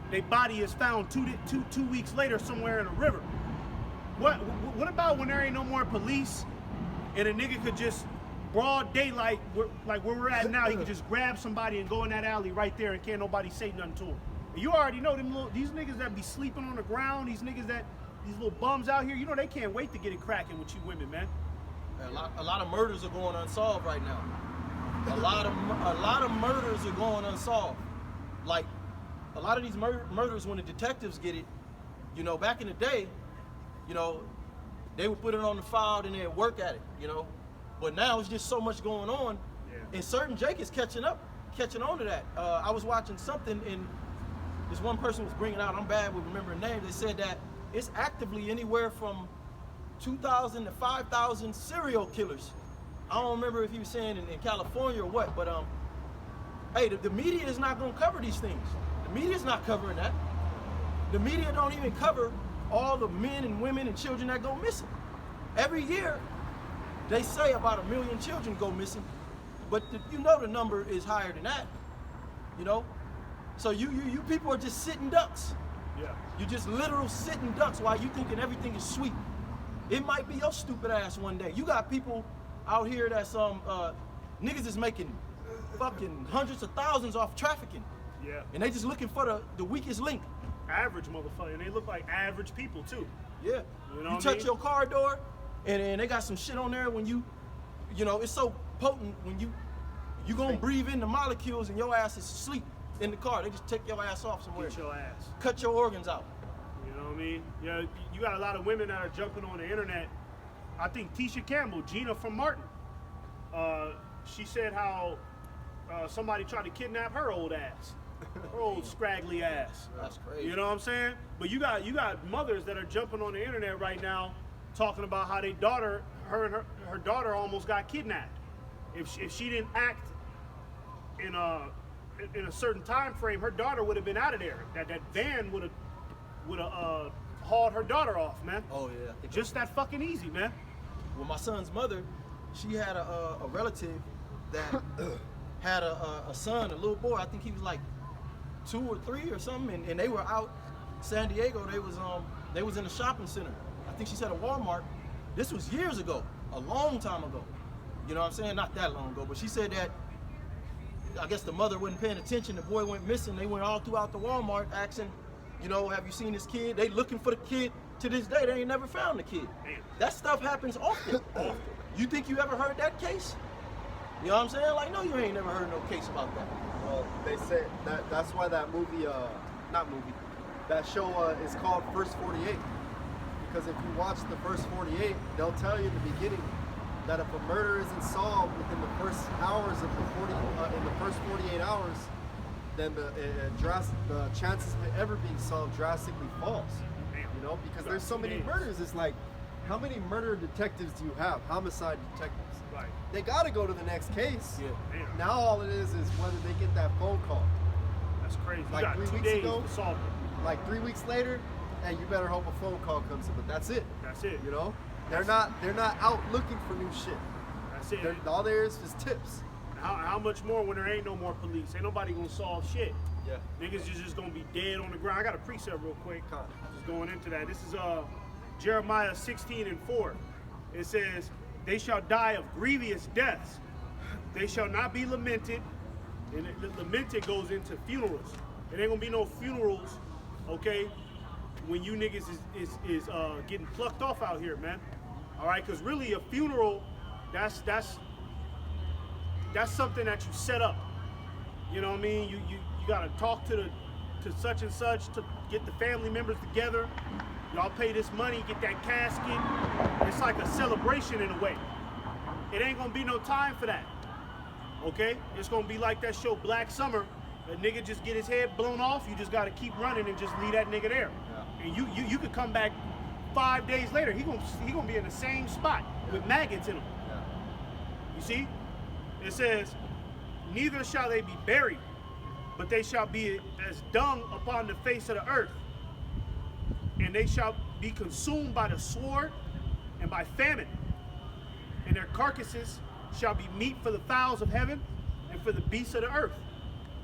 Their body is found two weeks later somewhere in a river. What about when there ain't no more police, and a nigga could just broad daylight, like where we're at now, he could just grab somebody and go in that alley right there, and can't nobody say nothing to him. You already know these niggas that be sleeping on the ground, these little bums out here, you know they can't wait to get it cracking with you women, man. A lot of murders are going unsolved right now. A lot of murders are going unsolved. Like a lot of these murders, when the detectives get it, you know, back in the day, you know, they would put it on the file and they'd work at it, you know. But now it's just so much going on, and certain Jake is catching on to that. I was watching something, and this one person was bringing out, I'm bad with remembering names, they said that it's actively anywhere from 2,000 to 5,000 serial killers. I don't remember if he was saying in California or what, but hey, the media is not gonna cover these things. The media's not covering that. The media don't even cover all the men and women and children that go missing. Every year, they say about 1 million children go missing, but you know the number is higher than that, you know? So you people are just sitting ducks. Yeah. You just literal sitting ducks while you thinking everything is sweet. It might be your stupid ass one day. You got people out here that niggas is making fucking hundreds of thousands off trafficking. Yeah. And they just looking for the weakest link. Average motherfucker, and they look like average people too. Yeah. You know You what I touch mean? your car door, and they got some shit on there when you know, it's so potent when you gonna breathe in the molecules and your ass is asleep in the car. They just take your ass off somewhere. Get your ass. Cut your organs out. You know what I mean? Yeah, you got a lot of women that are jumping on the internet. I think Tisha Campbell, Gina from Martin, she said how somebody tried to kidnap her old ass. Her old scraggly ass. That's crazy. You know what I'm saying? But you got mothers that are jumping on the internet right now talking about how her daughter almost got kidnapped. If she didn't act in a certain time frame, her daughter would have been out of there. That van would have hauled her daughter off, man. Oh yeah. I think Just that fucking easy, man. Well, my son's mother, she had a relative that had a son, a little boy. I think he was like 2 or 3 or something, and they were out San Diego. They was in a shopping center. I think she said a Walmart. This was years ago, a long time ago. You know what I'm saying? Not that long ago, but she said that I guess the mother wasn't paying attention. The boy went missing. They went all throughout the Walmart asking, you know, have you seen this kid? They looking for the kid. To this day, they ain't never found the kid. That stuff happens often. You think you ever heard that case? You know what I'm saying? Like, no, you ain't never heard no case about that. Well, they say that's why that movie, that show is called First 48. Because if you watch the first 48, they'll tell you in the beginning that if a murder isn't solved within the first hours of in the first 48 hours, then the chances of it ever being solved drastically falls. You know, because there's so many murders. It's like, how many murder detectives do you have? Homicide detectives. Right. They got to go to the next case. Yeah. Damn. Now all it is whether they get that phone call. That's crazy. Like you got 3 2 weeks days ago? to solve it. Like 3 weeks later, and you better hope a phone call comes in. But that's it. That's it. You know, they're not out looking for new shit. That's it. All there is tips. How much more when there ain't no more police? Ain't nobody gonna solve shit. Yeah. Niggas is just gonna be dead on the ground. I got a precept real quick. Come on. Just going into that. This is Jeremiah 16:4. It says, "They shall die of grievous deaths. They shall not be lamented." And lamented goes into funerals. It ain't gonna be no funerals, okay? When you niggas is getting plucked off out here, man. All right, because really a funeral, that's something that you set up. You know what I mean? You gotta talk to such and such to get the family members together. Y'all pay this money, get that casket. It's like a celebration in a way. It ain't gonna be no time for that. Okay? It's gonna be like that show Black Summer. A nigga just get his head blown off, you just gotta keep running and just leave that nigga there. Yeah. And you could come back 5 days later, he gonna be in the same spot with maggots in him. Yeah. You see? It says, neither shall they be buried, but they shall be as dung upon the face of the earth. And they shall be consumed by the sword and by famine. And their carcasses shall be meat for the fowls of heaven and for the beasts of the earth.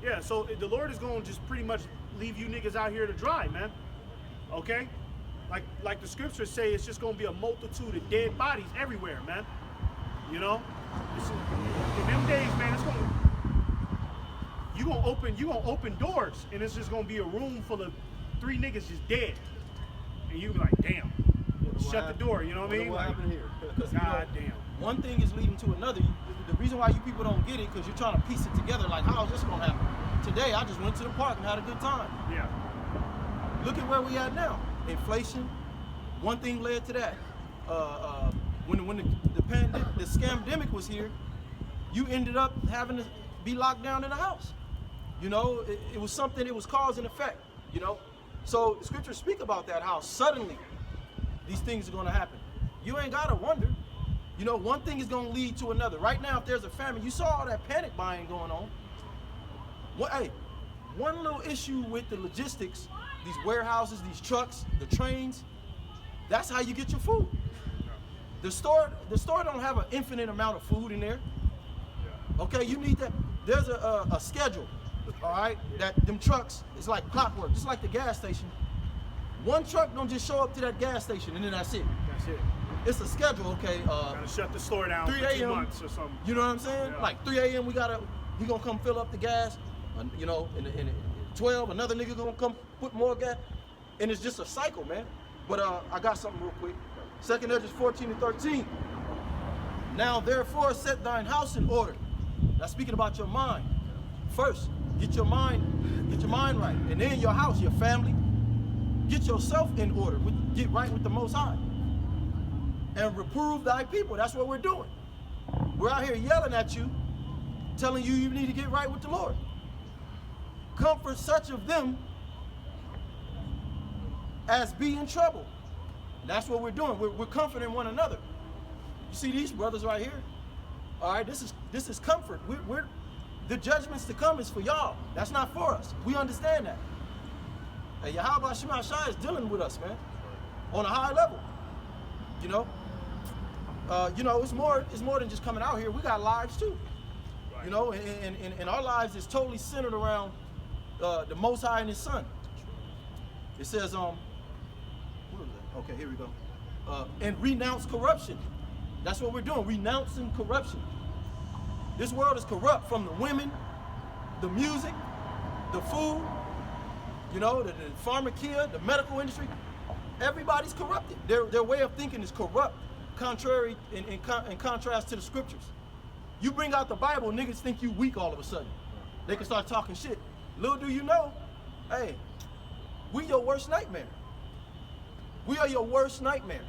Yeah, so the Lord is going to just pretty much leave you niggas out here to dry, man. Okay? Like the scriptures say, it's just going to be a multitude of dead bodies everywhere, man. You know? In them days, man, it's going to... You gonna open doors, and it's just gonna be a room full of 3 niggas just dead, and you be like, damn, shut the door. You know what I mean? What happened here? God damn. One thing is leading to another. The reason why you people don't get it, because you're trying to piece it together. Like, how is this gonna happen? Today, I just went to the park and had a good time. Yeah. Look at where we at now. Inflation. One thing led to that. When the scamdemic was here, you ended up having to be locked down in the house. You know, it was something, it was cause and effect, you know? So the scriptures speak about that, how suddenly these things are gonna happen. You ain't gotta wonder. You know, one thing is gonna lead to another. Right now, if there's a famine, you saw all that panic buying going on. One little issue with the logistics, these warehouses, these trucks, the trains, that's how you get your food. The store don't have an infinite amount of food in there. Okay, you need that. There's a schedule. All right, that them trucks is like clockwork, just like the gas station. One truck don't just show up to that gas station and then that's it. That's it. It's a schedule, okay? Gotta shut the store down 3 for 2 a.m. months or something. You know what I'm saying? Yeah. Like 3 a.m. he gonna come fill up the gas. You know, in 12, another nigga gonna come put more gas, and it's just a cycle, man. But I got something real quick. 2 Ezra 14-13. Now therefore set thine house in order. That's speaking about your mind. First, get your mind right, and then your house, your family. Get yourself in order. Get right with the Most High, and reprove thy people. That's what we're doing. We're out here yelling at you, telling you need to get right with the Lord. Comfort such of them as be in trouble. That's what we're doing. We're comforting one another. You see these brothers right here? All right, this is comfort. We're the judgments to come is for y'all. That's not for us. We understand that. And Yahweh Shema Shai is dealing with us, man, on a high level. You know, it's more than just coming out here. We got lives too. Right. You know, and our lives is totally centered around the Most High and His Son. It says, what is that? Okay, here we go. And renounce corruption. That's what we're doing, renouncing corruption. This world is corrupt, from the women, the music, the food, you know, the pharmacia, the medical industry. Everybody's corrupted. Their way of thinking is corrupt, contrary in contrast to the scriptures. You bring out the Bible, niggas think you weak all of a sudden. They can start talking shit. Little do you know, hey, we your worst nightmare. We are your worst nightmare.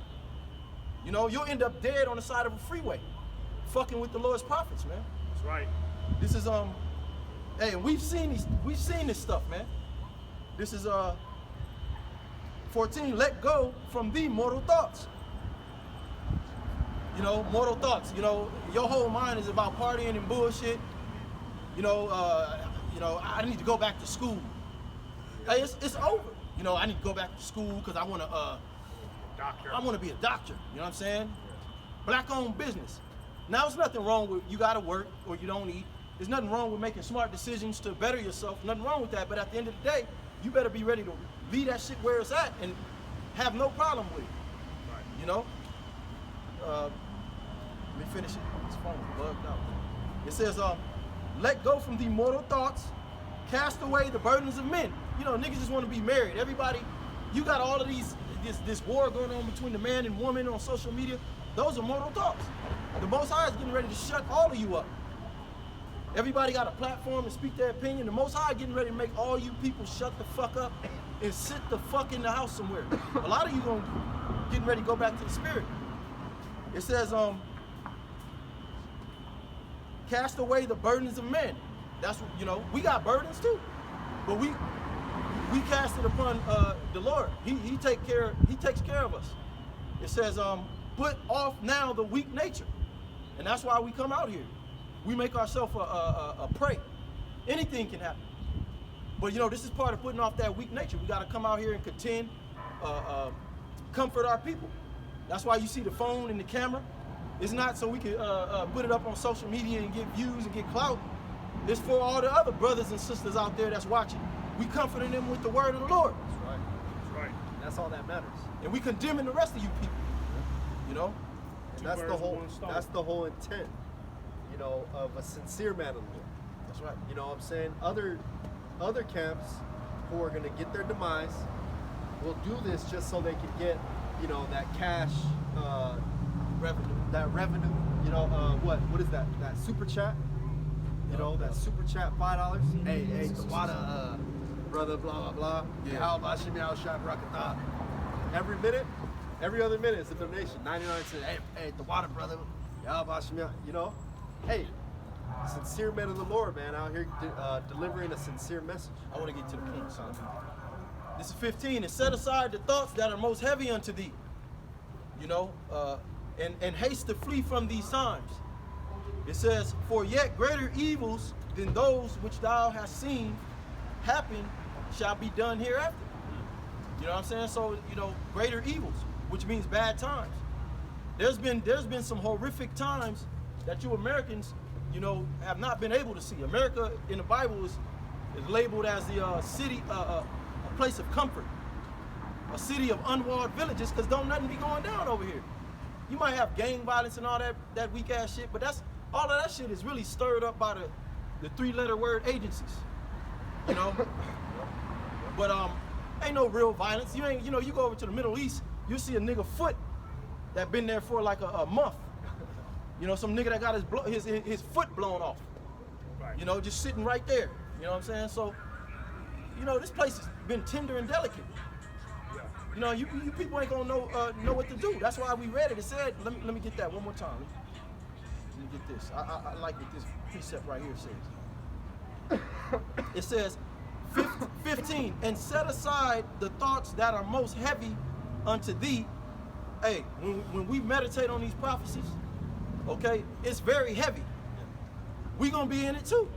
You know, you'll end up dead on the side of a freeway, fucking with the Lord's prophets, man. That's right. This is hey, and we've seen this stuff, man. This is 14. Let go from thee mortal thoughts. You know, mortal thoughts. You know, your whole mind is about partying and bullshit. You know, I need to go back to school. Hey, it's over. You know, I need to go back to school because I want to be a doctor. You know what I'm saying? Black-owned business. Now, there's nothing wrong with you got to work or you don't eat. There's nothing wrong with making smart decisions to better yourself. Nothing wrong with that. But at the end of the day, you better be ready to leave that shit where it's at and have no problem with it. Right. You know? Let me finish it. This phone's bugged out. It says, let go from the mortal thoughts, cast away the burdens of men. You know, niggas just want to be married. Everybody, you got all of this war going on between the man and woman on social media. Those are mortal thoughts. The Most High is getting ready to shut all of you up. Everybody got a platform to speak their opinion. The Most High getting ready to make all you people shut the fuck up and sit the fuck in the house somewhere. A lot of you getting ready to go back to the spirit. It says, cast away the burdens of men. That's what, you know, we got burdens too, but we cast it upon the Lord. He takes care of us. It says, put off now the weak nature, and that's why we come out here. We make ourselves a prey. Anything can happen. But you know, this is part of putting off that weak nature. We got to come out here and contend, comfort our people. That's why you see the phone and the camera. It's not so we can put it up on social media and get views and get clout. It's for all the other brothers and sisters out there that's watching. We comforting them with the word of the Lord. That's right. That's right. That's all that matters. And we condemning the rest of you people. You know? And that's the whole intent, you know, of a sincere man of the Lord. That's right. You know what I'm saying? Other camps who are gonna get their demise will do this just so they can get, you know, that cash revenue. That revenue. You know, what is that? That super chat? You know, that super chat $5. Hey, the water, brother, blah blah blah. Yeah. How about Shimmy out shot Rakata? Every minute, every other minute is a donation. 99 cents. Hey, the water, brother. How about Shimmy? You know, hey, sincere men of the Lord, man, out here delivering a sincere message. I want to get to the point, son. This is 15. And set aside the thoughts that are most heavy unto thee. You know, and haste to flee from these times. It says, for yet greater evils than those which thou hast seen happen shall be done hereafter. You know what I'm saying? So, you know, greater evils, which means bad times. There's been some horrific times that you Americans, you know, have not been able to see. America in the Bible is labeled as the city, a place of comfort, a city of unwalled villages, because don't nothing be going down over here. You might have gang violence and all that weak ass shit, but all of that shit is really stirred up by the 3-letter word agencies. You know? But ain't no real violence. You know, you go over to the Middle East, you see a nigga foot that been there for like a month. You know, some nigga that got his foot blown off. Right. You know, just sitting right there. You know what I'm saying? So, you know, this place has been tender and delicate. Yeah. You know, you people ain't gonna know what to do. That's why we read it. It said, let me get that one more time. Let me get this. I like what this precept right here says. It says, 15, and set aside the thoughts that are most heavy unto thee. Hey, when we meditate on these prophecies, okay, it's very heavy. We gonna be in it too.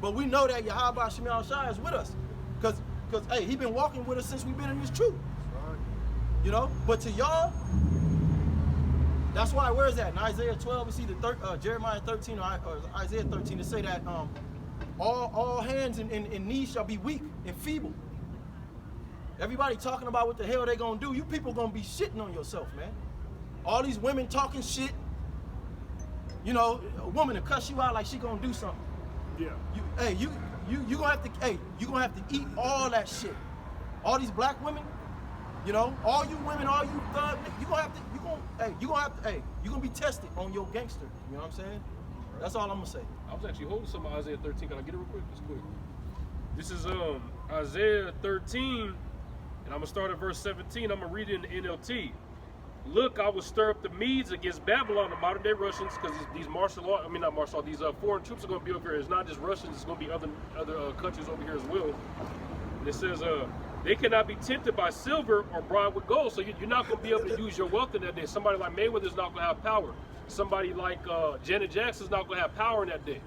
But we know that Yahweh Shema Shai is with us. Cause hey, he been walking with us since we've been in this truth. You know, but to y'all, that's why, where is that? In Isaiah 12, it's either Jeremiah 13 or Isaiah 13 to say that all hands and knees shall be weak and feeble. Everybody talking about what the hell they gonna do. You people gonna be shitting on yourself, man. All these women talking shit. You know, a woman to cuss you out like she gonna do something. Yeah. You gonna have to eat all that shit. All these black women, you know, all you women, all you thugs, you're gonna be tested on your gangster. You know what I'm saying? That's all I'm gonna say. I was actually holding some of Isaiah 13. Can I get it real quick? Just quick. This is Isaiah 13, and I'm gonna start at verse 17. I'm gonna read it in the NLT. Look, I will stir up the Medes against Babylon, the modern day Russians, because these these foreign troops are going to be over here. It's not just Russians, it's going to be other countries over here as well. And it says, they cannot be tempted by silver or bribed with gold. So you're not going to be able to use your wealth in that day. Somebody like Mayweather's not going to have power. Somebody like Janet Jackson's not going to have power in that day.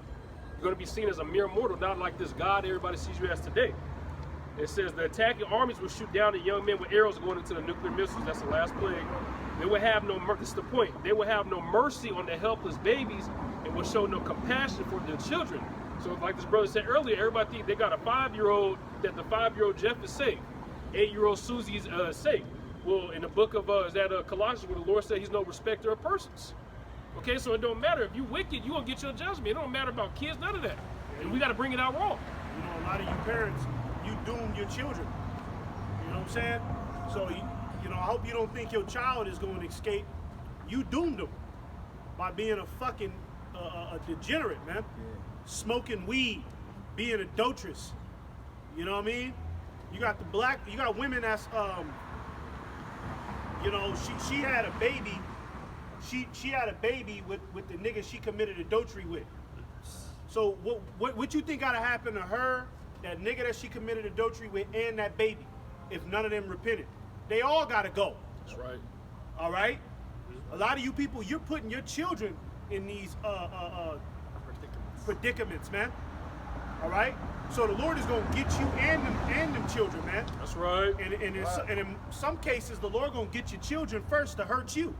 You're going to be seen as a mere mortal, not like this God everybody sees you as today. It says the attacking armies will shoot down the young men with arrows going into the nuclear missiles. That's the last plague. They will have no mercy. This is the point. They will have no mercy on the helpless babies and will show no compassion for their children. So like this brother said earlier, everybody think they got a 5-year-old, that the 5-year-old Jeff is safe. 8-year-old Susie's safe. Well, in the book of Colossians, where the Lord said he's no respecter of persons. Okay, so it don't matter. If you wicked, you gonna get your judgment. It don't matter about kids, none of that. And we gotta bring it out wrong. You know, a lot of you parents, you doom your children. You know what I'm saying? So, you know, I hope you don't think your child is going to escape, You doomed them by being a fucking a degenerate, man. Smoking weed, being adulterous. You know what I mean? You got women that's you know, she had a baby. She had a baby with the nigga she committed adultery with. So what you think gotta happen to her, that nigga that she committed adultery with, and that baby, if none of them repented? They all gotta go. That's right. All right? A lot of you people, you're putting your children in these predicaments, man. All right? So the Lord is gonna get you and them children, man. That's right. And in some cases, the Lord gonna get your children first to hurt you.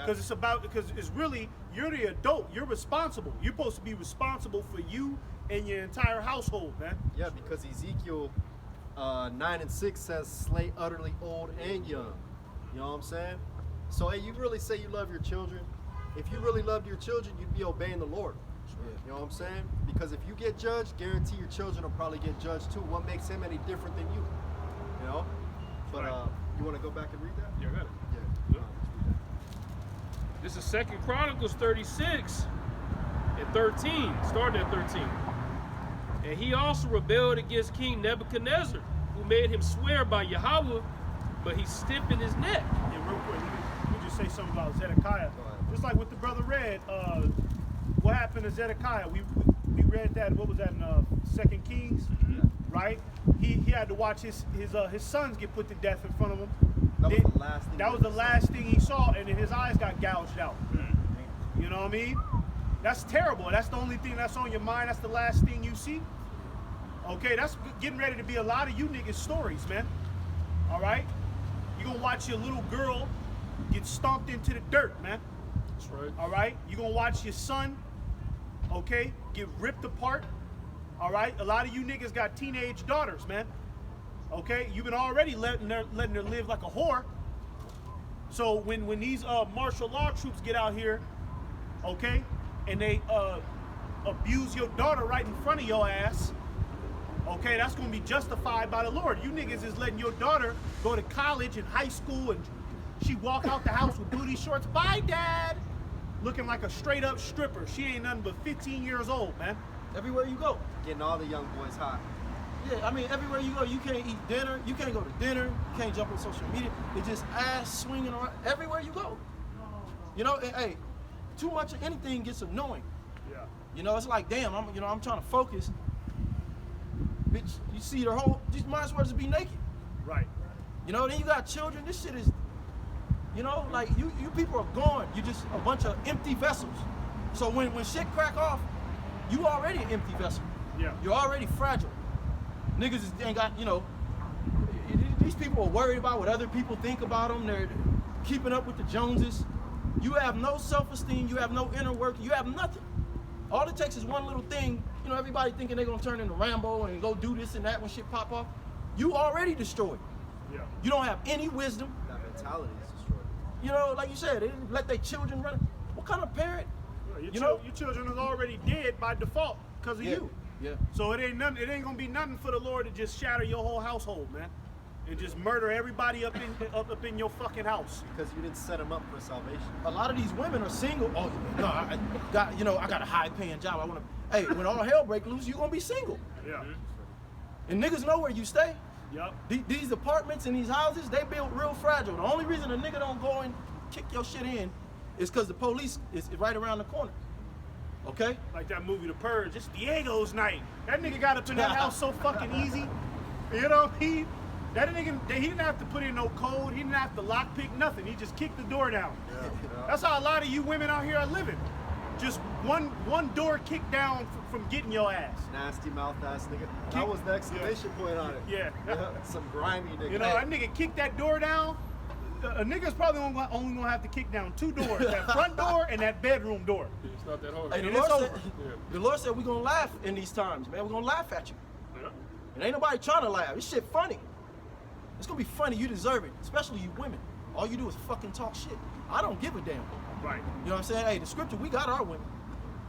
Because it's really, you're the adult. You're responsible. You're supposed to be responsible for you and your entire household, man. Yeah, because Ezekiel 9:6 says, slay utterly old and young. You know what I'm saying? So, hey, you really say you love your children? If you really loved your children, you'd be obeying the Lord. You know what I'm saying? Because if you get judged, guarantee your children will probably get judged too. What makes him any different than you? You know? But you want to go back and read that? Yeah, I got it. Yeah. Yeah. This is 2 Chronicles 36 and 13, starting at 13. And he also rebelled against King Nebuchadnezzar, who made him swear by Yahweh, but he stiffened his neck. Yeah, real quick, let me just say something about Zedekiah. Just like what the brother read, what happened to Zedekiah? We read that, what was that in 2 Kings? Right? He had to watch his sons get put to death in front of him. That was the last thing he saw, and then his eyes got gouged out. You know what I mean? That's terrible. That's the only thing that's on your mind. That's the last thing you see. Okay, that's getting ready to be a lot of you niggas' stories, man. All right? You're going to watch your little girl get stomped into the dirt, man. That's right. All right? You're going to watch your son, okay, get ripped apart. All right? A lot of you niggas got teenage daughters, man. Okay? You've been already letting her live like a whore. So when these martial law troops get out here, okay, and they abuse your daughter right in front of your ass, okay, that's gonna be justified by the Lord. You niggas is letting your daughter go to college and high school, and she walk out the house with booty shorts. Bye, Dad. Looking like a straight up stripper. She ain't nothing but 15 years old, man. Everywhere you go. Getting all the young boys hot. Yeah, I mean, everywhere you go, you can't eat dinner, you can't go to dinner, you can't jump on social media. It's just ass swinging around everywhere you go. You know, and, hey, too much of anything gets annoying. Yeah. You know, it's like, damn, I'm trying to focus. Bitch, you see the whole, you might as well just be naked. Right. You know, then you got children, this shit is, you know, like, you people are gone. You're just a bunch of empty vessels. So when shit crack off, you already an empty vessel. Yeah. You're already fragile. Niggas ain't got, you know, these people are worried about what other people think about them. They're keeping up with the Joneses. You have no self-esteem. You have no inner work. You have nothing. All it takes is one little thing. You know, everybody thinking they're going to turn into Rambo and go do this and that when shit pop off. You already destroyed. Yeah. You don't have any wisdom. That mentality is destroyed. You know, like you said, they didn't let their children run. What kind of parent? Your children is already dead by default because of you. Yeah. So it ain't gonna be nothing for the Lord to just shatter your whole household, man, and just murder everybody up in your fucking house. Because you didn't set them up for salvation. A lot of these women are single. Oh no, I got a high-paying job. I want to. Hey, when all hell break loose, you gonna be single. Yeah. And niggas know where you stay. Yep. These apartments and these houses, they built real fragile. The only reason a nigga don't go and kick your shit in is because the police is right around the corner. Okay? Like that movie The Purge. It's Diego's night. That nigga got up in that house so fucking easy. You know what I mean? That nigga, he didn't have to put in no code. He didn't have to lockpick nothing. He just kicked the door down. Yeah. That's how a lot of you women out here are living. Just one door kicked down from getting your ass. Nasty mouth ass nigga. That was the exclamation point on it. Yeah. Some grimy nigga. You know, that nigga kicked that door down. A nigga's probably only gonna have to kick down 2 doors. That front door and that bedroom door. It's not that hard. Hey, And it's over. the Lord said we're gonna laugh in these times, man. We're gonna laugh at you. Yeah. And ain't nobody trying to laugh. This shit funny. It's gonna be funny. You deserve it, especially you women. All you do is fucking talk shit. I don't give a damn. Right. You know what I'm saying? Hey, the scripture, we got our women.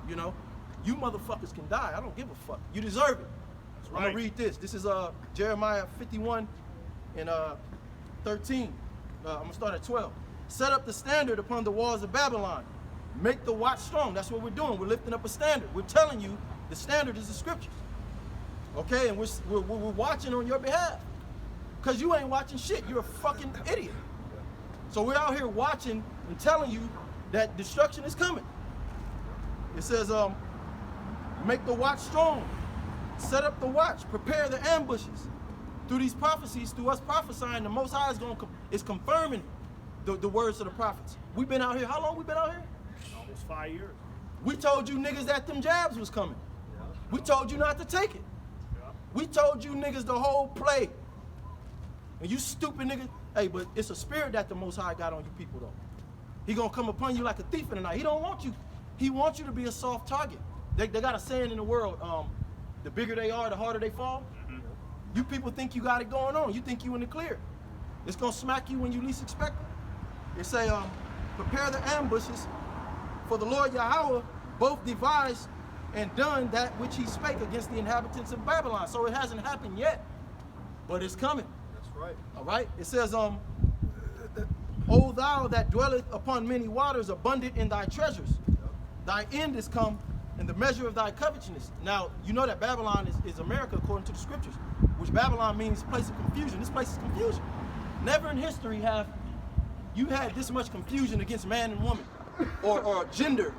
You know, you motherfuckers can die. I don't give a fuck. You deserve it. That's I'm right. gonna read this. This is Jeremiah 51 and 13. I'm gonna start at 12. It set up the standard upon the walls of Babylon. Make the watch strong. That's what we're doing. We're lifting up a standard. We're telling you the standard is the scriptures. Okay, and we're watching on your behalf. Because you ain't watching shit. You're a fucking idiot. So we're out here watching and telling you that destruction is coming. It says, make the watch strong. Set up the watch. Prepare the ambushes. Through these prophecies, through us prophesying, the Most High is confirming the words of the prophets. We've been out here. How long we been out here? Almost 5 years. We told you niggas that them jabs was coming. We told you not to take it. We told you niggas the whole play. And you stupid niggas. Hey, but it's a spirit that the Most High got on you people though. He gonna come upon you like a thief in the night. He don't want you. He wants you to be a soft target. They got a saying in the world, the bigger they are, the harder they fall. You people think you got it going on. You think you in the clear. It's gonna smack you when you least expect it. It say, prepare the ambushes, for the Lord Yahweh both devised and done that which he spake against the inhabitants of Babylon. So it hasn't happened yet, but it's coming. That's right. All right. It says, O thou that dwelleth upon many waters, abundant in thy treasures. Thy end is come, and the measure of thy covetousness. Now, you know that Babylon is America according to the scriptures, which Babylon means place of confusion. This place is confusion. Never in history have you had this much confusion against man and woman, or gender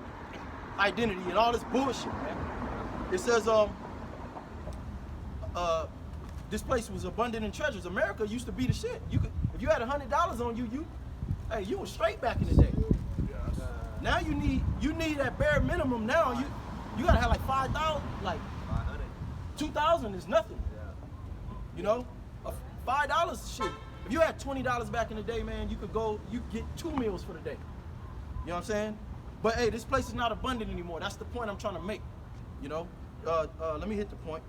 identity and all this bullshit, man. It says, this place was abundant in treasures. America used to be the shit. You could, if you had $100 on you, hey, you was straight back in the day. Now you need that bare minimum. Now you gotta have like 5,000, like 500. 2,000 is nothing. You know, $5 shit. If you had $20 back in the day, man, you get 2 meals for the day. You know what I'm saying? But hey, this place is not abundant anymore. That's the point I'm trying to make. You know, let me hit the point.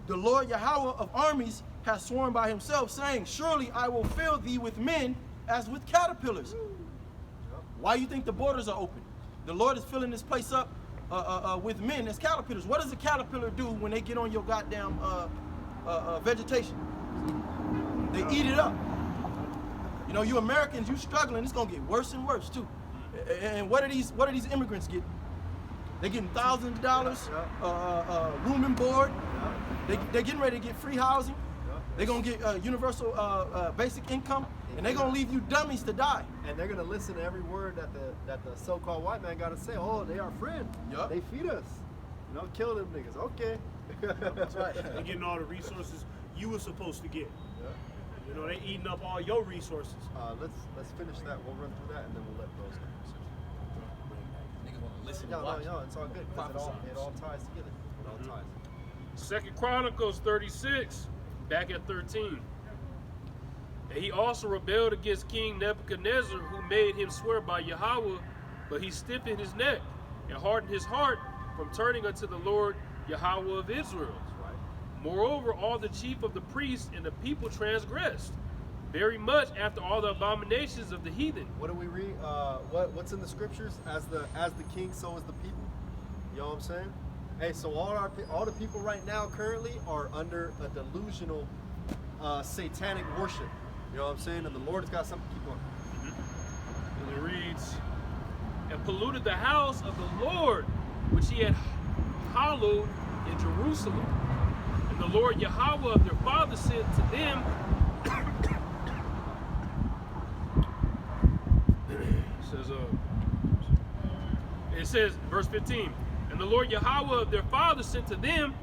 The Lord Yahweh of armies has sworn by himself, saying, surely I will fill thee with men as with caterpillars. Why you think the borders are open? The Lord is filling this place up with men as caterpillars. What does a caterpillar do when they get on your goddamn vegetation? They eat it up. You know, you Americans, you struggling. It's gonna get worse and worse too. And what are these immigrants getting? They getting thousands of dollars, room and board. They getting ready to get free housing. They're gonna get universal basic income, and they're gonna leave you dummies to die. And they're gonna listen to every word that the so-called white man gotta say. Oh, they our friend. Yup. They feed us. You know, kill them niggas. Okay. That's right. They're getting all the resources you were supposed to get. You know, they eating up all your resources. Let's finish that. We'll run through that, and then we'll let those go. Niggas wanna listen and No, watch. it's all good. Because it all ties together. It all ties. Second Chronicles 36, back at 13. And he also rebelled against King Nebuchadnezzar, who made him swear by Yahweh, but he stiffened his neck and hardened his heart from turning unto the Lord Yahweh of Israel. Moreover, all the chief of the priests and the people transgressed very much after all the abominations of the heathen. What do we read? What's in the scriptures? As the king, so is the people. You know what I'm saying? Hey, so all the people right now currently are under a delusional satanic worship. You know what I'm saying? And the Lord has got something to keep on. And it reads, and polluted the house of the Lord, which he had hallowed in Jerusalem. And the Lord Yahweh of their fathers sent to them it says, verse 15, and the Lord Yahweh of their fathers sent to them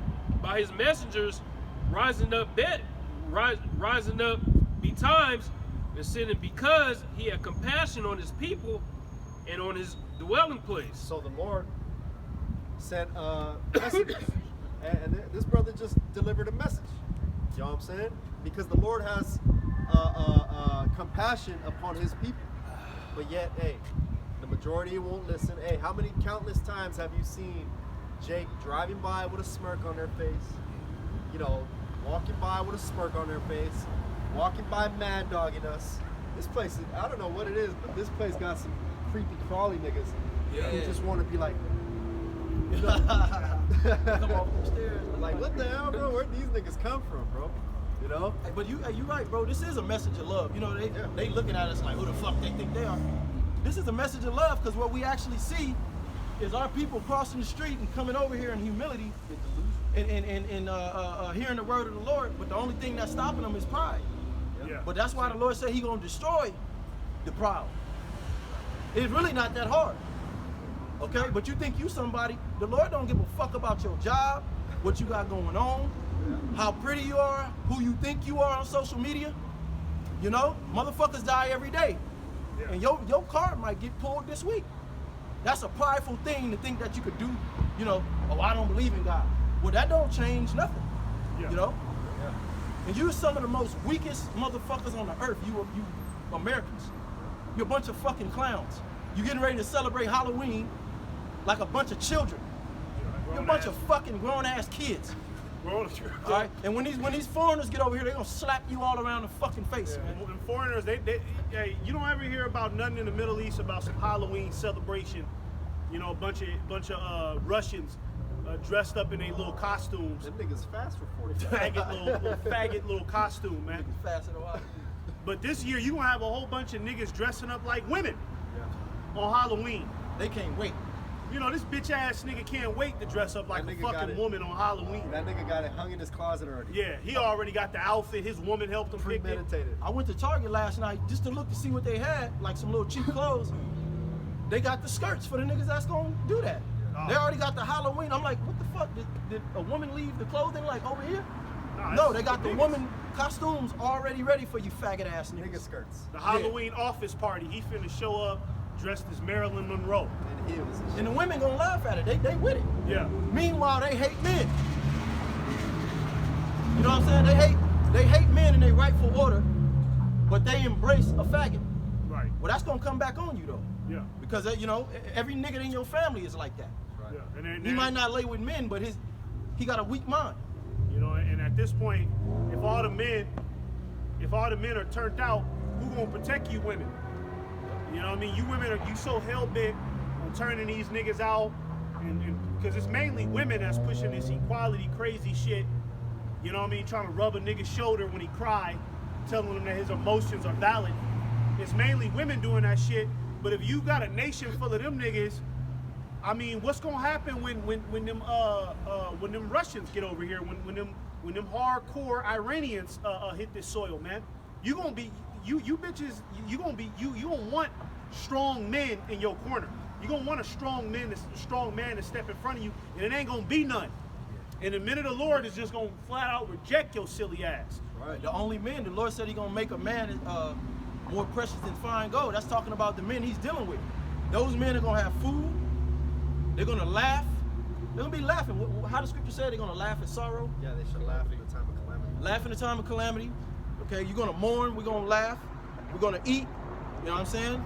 by his messengers, rising up betimes, and sending because he had compassion on his people and on his dwelling place. So the Lord sent messengers. And this brother just delivered a message. You know what I'm saying? Because the Lord has compassion upon his people. But yet, hey, the majority won't listen. Hey, how many countless times have you seen Jake driving by with a smirk on their face? You know, walking by with a smirk on their face, walking by mad dogging us. This place is, I don't know what it is, but this place got some creepy crawly niggas who just want to be like, Come off the stairs. like, what the hell, bro? Where'd these niggas come from, bro? You know? Hey, but you right, bro. This is a message of love. You know, they looking at us like, who the fuck they think they are? This is a message of love because what we actually see is our people crossing the street and coming over here in humility and hearing the word of the Lord. But the only thing that's stopping them is pride. Yeah. But that's why the Lord said He gonna destroy the proud. It's really not that hard. Okay, but you think you somebody? The Lord don't give a fuck about your job, what you got going on, how pretty you are, who you think you are on social media. You know, motherfuckers die every day, and your car might get pulled this week. That's a prideful thing to think that you could do. You know, oh, I don't believe in God. Well, that don't change nothing. Yeah. You know, and you're some of the most weakest motherfuckers on the earth. You Americans. You're a bunch of fucking clowns. You getting ready to celebrate Halloween like a bunch of children. You're a bunch of fucking grown-ass kids. All right? And when these foreigners get over here, they're gonna slap you all around the fucking face, man. And foreigners, hey, you don't ever hear about nothing in the Middle East about some Halloween celebration. You know, a bunch of Russians dressed up in their little costumes. Them niggas fast for 40. Faggot little costume, man. Fast and wild. But this year, you gonna have a whole bunch of niggas dressing up like women on Halloween. They can't wait. You know, this bitch ass nigga can't wait to dress up like That a nigga got fucking it. woman on Halloween. That nigga got it hung in his closet already. Yeah, he already got the outfit. His woman helped him pick it. Premeditated. I went to Target last night just to look to see what they had, like some little cheap clothes. They got the skirts for the niggas that's gonna do that. They already got the Halloween. I'm like, what the fuck? Did a woman leave the clothing like over here? Nah, No, it's they got the niggas. woman costumes already ready for you faggot ass niggas. Nigga skirts. The Halloween office party. He finna show up dressed as Marilyn Monroe. And heels and shit. And the women gonna laugh at it. They with it. Yeah. Meanwhile, they hate men. You know what I'm saying? They hate men in their rightful order, but they embrace a faggot. Right. Well, that's gonna come back on you though, Yeah. because you know every nigga in your family is like that. Right. Yeah. And then, He might not lay with men, but he got a weak mind. You know, and at this point, if all the men are turned out, who gonna protect you women? You know what I mean? You women are so hell bent on turning these niggas out, and because it's mainly women that's pushing this equality crazy shit. You know what I mean? Trying to rub a nigga's shoulder when he cry, telling him that his emotions are valid. It's mainly women doing that shit. But if you got a nation full of them niggas, I mean, what's gonna happen when them Russians get over here? When them hardcore Iranians hit this soil, man? You gonna be you bitches. You gonna want strong men in your corner. You gonna want a strong man to step in front of you, and it ain't gonna be none. And the minute the Lord is just gonna flat out reject your silly ass. Right. The only men, the Lord said He gonna make a man more precious than fine gold. That's talking about the men He's dealing with. Those men are gonna have food. They're gonna laugh. They're gonna be laughing. How the scripture said they're gonna laugh at sorrow. Yeah, they should laugh in the time of calamity. Laugh in the time of calamity. Okay, you're gonna mourn. We're gonna laugh. We're gonna eat. You know what I'm saying? You know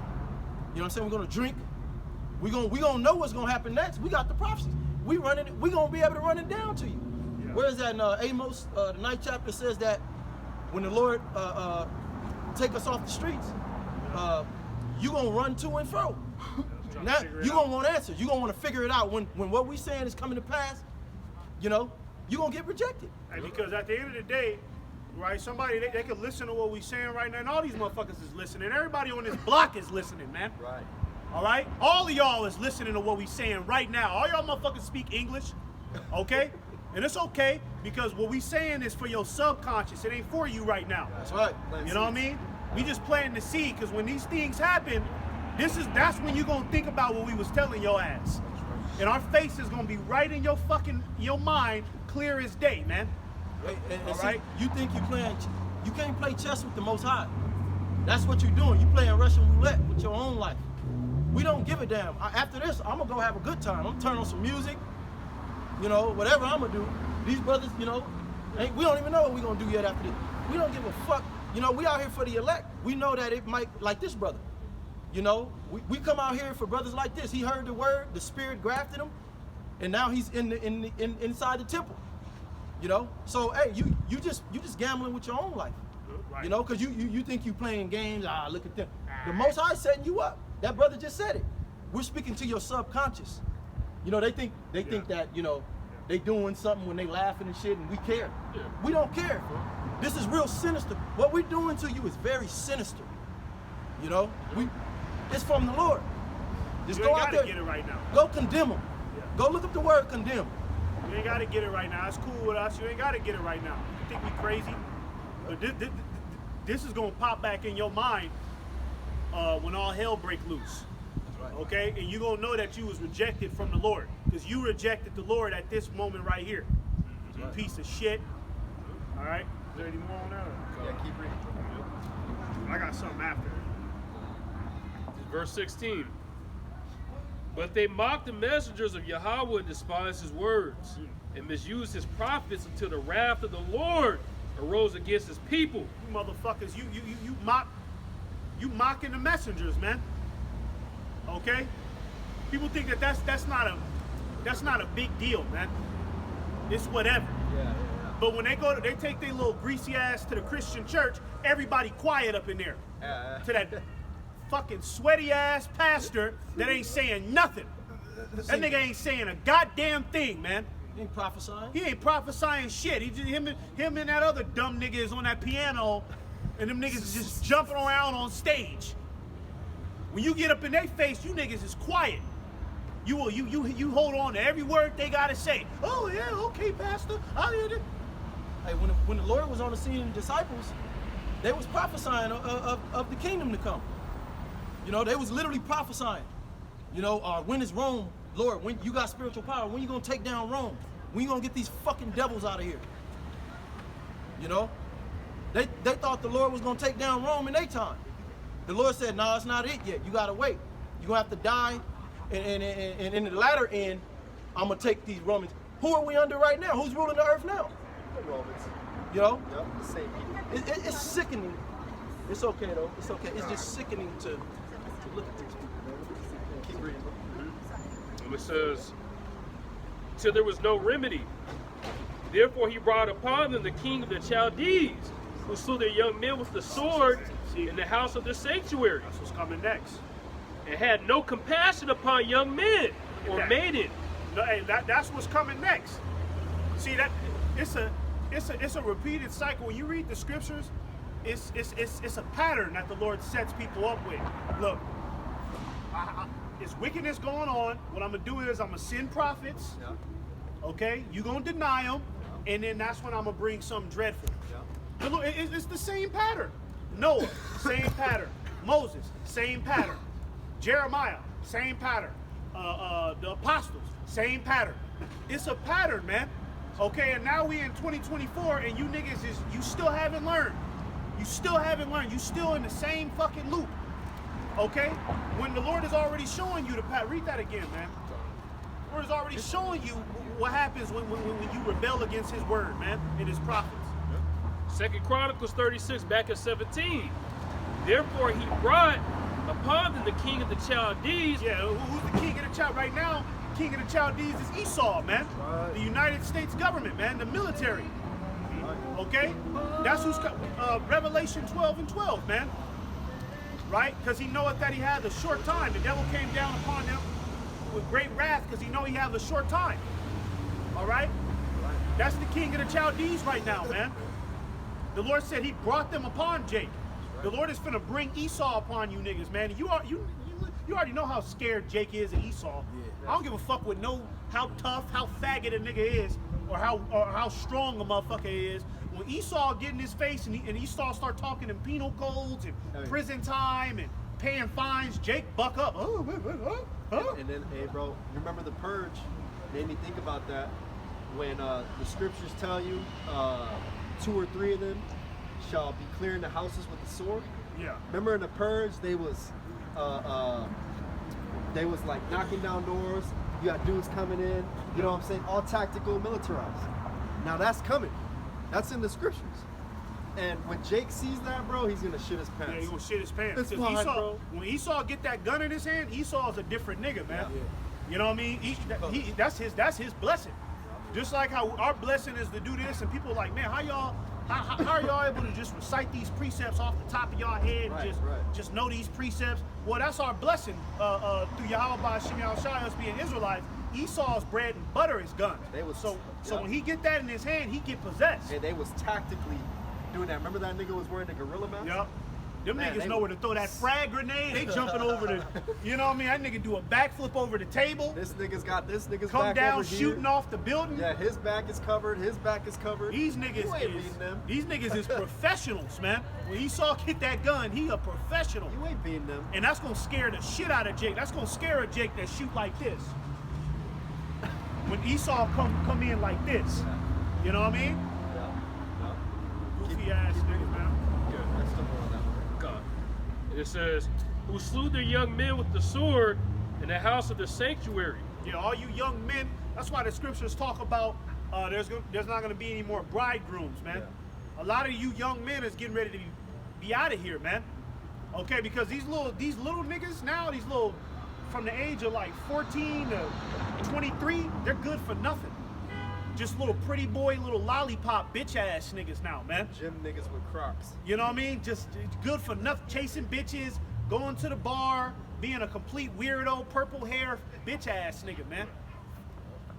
what I'm saying? We're gonna drink. We gonna know what's gonna happen next. We got the prophecies. We gonna be able to run it down to you. Yeah. Where is that in Amos? The 9th chapter says that when the Lord take us off the streets, you gonna run to and fro. Now you gonna want answers. You gonna want to figure it out when what we saying is coming to pass. You know, you gonna get rejected. And because at the end of the day, right, somebody they can listen to what we saying right now, and all these motherfuckers is listening. Everybody on this block is listening, man. Right. All right, all of y'all is listening to what we saying right now. All y'all motherfuckers speak English, okay? And it's okay because what we saying is for your subconscious. It ain't for you right now. That's right. You know what I mean? We just planting the seed because when these things happen, that's when you gonna think about what we was telling your ass. And our face is gonna be right in your mind, clear as day, man. And All see, right. you think you can't play chess with the Most High. That's what you're doing. You playing Russian roulette with your own life. We don't give a damn. After this, I'm gonna go have a good time. I'm gonna turn on some music, you know, whatever I'm gonna do. These brothers, you know, we don't even know what we're gonna do yet after this. We don't give a fuck. You know, we out here for the elect. We know that it might, like this brother. You know, we come out here for brothers like this. He heard the word, the Spirit grafted him, and now he's inside the temple. You know, so hey, you just gambling with your own life. Right. You know, because you think you playing games. Look at them. The Most High setting you up. That brother just said it. We're speaking to your subconscious. You know, they think that, you know, they doing something when they laughing and shit, and we care. Yeah. We don't care. This is real sinister. What we're doing to you is very sinister. You know, it's from the Lord. Just You go ain't out gotta there, get it right now. go condemn them. Yeah. Go look up the word condemn. You ain't gotta get it right now. It's cool with us. You ain't gotta get it right now. You think we crazy? But this is gonna pop back in your mind when all hell break loose. Right. Okay? And you gonna know that you was rejected from the Lord. Because you rejected the Lord at this moment right here. You right. piece of shit. Alright? Is there any more on that? Yeah, keep reading. I got something after. Verse 16. But they mocked the messengers of Yahweh and despised his words, and misused his prophets until the wrath of the Lord arose against his people. You motherfuckers, you mocking the messengers, man. Okay? People think that that's not a big deal, man. It's whatever. Yeah. But when they take their little greasy ass to the Christian church, everybody quiet up in there. To that fucking sweaty ass pastor that ain't saying nothing. That nigga ain't saying a goddamn thing, man. He ain't prophesying. He ain't prophesying shit. He just, him and that other dumb nigga is on that piano, and them niggas is just jumping around on stage. When you get up in their face, you niggas is quiet. You hold on to every word they gotta say. Oh yeah, okay, pastor. I hear it. Hey, when the Lord was on the scene and the disciples, they was prophesying of the kingdom to come. You know, they was literally prophesying. You know, when is Rome, Lord, when you got spiritual power, when you gonna take down Rome? When you gonna get these fucking devils out of here? You know? They thought the Lord was gonna take down Rome in their time. The Lord said, no, it's not it yet. You gotta wait. You're gonna have to die, and in the latter end, I'm gonna take these Romans. Who are we under right now? Who's ruling the earth now? The Romans. You know? Yep, the same people. It's sickening. It's okay though. It's okay. It's just sickening to look at these people. Keep reading. And it says, till there was no remedy. Therefore he brought upon them the king of the Chaldees, who slew their young men with the sword in the house of the sanctuary, That's what's coming next. and had no compassion upon young men or Yeah. maidens. No, hey, that's what's coming next. See that it's a repeated cycle. When you read the scriptures, it's a pattern that the Lord sets people up with. Look, it's wickedness going on. What I'm gonna do is I'm gonna send prophets. Yeah. Okay, you gonna deny them, and then that's when I'm gonna bring something dreadful. Yeah. The Lord- It's the same pattern. Noah, same pattern. Moses, same pattern. Jeremiah, same pattern. The apostles, same pattern. It's a pattern, man. Okay, and now we in 2024, and you niggas you still haven't learned. You still haven't learned. You still in the same fucking loop. Okay, when the Lord is already showing you the path. Read that again, man. The Lord is already showing you what happens when you rebel against His word, man, and His prophets. 2 Chronicles 36, back at 17. Therefore he brought upon them the king of the Chaldees. Yeah, who's the king of the Chaldees right now? King of the Chaldees is Esau, man. Right. The United States government, man, the military. Okay, that's who's Revelation 12 and 12, man. Right? Because he knoweth that he had a short time. The devil came down upon him with great wrath because he know he has a short time. All right? That's the king of the Chaldees right now, man. The Lord said he brought them upon Jake. The Lord is finna bring Esau upon you niggas, man. You already know how scared Jake is of Esau. Yeah. I don't give a fuck with how tough, how faggot a nigga is, or how strong a motherfucker is. When Esau get in his face and Esau start talking in penal codes and prison time and paying fines, Jake buck up. And then, hey, bro, you remember the purge? Made me think about that. When the scriptures tell you 2 or 3 of them shall be clearing the houses with the sword. Yeah. Remember in the purge, they was like knocking down doors. You got dudes coming in. You know what I'm saying? All tactical, militarized. Now that's coming. That's in the scriptures. And when Jake sees that, bro, he's gonna shit his pants. Yeah, he gonna shit his pants. It's 'Cause fine, Esau, bro. when Esau get that gun in his hand, Esau's a different nigga, man. Yeah. You know what I mean? That's his blessing. Just like how our blessing is to do this, and people are like, man, how are y'all able to just recite these precepts off the top of y'all head and Right, just know these precepts? Well, that's our blessing through Yahweh by Shem Yahushua, us being Israelites. Esau's bread and butter is guns. They was- so yeah. when he get that in his hand, he get possessed. And they was tactically doing that. Remember that nigga was wearing the gorilla mask? Yup. Them Man, niggas they know where to throw that frag grenade. They jumping over the, you know what I mean? That nigga do a backflip over the table. This nigga's got this nigga's Come back down over here. shooting off the building. Yeah, his back is covered. His back is covered. These niggas You ain't is beating them. these niggas is professionals, man. When Esau hit that gun, he a professional. You ain't beating them. And that's gonna scare the shit out of Jake. That's gonna scare a Jake that shoot like this. When Esau come in like this. You know what I mean? Goofy ass niggas, man. God. And it says, who slew their young men with the sword in the house of the sanctuary. Yeah, all you young men, that's why the scriptures talk about there's not gonna be any more bridegrooms, man. A lot of you young men is getting ready to be out of here, man. Okay, because these little niggas now, these little from the age of like 14 to 23, they're good for nothing. Just little pretty boy, little lollipop bitch ass niggas now, man. Gym niggas with Crocs. You know what I mean? Just good for nothing, chasing bitches, going to the bar, being a complete weirdo, purple hair, bitch ass nigga, man.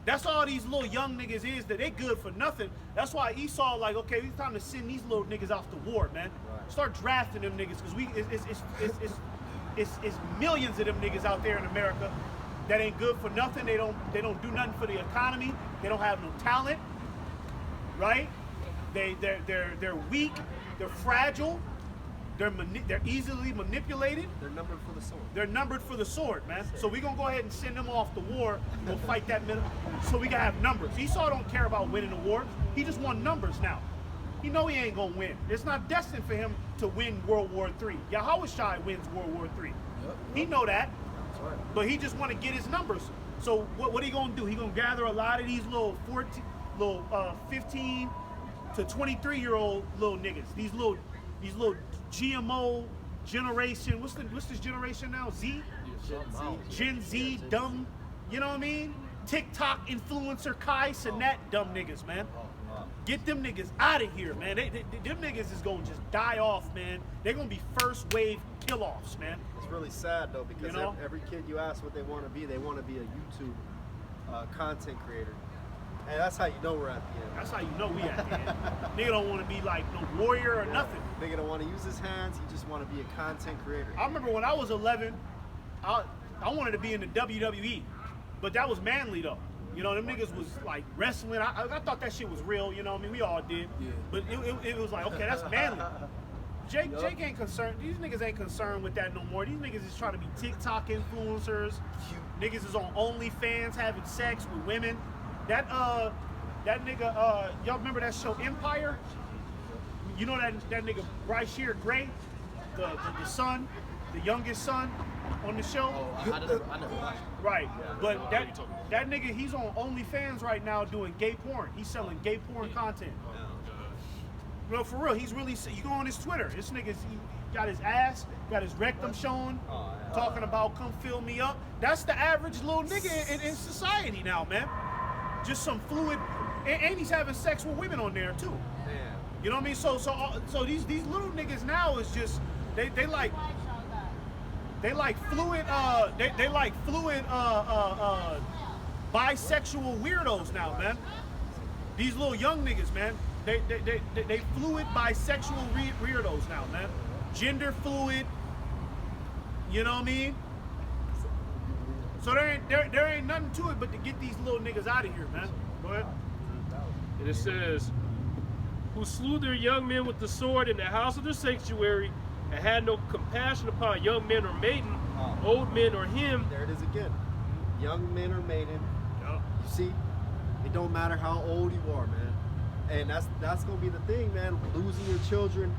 That's all these little young niggas is, that they good for nothing. That's why Esau like, okay, it's time to send these little niggas off to war, man. Right. Start drafting them niggas, because it's millions of them niggas out there in America that ain't good for nothing. They don't do nothing for the economy. They don't have no talent, right? They're weak. They're fragile. They're easily manipulated. They're numbered for the sword. They're numbered for the sword, man. So we're gonna go ahead and send them off to war. We'll fight that minute, so we can have numbers. Esau don't care about winning the war. He just want numbers now. He know he ain't gonna win. It's not destined for him to win World War III. Yahushua wins World War III. He know that, but he just want to get his numbers. So what he gonna do? He gonna gather a lot of these little 15 to 23-year-old little niggas. These little GMO generation. What's this generation now? Z? Gen Z, dumb. You know what I mean? TikTok influencer Kai Sinet, dumb niggas, man. Get them niggas out of here, man. Them niggas is gonna just die off, man. They're gonna be first wave kill-offs, man. It's really sad though, because You know? every kid you ask what they want to be a YouTube content creator. And that's how you know we're at the end. That's how you know we at the end. Nigga don't want to be like no warrior or nothing. Nigga don't want to use his hands, he just want to be a content creator. I remember when I was 11, I wanted to be in the WWE, but that was manly though. You know, them niggas was like wrestling. I thought that shit was real. You know what I mean? We all did. Yeah. But it was like, okay, that's manly. Jake ain't concerned. These niggas ain't concerned with that no more. These niggas is trying to be TikTok influencers. Niggas is on OnlyFans having sex with women. That nigga, y'all remember that show Empire? You know that nigga Bryce Shear Gray, the son, the youngest son on the show? Oh, I never watched it. Right. But that nigga, he's on OnlyFans right now doing gay porn. He's selling gay porn content. No, for real, he's really, you go on his Twitter, this nigga's, he got his ass, got his rectum showing, talking about come fill me up. That's the average little nigga in society now, man. Just some fluid, and he's having sex with women on there too. Man. You know what I mean? So these little niggas now is just, they like fluid, they like fluid bisexual weirdos now, man. These little young niggas, man. They fluid bisexual weirdos now, man. Gender fluid. You know what I mean? So there ain't nothing to it but to get these little niggas out of here, man. Go ahead. And it says, who slew their young men with the sword in the house of the sanctuary, and had no compassion upon young men or maiden, old men or him. There it is again. Young men or maiden. Yeah. You see, it don't matter how old you are, man. And that's gonna be the thing, man. Losing your children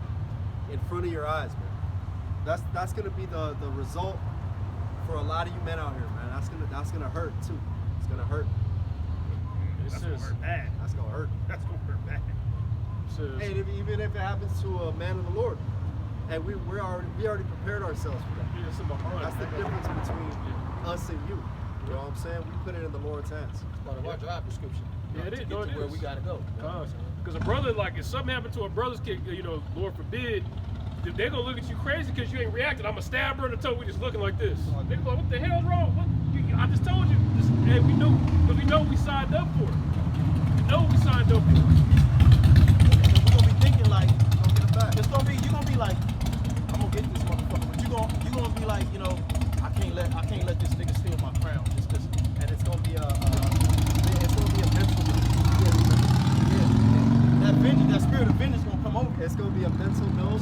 in front of your eyes, man. That's gonna be the result for a lot of you men out here, man. That's gonna hurt too. It's gonna hurt. It That's gonna says, hurt bad. That's gonna hurt. That's gonna hurt bad. it says, Hey, even if it happens to a man of the Lord, and we already prepared ourselves for that. yeah, it's in my heart. That's the difference between us and you. You know what I'm saying? We put it in the Lord's hands. Part of our job description. Yeah, it is. To No, get it to where is. we gotta go. Because a brother, like, if something happened to a brother's kid, you know, Lord forbid, they're gonna look at you crazy because you ain't reacting. I'm a stab her in the toe. We just looking like this. They go, what the hell's wrong? I just told you. And we know, because we know we signed up for it. We know we signed up for it. We're gonna be thinking like, It's gonna be a mental note.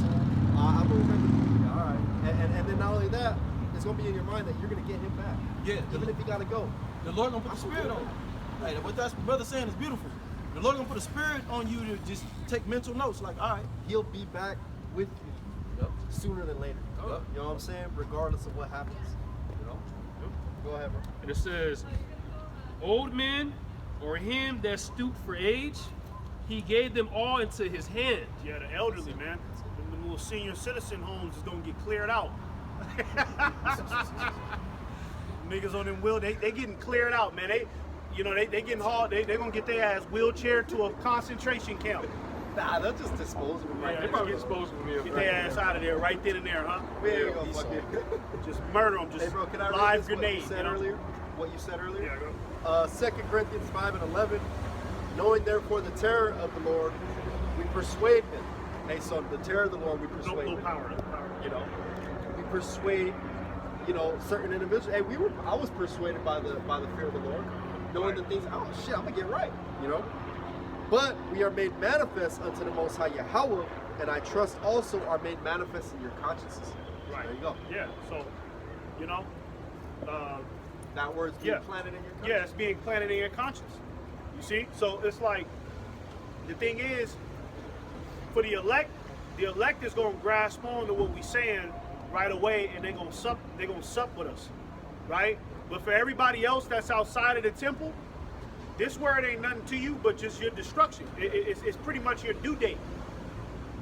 I'm gonna remember. All right, and then not only that, it's gonna be in your mind that you're gonna get him back. Yeah. Even if you gotta go. The Lord gonna put the spirit on you. Hey, what that brother saying is beautiful. The Lord gonna put a spirit on you to just take mental notes. Like, all right, He'll be back with you yep. sooner than later. Yep. You know what I'm saying? Regardless of what happens. You know. Go ahead, bro. And it says, old men or him that stooped for age, he gave them all into his hand. Yeah, the elderly, man. The little senior citizen homes is gonna get cleared out. Niggas on them they getting cleared out, man. They getting hauled. They gonna get their ass wheelchair to a concentration camp. Nah, they'll just dispose of him right They there. probably disposed of me. Get their ass out of there right then and there, huh? We ain't gonna fuck it. Just murder them. Just Hey, bro, can I read live this, grenade. what you said earlier? What you said earlier? Yeah, go. 2 Corinthians 5:11. Knowing therefore the terror of the Lord, we persuade men. Hey, so the terror of the Lord, we persuade No men. power. No power. You know, we persuade, certain individuals. Hey, I was persuaded by the fear of the Lord, knowing the things. Oh shit, I'm gonna get right. But we are made manifest unto the Most High Yahweh, and I trust also are made manifest in your consciences. Right. There you go. Yeah. So, That word's being Yeah. planted in your conscience. yeah, it's being planted in your conscience. You see? So it's like, the thing is, for the elect is gonna grasp on to what we saying right away, and they're gonna sup with us, right? But for everybody else that's outside of the temple, this word ain't nothing to you but just your destruction. It's pretty much your due date.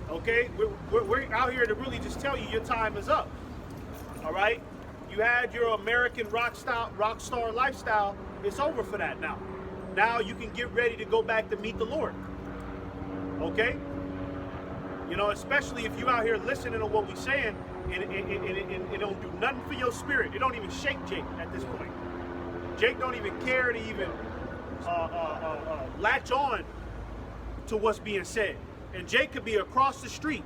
Okay, we're out here to really just tell you your time is up. All right, you had your American rock star lifestyle. It's over for that now. Now you can get ready to go back to meet the Lord. Okay, especially if you out here listening to what we're saying, and it don't do nothing for your spirit. It don't even shake Jake at this point. Jake don't even care to even latch on to what's being said. And Jake could be across the street,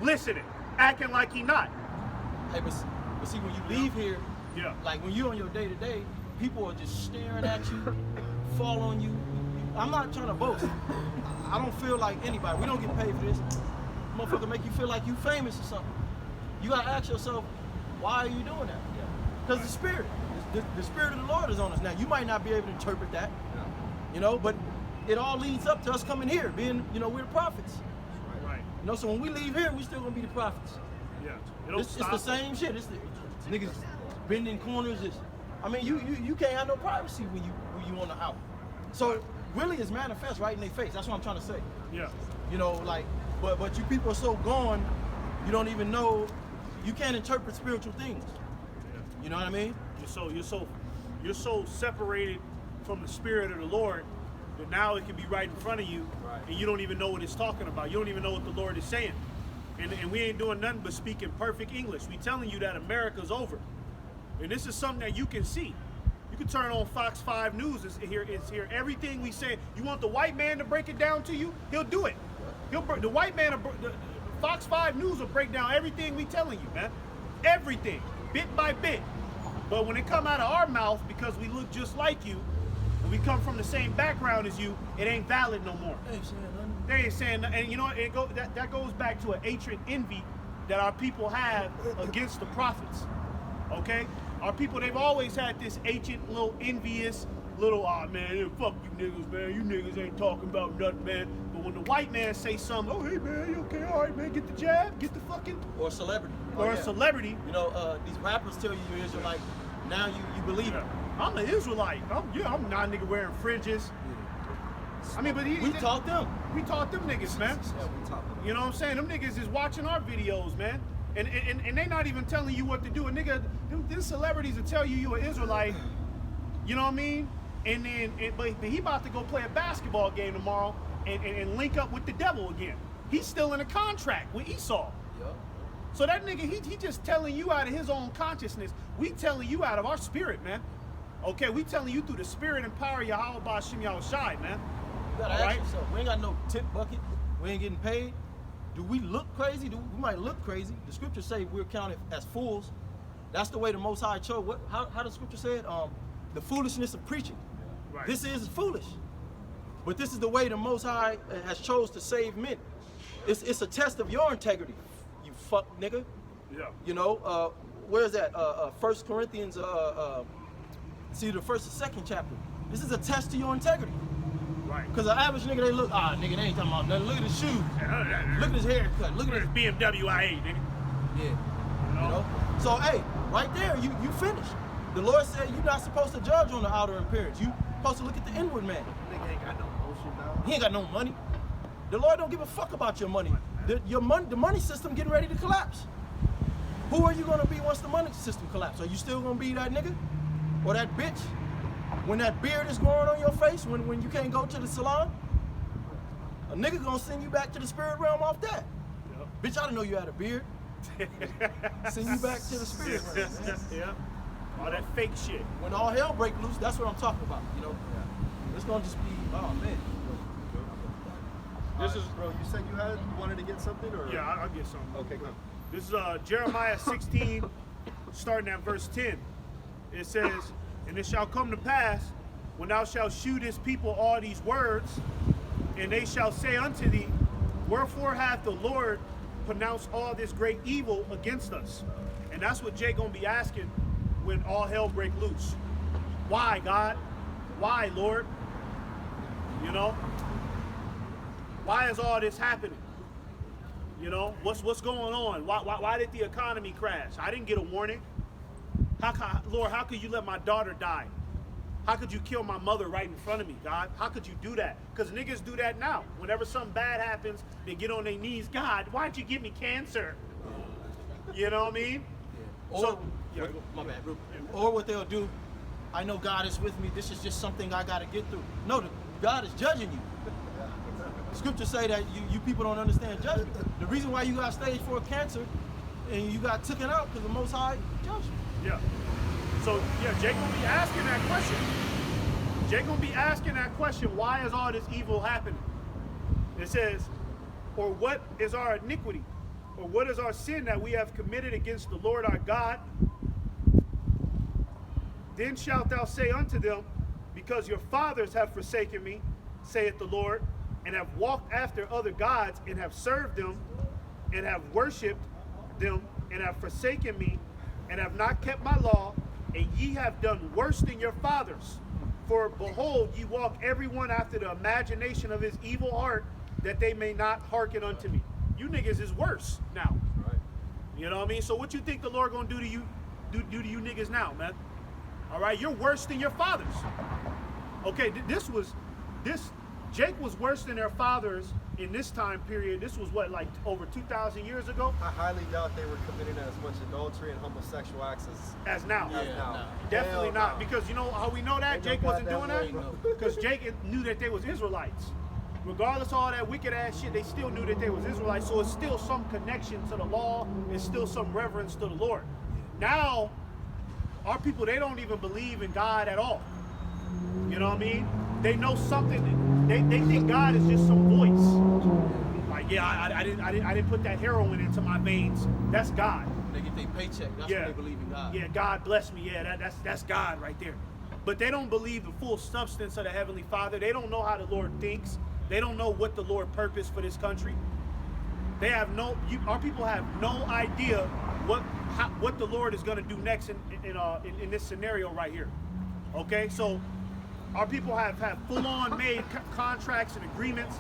listening, acting like he not. Hey, but see, when you leave here, Yeah. like when you're on your day-to-day, people are just staring at you, following you. I'm not trying to boast. I don't feel like anybody. We don't get paid for this. Motherfucker make you feel like you famous or something. You gotta ask yourself, why are you doing that? Because the spirit, the spirit of the Lord is on us. Now, you might not be able to interpret that, but it all leads up to us coming here, being, we're the prophets. Right. So when we leave here, we still gonna be the prophets. Yeah. It don't It's stop. the same shit. It's niggas bending corners. You can't have no privacy when you on the out. So really, it's manifest right in their face. That's what I'm trying to say. Yeah. But you people are so gone, you don't even know. You can't interpret spiritual things. Yeah. You know what I mean? You're so separated from the spirit of the Lord that now it can be right in front of you, Right. and you don't even know what it's talking about. You don't even know what the Lord is saying, and we ain't doing nothing but speaking perfect English. We telling you that America's over, and this is something that you can see. You can turn on Fox 5 News. It's here. Everything we say. You want the white man to break it down to you? He'll do it. The white man. The Fox 5 News will break down everything we telling you, man. Everything, bit by bit. But when it come out of our mouth, because we look just like you, and we come from the same background as you, it ain't valid no more. They ain't saying nothing. They ain't saying nothing. And that goes back to an hatred, envy that our people have against the prophets. Okay? Our people, they've always had this ancient, little envious, man, fuck you niggas, man. You niggas ain't talking about nothing, man. But when the white man say something, oh, hey, man, you okay, all right, man, get the jab, get the fucking... Or a celebrity. Or a celebrity. These rappers tell you you're Israelite. Now you believe it. I'm an Israelite. I'm not a nigga wearing fringes. I mean, but We taught them. We taught them niggas, man. Yeah, we top them. You know what I'm saying? Them niggas is watching our videos, man. And they not even telling you what to do. A nigga, them celebrities will tell you an Israelite. You know what I mean? And then, but he about to go play a basketball game tomorrow and link up with the devil again. He's still in a contract with Esau. Yep. So that nigga, he just telling you out of his own consciousness. We telling you out of our spirit, man. Okay, we telling you through the spirit and power of Yahweh Ba'Shem Yahushai, man. You gotta All ask right? yourself. We ain't got no tip bucket. We ain't getting paid. Do we look crazy? We might look crazy. The scriptures say we're counted as fools. That's the way the Most High chose. How the scripture said? The foolishness of preaching. Right. This is foolish. But this is the way the Most High has chose to save men. It's a test of your integrity, you fuck nigga. Yeah. You know, where's that? 1 Corinthians, see the first and second chapter. This is a test to your integrity. Right. Because the average nigga, they look, nigga, they ain't talking about nothing. Look at his shoes. Look at his haircut. Look at his BMW I8, nigga. Yeah. You know? So, hey, right there, you finished. The Lord said you're not supposed to judge on the outer appearance. You supposed to look at the inward man. Nigga ain't got no motion now. He ain't got no money. The Lord don't give a fuck about your money. The money system getting ready to collapse. Who are you gonna be once the money system collapses? Are you still gonna be that nigga? Or that bitch? When that beard is growing on your face, when you can't go to the salon? A nigga gonna send you back to the spirit realm off that. Yep. Bitch, I didn't know you had a beard. Send you back to the spirit realm, man. Yeah. All that fake shit. When all hell break loose, that's what I'm talking about, you know? It's gonna just be, oh man. This is Bro, you said you wanted to get something, or? yeah. I'll get something. Okay, come. This is Jeremiah 16, starting at verse 10. It says, "And it shall come to pass, when thou shalt shew this people all these words, and they shall say unto thee, wherefore hath the Lord pronounced all this great evil against us?" And that's what Jay gonna be asking when all hell break loose. Why, God? Why, Lord? You know? Why is all this happening? You know, what's going on? Why did the economy crash? I didn't get a warning. Lord, how could you let my daughter die? How could you kill my mother right in front of me, God? How could you do that? Because niggas do that now. Whenever something bad happens, they get on their knees. God, why'd you give me cancer? You know what I mean? Or, So, yeah, my bad, bro. Or what they'll do, I know God is with me. This is just something I got to get through. No, God is judging you. Scriptures say that you people don't understand judgment. The reason why you got stage 4 cancer and you got taken out because the Most High judged you. yeah. So, yeah, Jay gonna be asking that question. Jay gonna be asking that question, why is all this evil happening? It says, or what is our iniquity? Or what is our sin that we have committed against the Lord our God? Then shalt thou say unto them, because your fathers have forsaken me, saith the Lord, and have walked after other gods, and have served them, and have worshipped them, and have forsaken me, and have not kept my law, and ye have done worse than your fathers. For behold, ye walk every one after the imagination of his evil heart, that they may not hearken unto me. You niggas is worse now. Right. You know what I mean? So what you think the Lord gonna do to you, do to you niggas now, man? All right, you're worse than your fathers. Okay, Jake was worse than their fathers in this time period. This was what, like over 2,000 years ago? I highly doubt they were committing as much adultery and homosexual acts As now. as now. Definitely Hell not. no. Because you know how we know that? Ain't no Jake wasn't goddamn doing way, that? Because Jake knew that they was Israelites. Regardless of all that wicked ass shit, they still knew that they was Israelites. So it's still some connection to the law. It's still some reverence to the Lord. Now, our people, they don't even believe in God at all. You know what I mean? They know something. They think God is just some voice. Like, yeah, I didn't put that heroin into my veins. That's God. They get their paycheck. That's Yeah. when they believe in God. Yeah, God bless me. Yeah, that's God right there. But they don't believe the full substance of the Heavenly Father. They don't know how the Lord thinks. They don't know what the Lord purposed for this country. They have our people have no idea what the Lord is going to do next in this scenario right here. Okay, so our people have full-on made contracts and agreements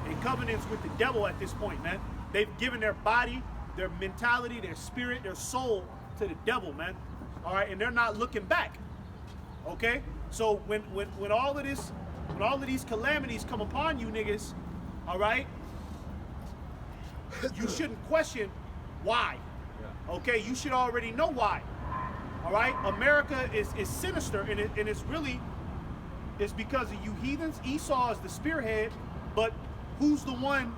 and covenants with the devil at this point, man. They've given their body, their mentality, their spirit, their soul to the devil, man. All right, and they're not looking back. Okay, so when all of these calamities come upon you niggas, all right, you shouldn't question why. Okay, you should already know why. All right, America is sinister, and it's because of you heathens. Esau is the spearhead, but who's the one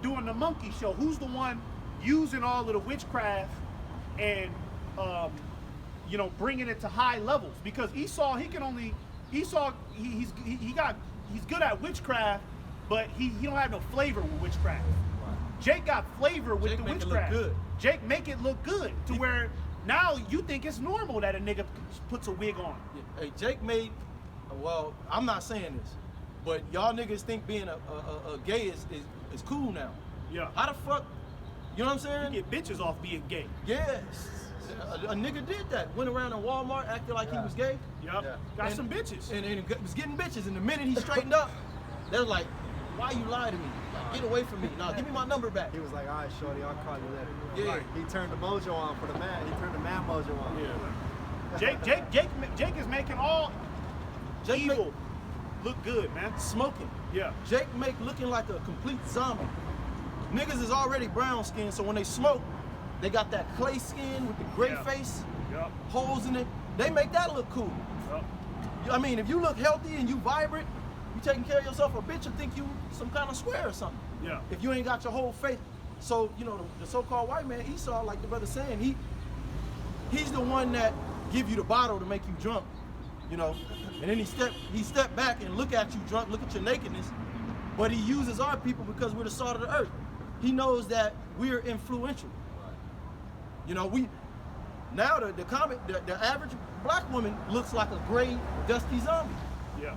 doing the monkey show? Who's the one using all of the witchcraft and bringing it to high levels? Because Esau, he's good at witchcraft, but he don't have no flavor with witchcraft. Jake got flavor with Jake the make it witchcraft. look good. Jake make it look good to where now you think it's normal that a nigga puts a wig on. Yeah. Hey, Jake made, well, I'm not saying this, but y'all niggas think being a gay is cool now. Yeah. How the fuck? You know what I'm saying? You get bitches off being gay. Yes. A nigga did that. Went around in Walmart acting like he was gay. Yep. Yeah. Got And- some bitches. And was getting bitches. And the minute he straightened up, they're like, why you lie to me? Like, get away from me. Nah, give me my number back. He was like, all right, shorty, I'll call you later. Yeah. Like, he turned the mojo on for the man. He turned the man mojo on. Yeah. Jake is making all Jake evil look good, man. Smoking. Yeah. Jake make looking like a complete zombie. Niggas is already brown skinned, so when they smoke, they got that clay skin with the gray Yeah. face, Yep. holes in it. They make that look cool. Yep. I mean, if you look healthy and you vibrant, you taking care of yourself, a bitch will think you some kind of square or something. Yeah. If you ain't got your whole face. So, you know, the so-called white man, Esau, like the brother saying, he's the one that give you the bottle to make you drunk, you know. And then he step back and look at you drunk, look at your nakedness. But he uses our people because we're the salt of the earth. He knows that we're influential. You know, the average black woman looks like a gray, dusty zombie. Yeah.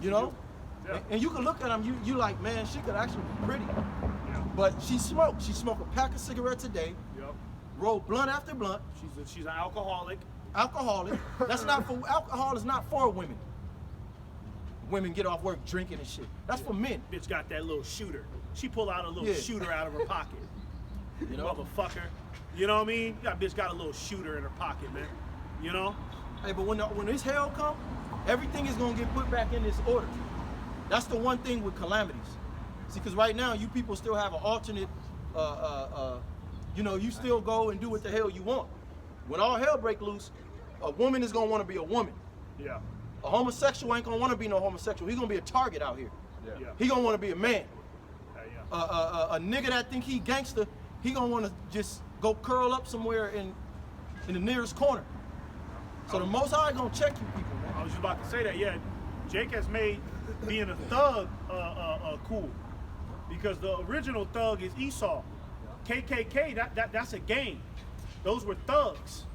You know? Yeah. And you can look at them, you like, man, she could actually be pretty. Yeah. But she smoked. She smoked a pack of cigarettes a day, Yep. rolled blunt after blunt, She's an alcoholic. alcoholic. Alcohol is not for women. Women get off work drinking and shit. That's for men. Bitch got that little shooter. She pull out a little Yeah. shooter out of her pocket. You know? Motherfucker. You know what I mean? That bitch got a little shooter in her pocket, man. You know? Hey, but when this hell come, everything is gonna get put back in this order. That's the one thing with calamities. See, because right now you people still have an alternate, you know, you still go and do what the hell you want. When all hell break loose, a woman is gonna want to be a woman. Yeah. A homosexual ain't gonna want to be no homosexual. He's gonna be a target out here. Yeah. He gonna want to be a man. Yeah. A nigga that think he gangster, he gonna want to just go curl up somewhere in the nearest corner. So the Most High gonna check you people, man. I was just about to say that, yeah. Jake has made being a thug cool. Because the original thug is Esau. KKK, that's a gang. Those were thugs.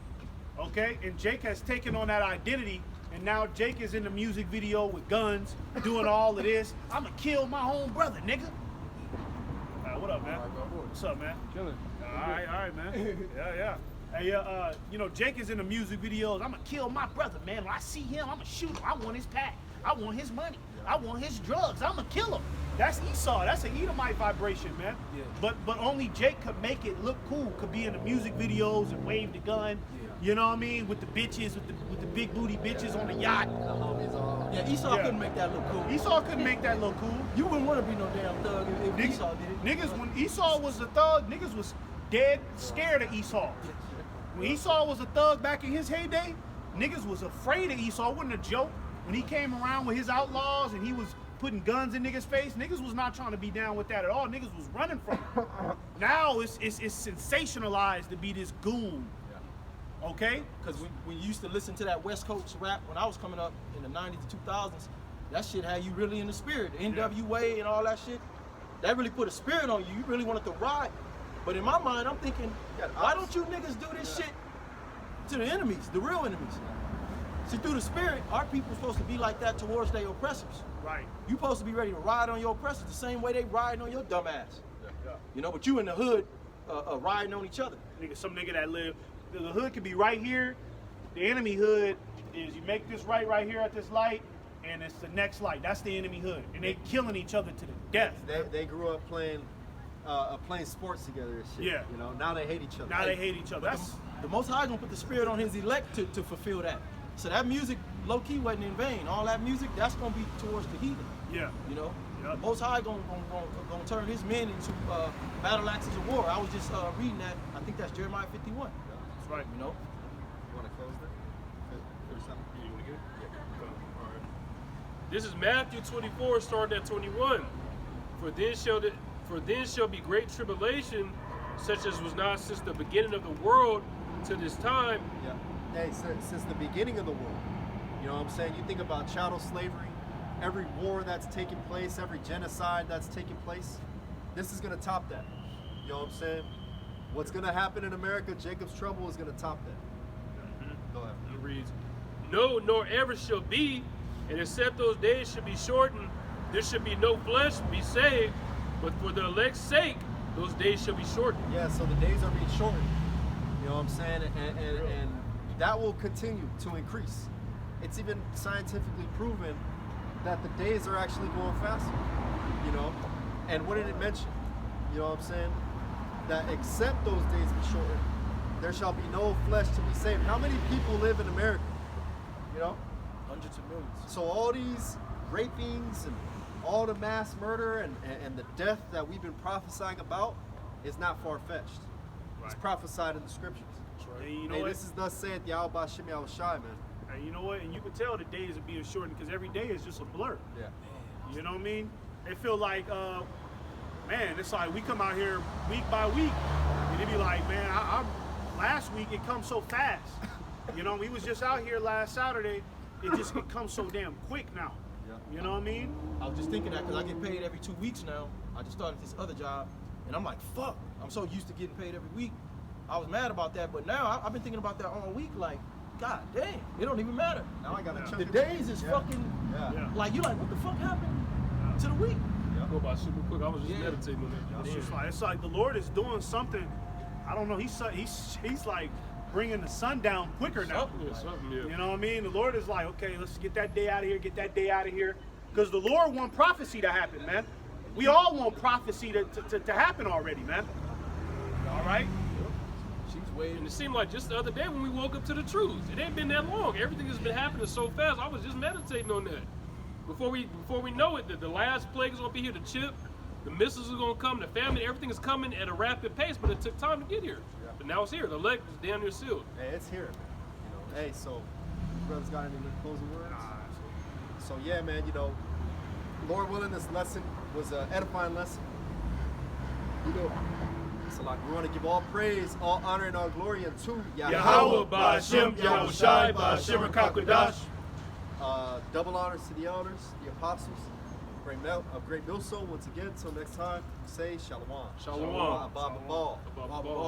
Okay? And Jake has taken on that identity, and now Jake is in the music video with guns, doing all of this. I'ma kill my own brother, nigga. What up, man? What's up, man? Chilling. All right, man. Yeah. Hey, you know, Jake is in the music videos. I'ma kill my brother, man. When I see him, I'ma shoot him. I want his pack. I want his money. I want his drugs. I'ma kill him. That's Esau. That's an Edomite vibration, man. Yeah. But only Jake could make it look cool. Could be in the music videos and wave the gun. You know what I mean? With the bitches, with the big booty bitches on the yacht. The homies all. Yeah, Esau Yeah. couldn't make that look cool. Esau couldn't make that look cool. You wouldn't want to be no damn thug if Niggas, Esau did it. niggas, when Esau was a thug, niggas was dead scared of Esau. When Esau was a thug back in his heyday, niggas was afraid of Esau. It wasn't a joke. When he came around with his outlaws and he was putting guns in niggas' face, niggas was not trying to be down with that at all. Niggas was running from it. Now it's sensationalized to be this goon. Okay? Because when you used to listen to that West Coast rap when I was coming up in the 90s and 2000s, that shit had you really in the spirit. The NWA and all that shit, that really put a spirit on you. You really wanted to ride. But in my mind, I'm thinking, why don't you niggas do this shit to the enemies, the real enemies? See, through the spirit, our people supposed to be like that towards their oppressors. Right. You supposed to be ready to ride on your oppressors the same way they riding on your dumb ass. Yeah. You know, but you in the hood riding on each other. Nigga, some nigga that live, the hood could be right here. The enemy hood is you make this right here at this light, and it's the next light. That's the enemy hood. And they killing each other to the death. They grew up playing sports together and shit. Yeah. You know, now they hate each other. Now they hate each other. That's The Most High gonna put the spirit on his elect to fulfill that. So that music, low key, wasn't in vain. All that music, that's gonna be towards the heathen. yeah. You know, Yep. the Most High gonna turn his men into battle axes of war. I was just reading that. I think that's Jeremiah 51. That's right. You know, You want to close there? Finish something? You wanna get it? Yeah. All right. This is Matthew 24, starting at 21. For then shall be great tribulation, such as was not since the beginning of the world to this time. Yeah. Hey, since the beginning of the world, you know what I'm saying? You think about chattel slavery, every war that's taking place, every genocide that's taking place, this is going to top that. You know what I'm saying? What's going to happen in America, Jacob's trouble is going to top that. Go ahead. It reads, No, nor ever shall be, and except those days should be shortened, there should be no flesh be saved, but for the elect's sake those days shall be shortened. Yeah, so the days are being shortened. You know what I'm saying? And that will continue to increase. It's even scientifically proven that the days are actually going faster. You know? And what did it mention? You know what I'm saying? That except those days be shortened, there shall be no flesh to be saved. How many people live in America? You know? Hundreds of millions. So all these rapings and all the mass murder and the death that we've been prophesying about is not far-fetched. It's Right. prophesied in the scriptures. And you know Hey, what? this is thus saith Yahweh Bashim Yahushai, man. And you know what? And you can tell the days are being shortened because every day is just a blur. Yeah. You know what I mean? It feel like, man, it's like we come out here week by week, and it be like, man, last week it comes so fast. You know, we was just out here last Saturday. It comes so damn quick now. Yeah. You know what I mean? I was just thinking that because I get paid every 2 weeks now. I just started this other job, and I'm like, fuck. I'm so used to getting paid every week. I was mad about that, but now I've been thinking about that all week. Like, god damn, it don't even matter. Now I got a Yeah. chunk The of- days is Yeah. fucking Yeah. like you like what the fuck happened to the week? Go by super quick. I was just Yeah. meditating on that. It's like the Lord is doing something. I don't know. He's like bringing the sun down quicker now. Yeah, something, yeah. You know what I mean? The Lord is like, okay, let's get that day out of here, get that day out of here. Because the Lord want prophecy to happen, man. We all want prophecy to happen already, man. All right? She's And waiting. it seemed like just the other day when we woke up to the truth. It ain't been that long. Everything has been happening so fast. I was just meditating on that. Before we know it, the last plague is gonna be here. The chip, the missiles are gonna come. The famine, everything is coming at a rapid pace. But it took time to get here. Yeah. But now it's here. The elect is damn near sealed. Hey, it's here. You know. Hey, so you brothers got any closing words? So yeah, man. You know, Lord willing, this lesson was an edifying lesson. You know, so like we want to give all praise, all honor, and all glory unto Yahweh, Ba'ashem, Yahushai, Ba'ashem, Rakakodash. Double honors to the elders, the apostles, great millstone. Once again, until next time, say shalom. Shalom. Abba, Abba. Above all.